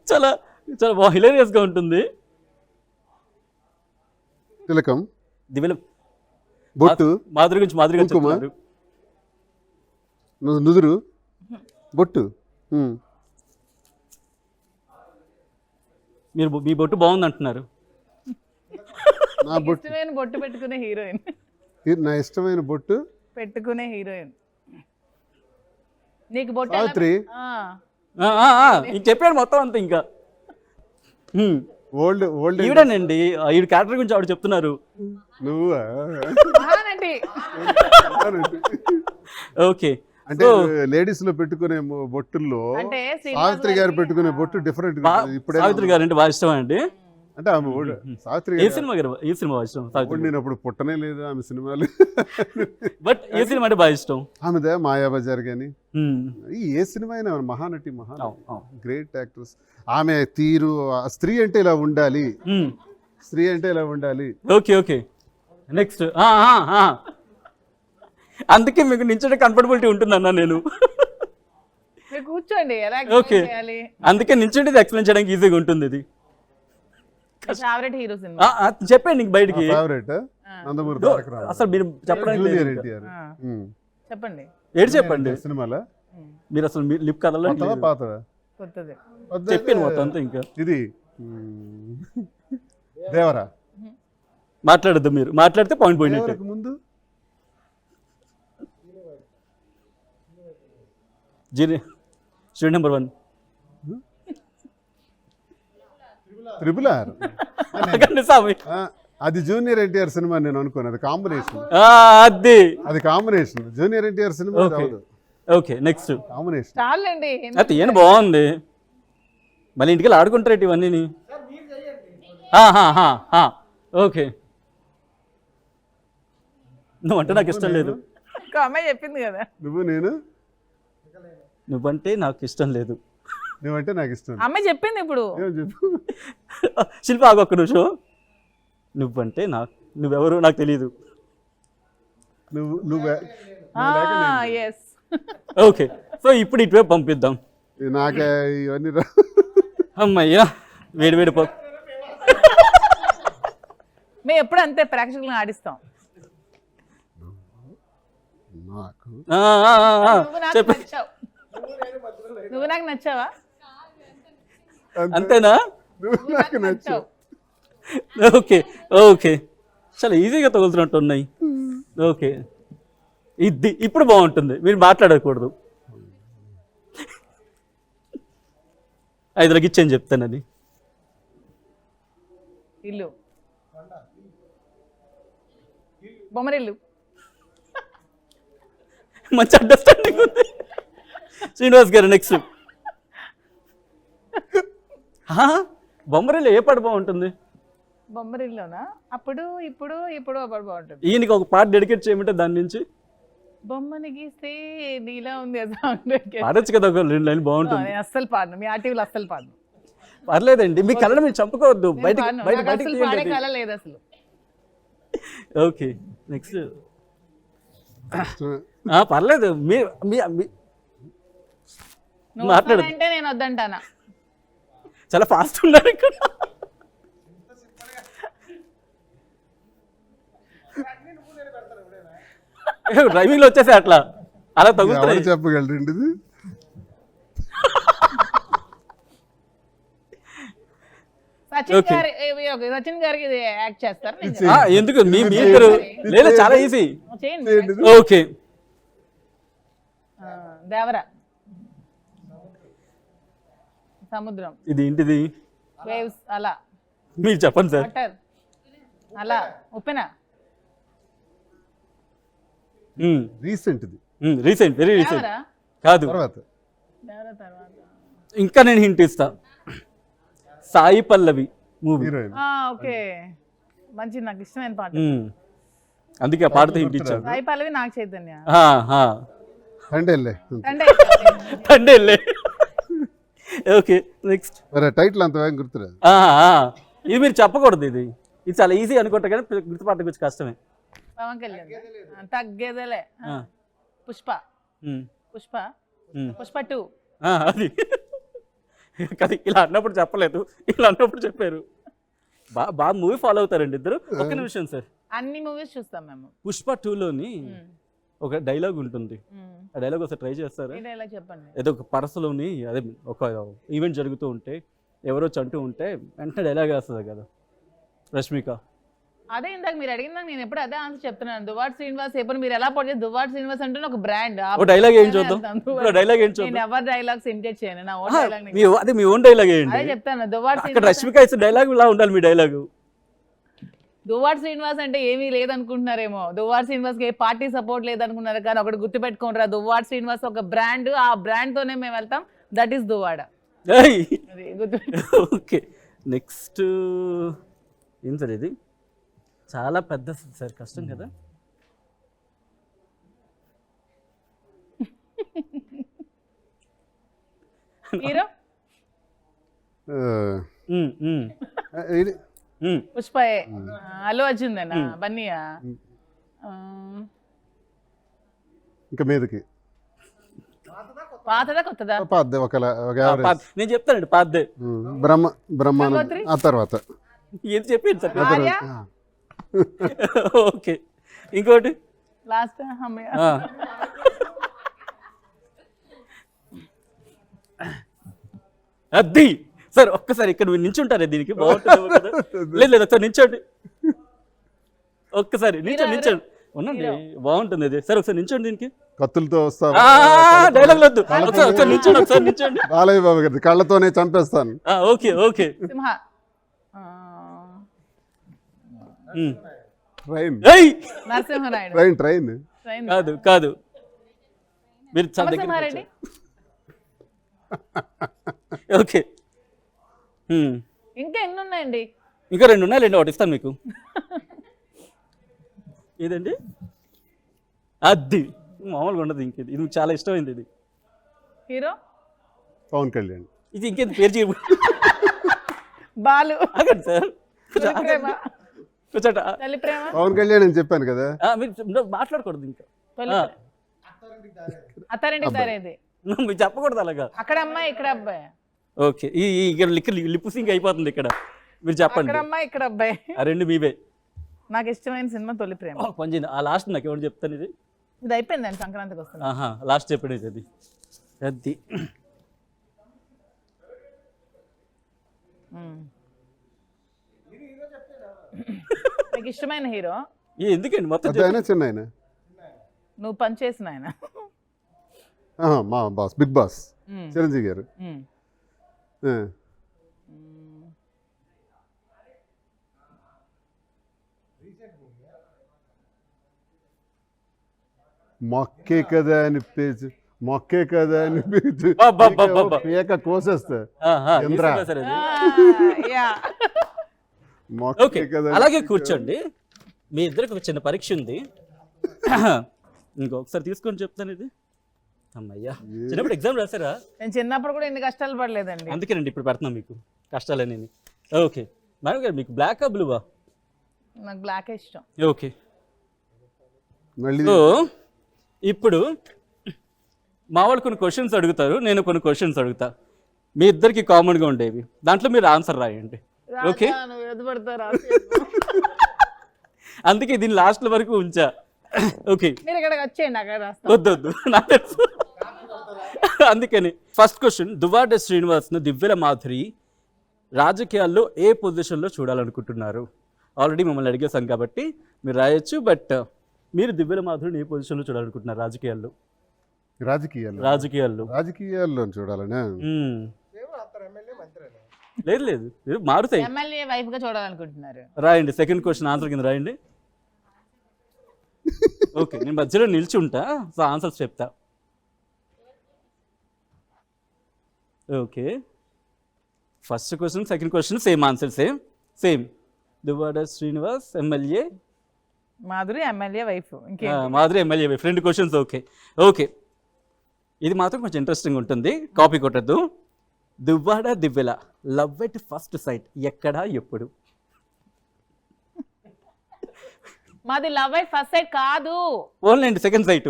చాలా చాలా బాగా హిలేరియస్గా ఉంటుంది. తిలకం, దివ్యలం, బొట్టు, మాధురి గురించి మాధురి గారు కుంకుమ, చెప్తున్నారు. నుదురు, బొట్టు. మీరు మీ బొట్టు బాగుంది అంటున్నారు. నా బొట్టు, ఇష్టమైన బొట్టు పెట్టుకునే హీరోయిన్. నా ఇష్టమైన బొట్టు పెట్టుకునే హీరోయిన్. నీకు బొట్టు సావిత్రి. ఇంక చెప్పాడు మొత్తం అంతా. ఇంకా ఓల్డ్ ఈవిడేనండి, ఈవిడ క్యారెక్టర్ గురించి ఆవిడ చెప్తున్నారు. నువ్వా? ఓకే, అంటే లేడీస్ లో పెట్టుకునే బొట్టుల్లో అంటే సావిత్రి గారు పెట్టుకునే బొట్టు డిఫరెంట్. ఇప్పుడు సావిత్రి గారు అంటే బాగా ఇష్టం అండి. అంటే ఆమె సావిత్రి ఏ సినిమా గారు ఈ సినిమా బాగా ఇష్టం? నేను అప్పుడు పుట్టనే లేదు ఆమె సినిమాలు. బట్ ఏ సినిమా అంటే బాగా ఇష్టం? ఆమెదే మాయాబజార్ కానీ ఏ సినిమా అయినా మహానటి, గ్రేట్ యాక్ట్రెస్. ఆమె తీరు, స్త్రీ అంటే ఇలా ఉండాలి, స్త్రీ అంటే ఇలా ఉండాలి. Okay okay, next. అందుకే మీకు నించే కంఫర్టబిలిటీ ఉంటుందన్నా నేను. కూర్చోండి, ఓకే, అందుకే నించుంటే ఎక్స్ప్లెయిన్ చేయడానికి ఈజీగా ఉంటుంది. ఇది ఫేవరెట్ హీరో సినిమా చెప్పండి నీకు బయటికి. ఫేవరెట్ నందమూరి తారక రామారావు. అసలు మీరు చెప్పడానికి చెప్పండి, ఏడు చెప్పండి సినిమాలో. మీరు అసలు లిప్ కదల పాతదా? కొత్తది చెప్పాను మొత్తం అంతా. ఇంకా ఇది దేవరా. మాట్లాడద్దు, మీరు మాట్లాడితే పాయింట్ పోయినట్టు. ముందు స్టూడెంట్ నెంబర్ 1 ట్రిపుల్ ఆర్. అది జూనియర్ ఎన్టీఆర్ సినిమా నేను అనుకోను, అది కాంబినేషన్. అది combination, junior NTR cinema. Okay, next combination. చాలండి, అయితే ఏం బాగుంది. మళ్ళీ ఇంటికి వెళ్ళి ఆడుకుంటారు ఇవన్నీ. ఓకే, నువ్వు అంటే నాకు ఇష్టం లేదు. అమ్మాయి చెప్పింది కదా. నువ్వు నేను. నువ్వంటే నాకు ఇష్టం లేదు. నువ్వంటే నాకు ఇష్టం. అమ్మాయి చెప్పింది ఇప్పుడు. ఏమో చెప్పు. శిల్ప ఆగు ఒక్క నిమిషం. నువ్వంటే నువ్వెవరో నాకు తెలియదు. నువ్వు ఎస్. ఓకే, సో ఇప్పుడు ఇటువైపు పంపిద్దాం. నాకే ఇవన్నీ అమ్మయ్యా, వేడి పో. మేము ఎప్పుడు అంతే ప్రేక్షకులను ఆడిస్తాం. నాకు నువ్వు నాకు చెప్పు. నచ్చావు. నువ్వు నాకు నచ్చావా? అంతేనా? నువ్వు నాకు నచ్చావు. ఓకే ఓకే, చాలా ఈజీగా తగులుతున్నట్టు ఉన్నాయి. ఓకే, ఇది ఇప్పుడు బాగుంటుంది, మీరు మాట్లాడకూడదు. 5 ఇచ్చేని చెప్తాను. అది ఇల్లు, బొమ్మరిల్లు. మంచి అండర్స్టాండింగ్ ఉంది. శ్రీనివాస్ గారు నెక్స్ట్. బొమ్మరిల్లు ఏ పాట బాగుంటుంది? బొమ్మరిల్లోనా? అప్పుడు ఇప్పుడు ఇప్పుడు అప్పుడు బాగుంటుంది. ఈయనకి ఒక పాట డెడికేట్ చేయమంటే దాని నుంచి బొమ్మని గీస్తే నీలా ఉంది ఆ సాంగ్. పాడొచ్చు కదా, ఒక 2 లైన్ బాగుంటుంది. నేను అస్సలు పాడను, మీ ఆర్టీవీలో అస్సలు పాడను. పర్లేదండి, మీ కళను మీరు చంపుకోవద్దు. నేను బయట పాడను. బయట నాకు బయటకి అస్సలు పాడే కళ లేదు అసలు. Okay next. పర్లేదు, నువ్వు మాట్లాడు. వస్తానంటే నేను వద్దంటానా? చాలా ఫాస్ట్ ఉన్నారు ఇక్కడ. డ్రైవింగ్ లో వచ్చేసి అలా ఎవరు తగులుతాయి. చెప్పగలరండి ఇది? సచిన్ గారికి ఇది యాక్ట్ చేస్తారు. నేను చెప్తాను. ఎందుకు మీరు లేదా, చాలా ఈజీ. చేయండి. ఓకే, దేవరా, సముద్రం, ఇది ఏంటిది? వేవ్స్, అలా, మీరు చెప్పండి సార్. వాటర్, అలా, ఉప్పెన. రీసెంట్ ఇది. Recent, very recent. దేవరా, కాదు, తర్వాత దేవరా తర్వాత. ఇంకా నేను హింట్ ఇస్తా. Sai Pallavi movie. Heroine. Okay, మంచి నాకు ఇష్టమైన పాట. అందుకే ఆ పాటతో హింట్ ఇచ్చాను. సాయి పల్లవి, నాగ చైతన్య. తండేళ్ళే. తండేళ్ళే. Okay next. మరి టైటిల్ అంత వేగం గుర్తురాదు. ఇది మీరు చెప్పకూడదు. ఇది చాలా ఈజీ అనుకుంటా, కానీ గుర్తుపట్ట గురించి కష్టమే. పవన్ కళ్యాణ్, తగ్గేదేలే. పుష్ప, పుష్ప, పుష్ప 2. అది కదా, ఇలా అన్నప్పుడు చెప్పలేదు, ఇలా అన్నప్పుడు చెప్పారు. బాగా మూవీ ఫాలో అవుతారండి ఇద్దరు. ఒక్క నిమిషం సార్. అన్ని మూవీస్ చూస్తాం మేము. పుష్ప 2లోని ఒక డైలాగ్ ఉంటుంది. ఆ డైలాగ్ ఒకసారి ట్రై చేస్తారా? ఈ డైలాగ్ చెప్పండి. ఏదో ఒక పరసలోని, అదే ఒక ఈవెంట్ జరుగుతూ ఉంటే ఎవరో చంటూ ఉంటే వెంటనే డైలాగ్ వేస్తుంది కదా రష్మిక. అదే ఇందాక మీరు అడిగిందా, నేను ఎప్పుడు అదే ఆన్సర్ చెప్తున్నాను. దువ్వాడ శ్రీనివాస్ ఎప్పుడు మీరు ఎలా పడితే దువ్వాడ శ్రీనివాస్ అంటే ఒక బ్రాండ్. ఒక డైలాగ్ ఏం చూద్దాం, డైలాగ్ ఏం చూద్దాం. నేను ఎవరి డైలాగ్స్ ఇమిటేట్ చేయను, నా ఓన్ డైలాగ్. అదే మీ ఓన్ డైలాగ్ ఏంటి? అదే చెప్తాను. దువ్వాడ అక్కడ శ్రీనివాస్, రష్మిక ఇచ్చే డైలాగ్ ఇలా ఉండాలి మీ డైలాగు. దువ్వాడ శ్రీనివాస్ అంటే ఏమీ లేదనుకుంటున్నారేమో. దువ్వాడ శ్రీనివాస్ కి ఏ పార్టీ సపోర్ట్ లేదనుకున్నారు, కానీ ఒకటి గుర్తుపెట్టుకోండి, దువ్వాడ శ్రీనివాస్ ఒక బ్రాండ్. ఆ బ్రాండ్ తోనే మేము వెళ్తాం. That is Duvvada. Okay next. ఏం సార్ ఇది? చాలా పెద్ద సార్, కష్టం కదా. హీరో పుష్ప, అల్లు అర్జున్ దేనా, బన్నీయా? ఇంకా మీదకి పాతదా కొత్తదా? పాద్దే. ఒక యావరేజ్. నేను చెప్తానండి పాద్దే. బ్రహ్మానందం ఆ తర్వాత. ఏం చెప్పాను సార్? ఆర్య? ఓకే, ఇంకోటి లాస్ట్. అది సార్, ఒక్కసారి ఇక్కడ మీరు నించుంటారే, దీనికి బాగుంటుంది కదా. లేదు లేదు, ఒకసారి నించోండి. ఒక్కసారి నించోండి. ఉండండి, బాగుంటుంది అది. సరే ఒకసారి నించోండి. దీనికి కత్తులతో వస్తా డైలాగ్ వద్దు, ఒకసారి నించోండి. బాలయ్య బాబు గారి కళ్ళతోనే చంపేస్తాను. Okay okay. Simha, train. Narasimha Naidu. Train కాదు కాదు, మీరు చాలా దగ్గర. నరసింహారెడ్డి. ఓకే, ఇంకా ఎన్ని ఉన్నాయండి? ఇంకా 2 ఉన్నాయి, ఒకటి ఇస్తాను మీకు. ఏదండి? అది మామూలుగా ఉండదు. ఇంక ఇది మీకు చాలా ఇష్టమైంది. ఇది హీరో పవన్ కళ్యాణ్. ఇది ఇంకేంది పేరు చెప్పు. బాలు. ఆగండి సార్, కొంచెం తొలి ప్రేమ. ఆగండి. కొంచెం తల్లి ప్రేమ. పవన్ కళ్యాణ్ అని చెప్పాను కదా. మీరు మాట్లాడకూడదు ఇంకా. తొలి ప్రేమ. అత్తారింటికి దారేది. మీరు చెప్పకూడదు అలాగా. అక్కడ అమ్మాయి ఇక్కడ అబ్బాయి. ఓకే, ఈ ఇక్కడ లిప్ సింక్ అయిపోతుంది ఇక్కడ. మీరు చెప్పండి. అక్కడ అమ్మాయి ఇక్కడ అబ్బాయి. ఆ రెండు మీవే. నాకు ఇష్టమైన సినిమా తొలి ప్రేమ. కొంచెం ఆ లాస్ట్ నాకు ఎవరు చెప్తాను ఇది. ఇది అయిపోయిందండి, సంక్రాంతికి వస్తుంది. ఆహా, లాస్ట్ చెప్పండి ఇది. అది మీకు ఇష్టమైన హీరో ఎందుకండి మొత్తం పెద్ద ఆయన చిన్న ఆయన? నువ్వు పనిచేసిన ఆయన. మా బాస్, బిగ్ బాస్ చిరంజీవి గారు. ఆ. మొక్కే కదా అని పేజు, మొక్కే కదా అని పేజు పేక కోసేస్తా. చంద్ర. మొక్కే ఓకే, కదా. అలాగే కూర్చోండి. మీ ఇద్దరికి ఒక చిన్న పరీక్ష ఉంది. ఇంకొకసారి తీసుకొని చెప్తాను ఇది. అమ్మయ్యా, చిన్నప్పుడు ఎగ్జామ్ రాసారా? నేను చిన్నప్పుడు కూడా ఎన్ని కష్టాలు పడలేదండి. అందుకేనండి ఇప్పుడు పెడుతున్నాం మీకు కష్టాలని. ఓకే మేడం గారు, మీకు బ్లాకా బ్లూవా? నాకు బ్లాక్ ఇష్టం. ఓకే, మళ్ళీ సో ఇప్పుడు మా వాళ్ళు కొన్ని క్వశ్చన్స్ అడుగుతారు, నేను కొన్ని క్వశ్చన్స్ అడుగుతా. మీ ఇద్దరికి కామన్గా ఉండేవి, దాంట్లో మీరు ఆన్సర్ రాయండి. ఓకే, అందుకే దీన్ని లాస్ట్ వరకు ఉంచా. ఓకే, మీరు ఇక్కడికి వచ్చేయండి, అక్కడ రాస్తా. వద్దు నాకు తెలుసు. అందుకని ఫస్ట్ క్వశ్చన్, దువ్వాడ శ్రీనివాస్ను దివ్యల మాధురి రాజకీయాల్లో ఏ పొజిషన్లో చూడాలనుకుంటున్నారు? ఆల్రెడీ మిమ్మల్ని అడిగేసాం కాబట్టి మీరు రాయొచ్చు, బట్ మీరు దివ్యల మాధురిని ఏ పొజిషన్లో చూడాలనుకుంటున్నారు రాజకీయాల్లో? రాజకీయాల్లో చూడాలనే. లేదు లేదు, మీరు మారుతాయి. ఎమ్మెల్యే వైఫ్ గా చూడాలనుకుంటున్నారు. రాయండి, సెకండ్ క్వశ్చన్ ఆన్సర్ కింద రాయండి. ఓకే, నేను మధ్యలో నిలిచి ఉంటా, సో ఆన్సర్స్ చెప్తా. Okay, first question second question same answer, same. Duvvada Srinivas MLA, Madhuri MLA wife. Madhuri MLA wife. రెండు క్వశ్చన్స్. ఓకే, ఇది మాత్రం కొంచెం ఇంట్రెస్టింగ్ ఉంటుంది, కాపీ కొట్టద్దు. Duvvada Divvela love at first sight ఎక్కడా ఎప్పుడు? మాది లవ్ ఎట్ ఫస్ట్ సైట్ కాదు, ఓన్లండి సెకండ్ సైట్.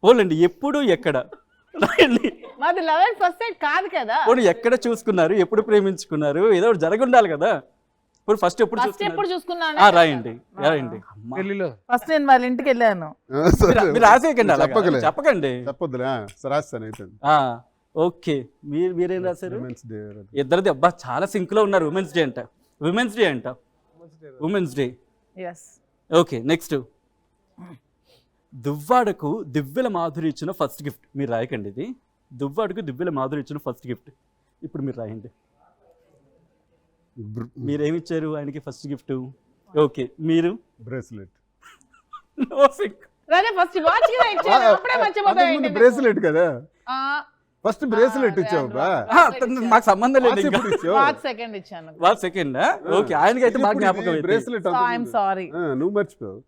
ఓన్లండి ఎప్పుడు ఎక్కడ రాయండి. మాది లవ్ ఎట్ ఫస్ట్ సైట్ కాదు కదా. పోనీ ఎక్కడ చూసుకున్నారు, ఎప్పుడు ప్రేమించుకున్నారు, ఏదో ఒకటి జరిగి ఉండాలి కదా. ఇప్పుడు ఫస్ట్ ఎప్పుడు చూసుకున్నాను రాయండి. పెళ్లిలో ఫస్ట్ నేను వాళ్ళ ఇంటికి వెళ్ళాను. మీరు రాసేయకండి, చెప్పకండి. చెప్పొద్దులే, రాస్తాను అయితే. ఓకే, మీరేం రాశారు? ఇద్దరిది అబ్బా చాలా సింక్ లో ఉన్నారు. Women's day. ఓకే, నెక్స్ట్, దువ్వాడకు దివ్యల మాధురి ఇచ్చిన ఫస్ట్ గిఫ్ట్. మీరు రాయకండి ఇది. దువ్వాడకు దివ్యల మాధురి ఇచ్చిన ఫస్ట్ గిఫ్ట్ ఇప్పుడు మీరు రాయండి. మీరేమిచ్చారు ఆయనకి ఫస్ట్ గిఫ్ట్? ఓకే, మీరు బ్రేస్లెట్. ఫస్ట్ వాచ్ బ్రేస్లెట్ కదా, ఫస్ట్ బ్రేస్లెట్ ఇచ్చావు. మాకు సంబంధం లేదు. సెకండ్ ఇచ్చాను. Watch second. ఓకే, ఆయనకి అయితే బాగా జ్ఞాపకం. బ్రేస్లెట్ సారీ, నువ్వు మర్చిపోయావు.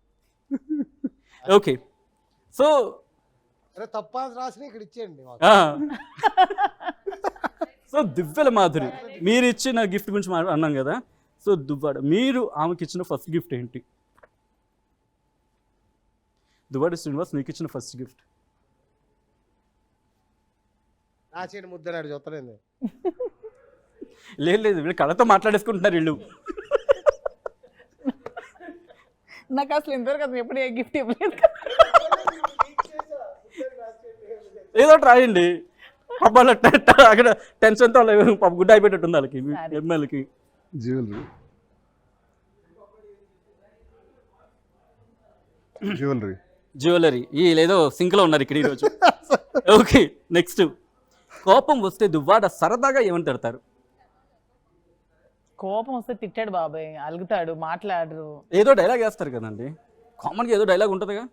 ఓకే, సో తప్ప రాసి ఇక్కడ ఇచ్చేయండి. సో దివ్యల మాధురి మీరు ఇచ్చిన గిఫ్ట్ గురించి అన్నాం కదా. సో దువ్వాడ, మీరు ఆమెకి ఇచ్చిన ఫస్ట్ గిఫ్ట్ ఏంటి? దువ్వాడ శ్రీనివాస్ మీకు ఇచ్చిన ఫస్ట్ గిఫ్ట్? రాచేయండి, ముద్దనాడు చూస్తలేదు. లేదు వీళ్ళు కళతో మాట్లాడేసుకుంటున్నారు వీళ్ళు. నాకు అసలు ఇంతవరకు అసలు ఎప్పుడు ఏ గిఫ్ట్ ఇవ్వలేదు. ఏదో ఒకటి రాయండి. అక్కడ టెన్షన్తో గుడ్డ అయిపోయేటట్టుంది వాళ్ళకి, ఎమ్మెల్యేకి. జ్యువెలరీ ఈ లేదో సింక్ లో ఉన్నారు ఇక్కడ ఈరోజు. ఓకే, నెక్స్ట్, కోపం వస్తే దువ్వాడ సరదాగా ఏమని తిడతారు? కోపం వస్తే తిట్టాడు బాబాయ్, అలుగుతాడు, మాట్లాడరు. ఏదో డైలాగ్ వేస్తారు కదండి, కామన్గా ఏదో డైలాగ్ ఉంటుందిగా,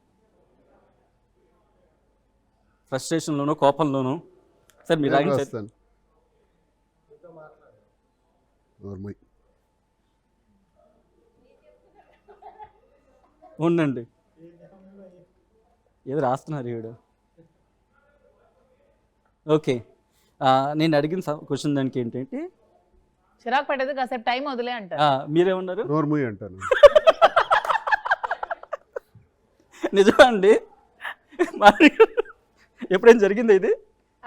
ఫ్రస్ట్రేషన్లోనో కోపంలోనో. సార్ మీరు రాయించారు. ఉండండి, ఏదో రాస్తున్నారు ఈవిడ. ఓకే. నేను అడిగిన క్వశ్చన్ దానికి ఏంటంటే చిరాకు పట్టేది కాసేపు టైం వదిలే అంటారు. మీరేమన్నారు? నోర్ముయ్ అంటాను. నిజమా అండి? మరి ఎప్పుడైనా జరిగింది ఇది?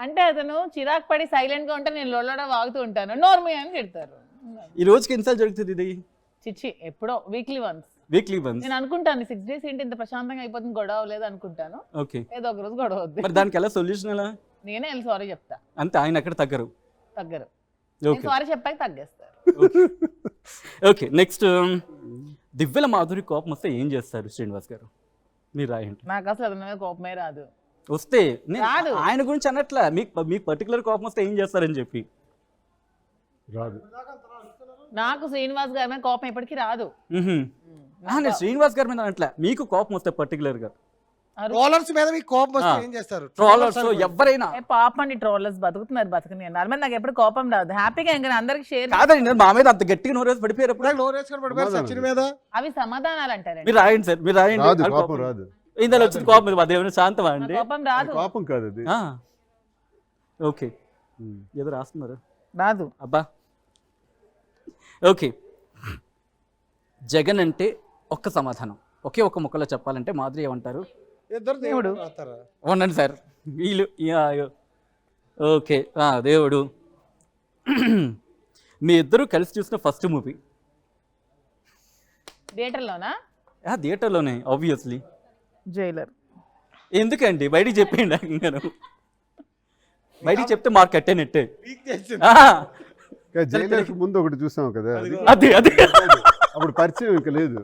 అంటే అతను చిరాకు పడి సైలెంట్ గా ఉంటే నేను లొల్లడ వాగుతూ ఉంటాను, నోర్మి అని తిడతారు. ఈ రోజుకి ఎన్నిసార్లు జరుగుతుంది ఇది? చిచ్చి ఎప్పుడో వీక్లీ వన్స్. Weekly once. నేను అనుకుంటాను 6 days ఏంటి ఇంత ప్రశాంతంగా అయిపోతుంది, గొడవ అవ్వలేదు అనుకుంటాను. ఓకే. ఏదో ఒక రోజు గొడవ వద్దు, మరి దానికి ఎలా సొల్యూషన్ ఎలా? నేనే వెళ్ళి సారీ చెప్తా. అంతే, ఆయన ఎక్కడ తగ్గరు. తగ్గరు. ఓకే. సారీ చెప్పాక తగ్గేస్తారు. ఓకే, నెక్స్ట్ దివ్యల మాధురి కోపం వస్తే ఏం చేస్తారు శ్రీనివాస్ గారు? మీరు రాయండి. నాకు అసలు అతని మీద కోపమే రాదు. వస్తే రాదు. ఆయన గురించి అన్నట్లా, మీకు పర్టికులర్ కోపం వస్తే ఏం చేస్తారని చెప్పి. రాదు. నాకు శ్రీనివాస్ గారి మీద కోపం ఎప్పటికీ రాదు. నేను శ్రీనివాస్ గారి మీద అన్నట్లా, మీకు కోపం వస్తే పర్టికులర్ గా. ట్రోలర్స్ మీద మీకు కోపం వస్తే ఏం చేస్తారు? ట్రోలర్స్ ఎవరైనా. పాప అండి, ట్రోలర్స్ బతుకుతున్నారు, బతుకుని నార్మల్ మీద నాకు ఎప్పుడు కోపం రాదు. హ్యాపీగా ఇంకా అందరికి షేర్. కాదండి, నేను మా మీద అంత గట్టిగా నోరేసి పడిపోయారు అప్పుడు. నోరేసుకొని పడిపోయారు సచిన్ మీద. అవి సమాధానాలు అంటారండి. మీరు రాయండి సార్, మీరు రాయండి. రాదు, కోపం రాదు. ఇందులో వచ్చింది కోపం మీద అదేమైనా శాంతమా అండి? కోపం రాదు. కోపం కాదు అది. ఓకే, ఏదో రాస్తున్నారు. రాదు. అబ్బా. ఓకే, జగన్ అంటే ఒక్క సమాధానం, ఒకే ఒక్క ముక్కలో చెప్పాలంటే మాధురి ఏమంటారు? ఇద్దరు దేవుడు రాస్తారా? అవునండి సార్, వీళ్ళు. ఓకే, దేవుడు. మీ ఇద్దరు కలిసి చూసిన ఫస్ట్ మూవీ? థియేటర్లోనా? థియేటర్లోనే ఆబ్వియస్లీ. జైలర్. ఎందుకండి బయటికి చెప్పేయండి. నేను బయటికి చెప్తే మార్క్ కట్టేనట్టే. జైలర్ ముందు ఒకటి చూసాం కదా, అదే అదే. అప్పుడు పరిచయం ఇంకా లేదు.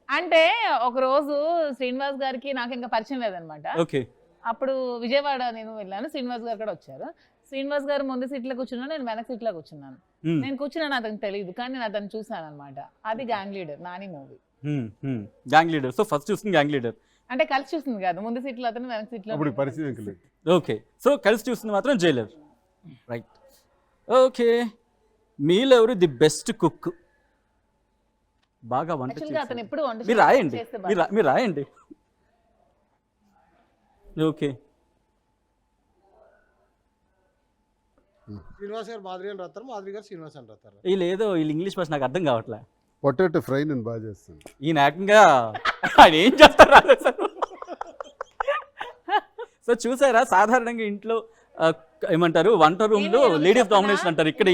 అంటే ఒక రోజు శ్రీనివాస్ గారికి నాకు ఇంకా పరిచయం లేదనమాట. ఓకే. అప్పుడు విజయవాడ నేను వెళ్ళాను, శ్రీనివాస్ గారు కూడా వచ్చారు. శ్రీనివాస్ గారు ముందు సీట్లో కూర్చున్నాను, నేను వెనక సీట్లో కూర్చున్నాను. నేను కూర్చున్నాను అతనికి తెలియదు, కానీ నేను అతను చూసాను అనమాట. అది gang leader, Nani movie. Gang leader. So first చూసింది గ్యాంగ్ లీడర్. అంటే కలిసి చూసింది కాదు, ముందు సీట్లో అతను, వెనక సీట్లో. అప్పుడు పరిచయం ఇంకా లేదు. ఓకే, సో కలిసి చూస్తుంది మాత్రం జైలర్. రైట్. ఓకే, మీలో ఎవరు ది బెస్ట్ కుక్? బాగా వంట యాక్చువల్గా అతను ఎప్పుడు వంట మీరు రాయండి, చేస్తే బాగా. మీరు రాయండి. ఓకే. శ్రీనివాస్ గారు మాధురి అని రాస్తారు, మాధురి గారు శ్రీనివాస్ అని రాస్తారు. వీళ్ళు ఇంగ్లీష్ భాష నాకు అర్థం కావట్లే. పొటాటో ఫ్రై నేను బాగా చేస్తాను. ఈయన ఏకంగా ఆయన ఏం చేస్తారు అసలు. సో చూసారా, సాధారణంగా ఇంట్లో ఏమంటారు, వంట రూమ్ లో లేడీస్ డామినేషన్ అంటారు. ఇక్కడ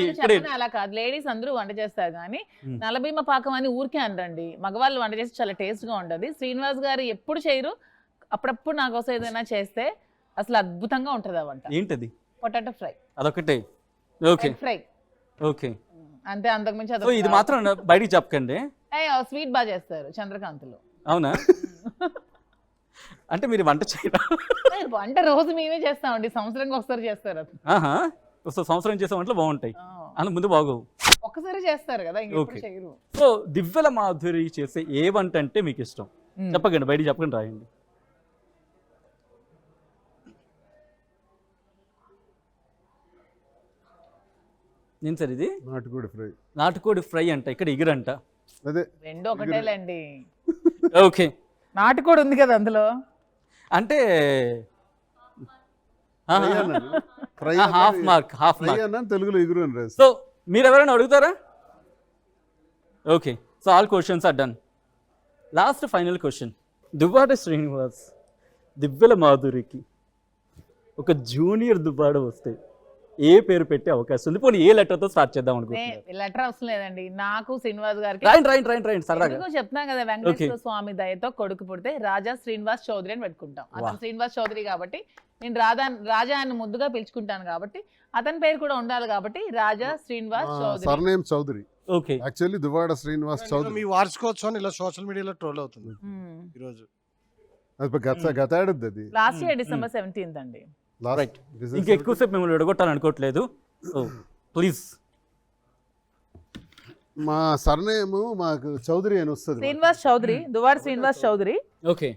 అలా కాదు, లేడీస్ అందరూ వంట చేస్తారు, కానీ నలభీమ పాకం అని ఊరికే అనరండి. మగవాళ్ళు వంట చేసి చాలా టేస్ట్ గా ఉంటది. శ్రీనివాస్ గారు ఎప్పుడు చేయరు, అప్పుడప్పుడు నా కోసం ఏదైనా చేస్తే అసలు అద్భుతంగా ఉంటది ఆ వంట. ఏంటది? Potato fry. అదొకటే. Okay fry. ఓకే. అంతే, అంతకుమించి సో ఇది మాత్రం బయటికి చెప్పకండి. స్వీట్ బాగా చేస్తారు చంద్రకాంత్లో. అవునా? అంటే మీరు వంట చేయరా? వంట రోజు మేమే చేస్తామండి, సంవత్సరానికి ఒకసారి చేస్తారు. సో సంవత్సరం చేసే వంటలు బాగుంటాయి, అలా ముందు బాగోవు. ఒక్కసారి చేస్తారు కదా, ఇంకెప్పుడు చేయరు. సో దివ్యల మాధురి చేసే ఏ వంట అంటే మీకు ఇష్టం? చెప్పకండి, బయటికి చెప్పకండి, రాయండి. ఏం సార్ ఇది? నాటుకోడి ఫ్రై. నాటుకోడి ఫ్రై అంట, ఇక్కడ ఇగురంట. అదే రెండు ఒకటేలేండి. ఓకే. నాటుకోడి ఉంది కదా అందులో. అంటే ఫ్రై హాఫ్ మార్క్ అన్నాను, తెలుగులో ఇగురు అని రాసి. సో మీరు ఎవరైనా అడుగుతారా? Okay, so all questions are done. Last final question. Duvvada Srinivas Divvela మాధురికి ఒక జూనియర్ దువ్వాడ వస్తే ఏ పేరు పెట్టే అవకాశం ఉంది? పోనీ ఏ లెటర్ తో స్టార్ట్ చేద్దాం అనుకుంటున్నారు? లెటర్ అవసరం లేదండి, నాకు శ్రీనివాస్ గారికి రాయండి సరదాగా. చెప్తాను కదా, వెంకటేశ్వర స్వామి దయతో కొడుకు పుడితే రాజా శ్రీనివాస్ చౌదరి అని పెట్టుకుంటాం. అతను శ్రీనివాస్ చౌదరి కాబట్టి నేను రాజా అని ముద్దుగా పిలుచుకుంటాను, కాబట్టి అతని పేరు కూడా ఉండాలి, కాబట్టి Raja Srinivas Chowdary. Surname Chowdary. Okay. Actually Duvvada Srinivas Chowdary. మీ వార్షికోత్సవం ఇలా సోషల్ మీడియాలో ట్రోల్ అవుతుంది ఈరోజు. అది గత ఏడాది అది. లాస్ట్ ఇయర్ December 17th అండి. ఇంకా ఎక్కువసేపు మిమ్మల్ని విడగొట్టాలని అనుకోవట్లేదు, ప్లీజ్. మా సర్నేమ్ మాకు చౌదరి అని వస్తుంది. శ్రీనివాస్ చౌదరి, దువ్వాడ శ్రీనివాస్ చౌదరి. ఓకే.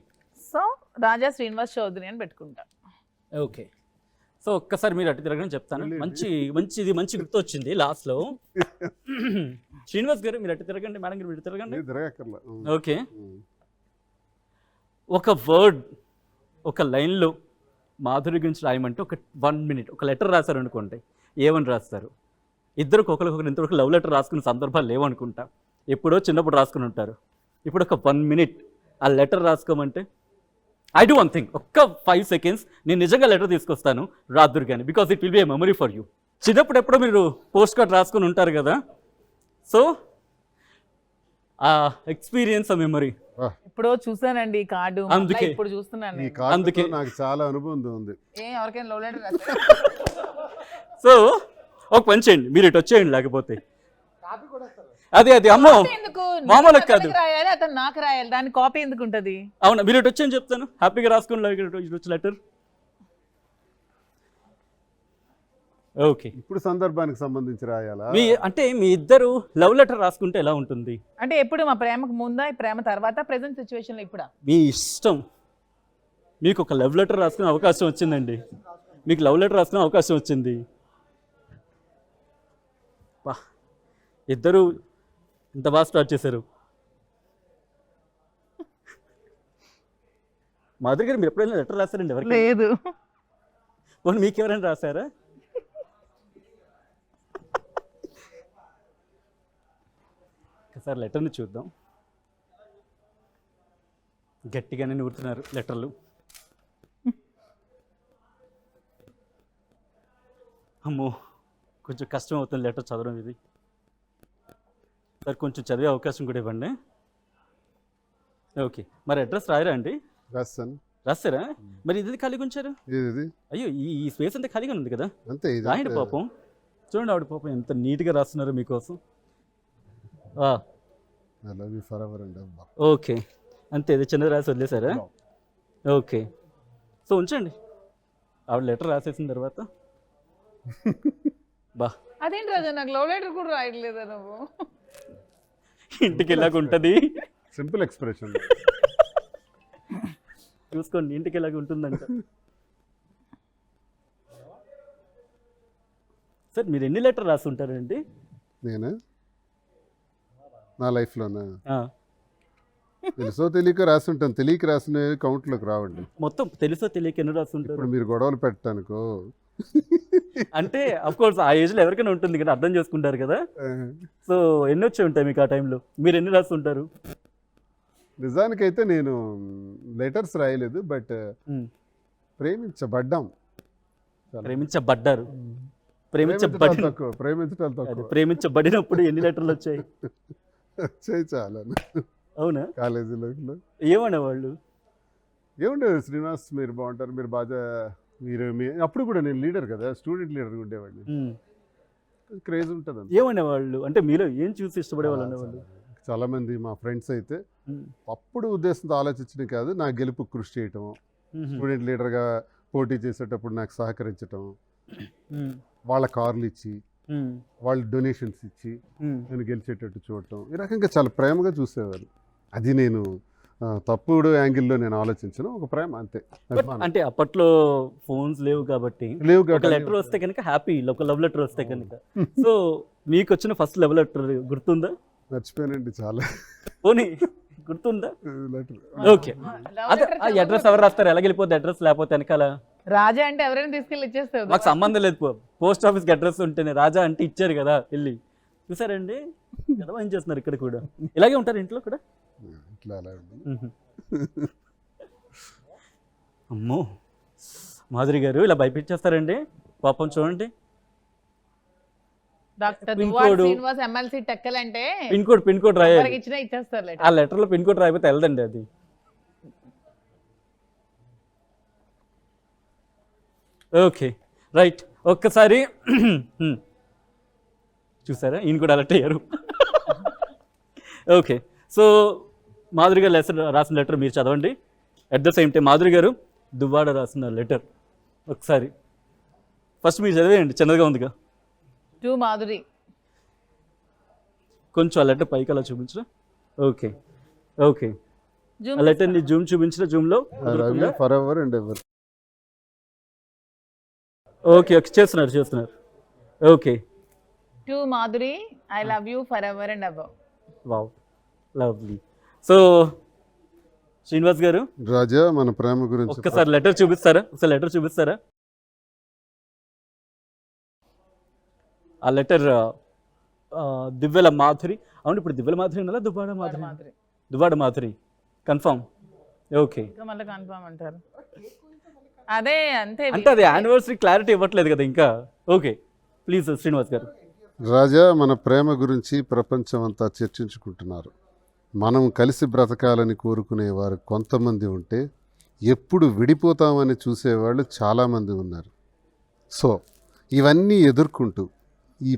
సో రాజా శ్రీనివాస్ చౌదరి అని పెట్టుకుంటా. ఓకే. సో ఒక్కసారి మీరు అటు తిరగని చెప్తాను. మంచి గుర్తు వచ్చింది లాస్ట్ లో. శ్రీనివాస్ గారు మీరు అటు తిరగండి, మేడం గారు ఇటు తిరగండి. ఓకే. ఒక వర్డ్, ఒక లైన్లో మాధురి గురించి రాయమంటే ఒక 1 minute ఒక లెటర్ రాశారు అనుకోండి, ఏమని రాస్తారు? ఇద్దరు ఒకరికొకరు ఇంతవరకు లవ్ లెటర్ రాసుకున్న సందర్భాలు లేవనుకుంటా, ఎప్పుడో చిన్నప్పుడు రాసుకుని ఉంటారు. ఇప్పుడు ఒక 1 minute ఆ లెటర్ రాసుకోమంటే ఐ డూ 1 thing, ఒక్క 5 seconds నేను నిజంగా లెటర్ తీసుకొస్తాను రాదురు కానీ, because it will be A memory for you. చిన్నప్పుడు ఎప్పుడో మీరు పోస్ట్ కార్డ్ రాసుకుని ఉంటారు కదా, సో ఆ ఎక్స్పీరియన్స్ ఆ మెమరీ. ఎప్పుడో చూసానండి ఈ కార్డు, అందుకే. ఇప్పుడు చూస్తున్నాను ఈ నేను. కార్డుతో అందుకే. నాకు చాలా అనుభవం ఉంది. ఎవరికైనా లవ్ లెటర్ రాశారా? సో ఒక పని చేయండి, మీరు ఇటు వచ్చేయండి, లేకపోతే అదే అమ్మో కాపీ ఎందుకు? మామూలు నేను కాదు. అతనికి రాయాలి, అతను నాకు రాయాలి, దాని కాపీ ఎందుకు ఉంటది? అవునా, మీరు ఇటు వచ్చేయండి చెప్తాను, హ్యాపీగా రాసుకోండి ఇటు వచ్చి లెటర్. ఓకే, ఇప్పుడు సందర్భానికి సంబంధించి రాయాలా? మీ ఇద్దరు లవ్ లెటర్ రాసుకుంటే ఎలా ఉంటుంది? అంటే ఎప్పుడు మా ప్రేమకు ముందా, ఈ ప్రేమ తర్వాత, ప్రెసెంట్ సిచ్యువేషన్ లో ఇప్పుడా? మీ ఇష్టం. మీకు ఒక లవ్ లెటర్ రాసుకునే అవకాశం వచ్చిందండి, మీకు లవ్ లెటర్ రాసుకునే అవకాశం వచ్చింది. వా, ఇద్దరు ఇంత బాగా స్టార్ట్ చేశారు. మాధురి గారు, మీరు ఎప్పుడైనా లెటర్ రాశారండి ఎవరికి? లేదు. పోనీ మీకు ఎవరైనా రాశారా? ఒకసారి లెటర్ని చూద్దాం. గట్టిగానే నూరుతున్నారు లెటర్లు. అమ్మో, కొంచెం కష్టం అవుతుంది లెటర్ చదవడం. ఇది సార్ కొంచెం చదివే అవకాశం కూడా ఇవ్వండి. ఓకే, మరి అడ్రస్ రాయరా అండి? రాస్తాను. రాస్తారా? మరి ఇది ఖాళీగా ఉంచారు? ఇది అయ్యో, ఈ స్పేస్ అంతా ఖాళీగా ఉంది కదా, అంతే. ఇది రాయండి పాపం. చూడండి ఆవిడ పాపం ఎంత నీట్గా రాస్తున్నారు మీకోసం. I love you for ever అండి. ఓకే, అంతే, ఇది చిన్నది రాసి వదిలేసారా? ఓకే, సో ఉంచండి. ఆవిడ లెటర్ రాసేసిన తర్వాత బా, అదేంటి రాజా, నాకు లవ్ లెటర్ కూడా రాయట్లేదా నువ్వు? ఇంటికి వెళ్ళాక ఉంటుంది. Simple expression. చూసుకోండి, ఇంటికి వెళ్ళాక ఉంటుందంట. సార్ మీరు ఎన్ని లెటర్ రాసి ఉంటారండి? నేనా నా లైఫ్లోనా తెలుసో తెలియక రాస్తుంటాను. తెలియక రాసిన కౌంట్లోకి రావండి. మొత్తం తెలుసో తెలియక ఎన్ని రాసి ఉంటారు? ఇప్పుడు మీరు గొడవలు పెట్టడానికో అంటే అఫ్ కోర్స్ ఆ ఏజ్లో ఎవరికైనా ఉంటుంది కదా, అర్థం చేసుకుంటారు కదా. సో ఎన్ని వచ్చి ఉంటాయి మీకు ఆ టైంలో? మీరు ఎన్ని రాస్తుంటారు? నిజానికైతే నేను లెటర్స్ రాయలేదు, బట్ ప్రేమించబడ్డాం. ప్రేమించబడ్డారు. ప్రేమించడం తక్కువ. ప్రేమించబడినప్పుడు ఎన్ని లెటర్లు వచ్చాయి? వచ్చాయి చాలా. అవునా? కాలేజీలో ఏమనేవాళ్ళు? ఏముండేది, శ్రీనివాస్ మీరు బాగుంటారు, మీరు బాగా అప్పుడు కూడా నేను లీడర్ కదా, స్టూడెంట్ లీడర్ ఉండేవాడిని. క్రేజ్ ఉంటుంది. ఏమనేవాళ్ళు అంటే మీలో ఏం చూసి ఇష్టపడేవాళ్ళు అనేవాళ్ళు? చాలా మంది మా ఫ్రెండ్స్ అయితే అప్పుడు ఉద్దేశంతో ఆలోచించడం కాదు, నా గెలుపు కృషి చేయటం, స్టూడెంట్ లీడర్గా పోటీ చేసేటప్పుడు నాకు సహకరించటం, వాళ్ళ కార్లు ఇచ్చి, వాళ్ళు డొనేషన్స్ ఇచ్చి నేను గెలిచేటట్టు చూడటం, ఈ రకంగా చాలా ప్రేమగా చూసేవారు. అది నేను తప్పుడు యాంగిల్లో నేను ఆలోచించను, ఒక ప్రేమ అంతే. అంటే అప్పట్లో ఫోన్స్ లేవు కాబట్టి లెటర్ వస్తే కనుక హ్యాపీ, ఒక లవ్ లెటర్ వస్తే కనుక. సో మీకు వచ్చిన ఫస్ట్ లవ్ లెటర్ గుర్తుందా? మర్చిపోయానండి చాలా. పోనీ గుర్తుందా? లెటర్ ఓకే, అదే ఆ అడ్రస్ ఎవరు రాస్తారు? ఎలా వెళ్ళిపోద్ది అడ్రస్ లేకపోతే వెనకాల? రాజా అంటే ఎవరైనా తీసుకెళ్ళి ఇచ్చేస్తావు. మాకు సంబంధం లేదు, పోస్ట్ ఆఫీస్కి అడ్రస్ ఉంటేనే. రాజా అంటే ఇచ్చారు కదా వెళ్ళి. చూసారండి ఎలా ఏం చేస్తున్నారు ఇక్కడ కూడా. ఇలాగే ఉంటారు ఇంట్లో కూడా. ఇట్లా అలా ఉంది. అమ్మో, మాధురి గారు ఇలా భయపించేస్తారండి పాపం. చూడండి, doctor pin Duvvada code. Srinivas MLC టెక్కలంటే పిన్ కోడ్ రాయాలి. ఎవరికి ఇచ్చినా ఇచ్చేస్తారు letter. ఆ లెటర్లో పిన్ కోడ్ రాయిపోతే వెళ్ళదండి అది. ఓకే రైట్, ఒక్కసారి చూసారా ఈయన కూడా అలర్ట్ అయ్యారు. ఓకే, సో మాధురి గారు రాసిన లెటర్ మీరు చదవండి. At the same time Madhuri గారు దువ్వాడ రాసిన లెటర్ ఒకసారి ఫస్ట్ మీరు చదివేయండి, చిన్నదిగా ఉందిగా. టు మాధురి. కొంచెం ఆ లెటర్ పైకి అలా చూపించరా? ఓకే ఓకే, ఆ లెటర్ని జూమ్ చూపించిన జూమ్లో for ever and ever. Okay okay, చేస్తున్నారు. Okay, to Madhuri, I love you for ever and ever. Wow, lovely. So Srinivas గారు రాజా మన ప్రేమ గురించి ఒక్కసారి లెటర్ చూపిస్తారా? ఒకసారి లెటర్ చూపిస్తారా? ఆ లెటర్ దివ్యల మాధురి. అవును, ఇప్పుడు దివ్యల మాధురి అనాలా దువ్వాడ మాధురి? దువ్వాడ మాధురి కన్ఫర్మ్. ఓకే, ఇంకా మళ్ళీ కన్ఫర్మ్ అంటారు. అదే అంతే. అంటే అది యానివర్సరీ క్లారిటీ ఇవ్వట్లేదు కదా ఇంకా. ఓకే, ప్లీజ్ శ్రీనివాస్ గారు. రాజా మన ప్రేమ గురించి ప్రపంచం అంతా చర్చించుకుంటున్నారు. మనం కలిసి బ్రతకాలని కోరుకునేవారు కొంతమంది ఉంటే ఎప్పుడు విడిపోతామని చూసేవాళ్ళు చాలామంది ఉన్నారు. సో ఇవన్నీ ఎదుర్కొంటూ ఈ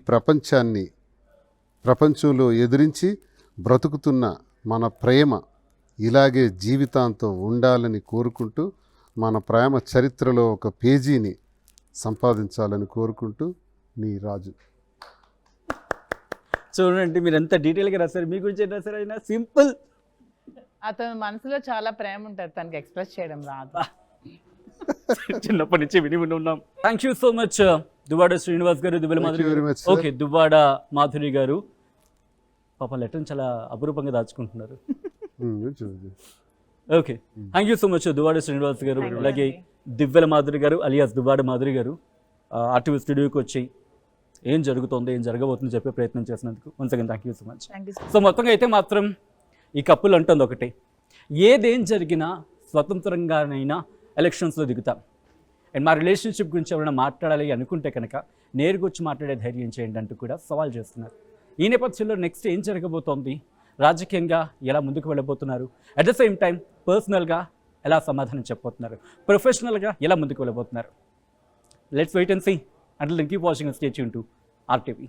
ప్రపంచంలో ఎదిరించి బ్రతుకుతున్న మన ప్రేమ ఇలాగే జీవితాంతం ఉండాలని కోరుకుంటూ మన ప్రేమ చరిత్రలో ఒక పేజీని సంపాదించాలని కోరుకుంటూ నీ రాజు. చూడండి, మీరు ఎంత డీటెయిల్గా రాశారు. మీ గురించి ఏం రాశారు? అయినా సింపుల్. అతని మనసులో చాలా ప్రేమ ఉంటుంది, తనకి ఎక్స్ప్రెస్ చేయడం రాదు. చిన్నప్పటి నుంచి విని ఉన్నాం. Thank you so much Duvvada Srinivas గారు, దివ్యల మాధురి very గారు. much, sir. Okay, Duvvada Madhuri గారు పాప లెటర్ని చాలా అపురూపంగా దాచుకుంటున్నారు. Okay, thank you so much Duvvada Srinivas గారు, Thank you, అలాగే అండి. దివ్యల మాధురి గారు అలియాస్ దువ్వాడ మాధురి గారు ఆర్టీవీ స్టూడియోకి వచ్చి ఏం జరుగుతుందో ఏం జరగబోతుందో చెప్పే ప్రయత్నం చేసినందుకు once again thank you so much. Thank you. So మొత్తంగా అయితే మాత్రం ఈ కప్పులు అంటుంది ఒకటే, ఏదేం జరిగినా స్వతంత్రంగానైనా ఎలక్షన్స్లో దిగుతాం. అండ్ మా రిలేషన్షిప్ గురించి ఎవరైనా మాట్లాడాలి అనుకుంటే కనుక నేరుగా వచ్చి మాట్లాడే ధైర్యం చేయండి అంటూ కూడా సవాల్ చేస్తున్నారు. ఈ నేపథ్యంలో నెక్స్ట్ ఏం జరగబోతోంది, రాజకీయంగా ఎలా ముందుకు వెళ్ళబోతున్నారు, అట్ ద సేమ్ టైం పర్సనల్గా ఎలా సమాధానం చెప్పబోతున్నారు, ప్రొఫెషనల్గా ఎలా ముందుకు వెళ్ళబోతున్నారు. Let's wait and see. Until then, keep watching and stay tuned to RTV.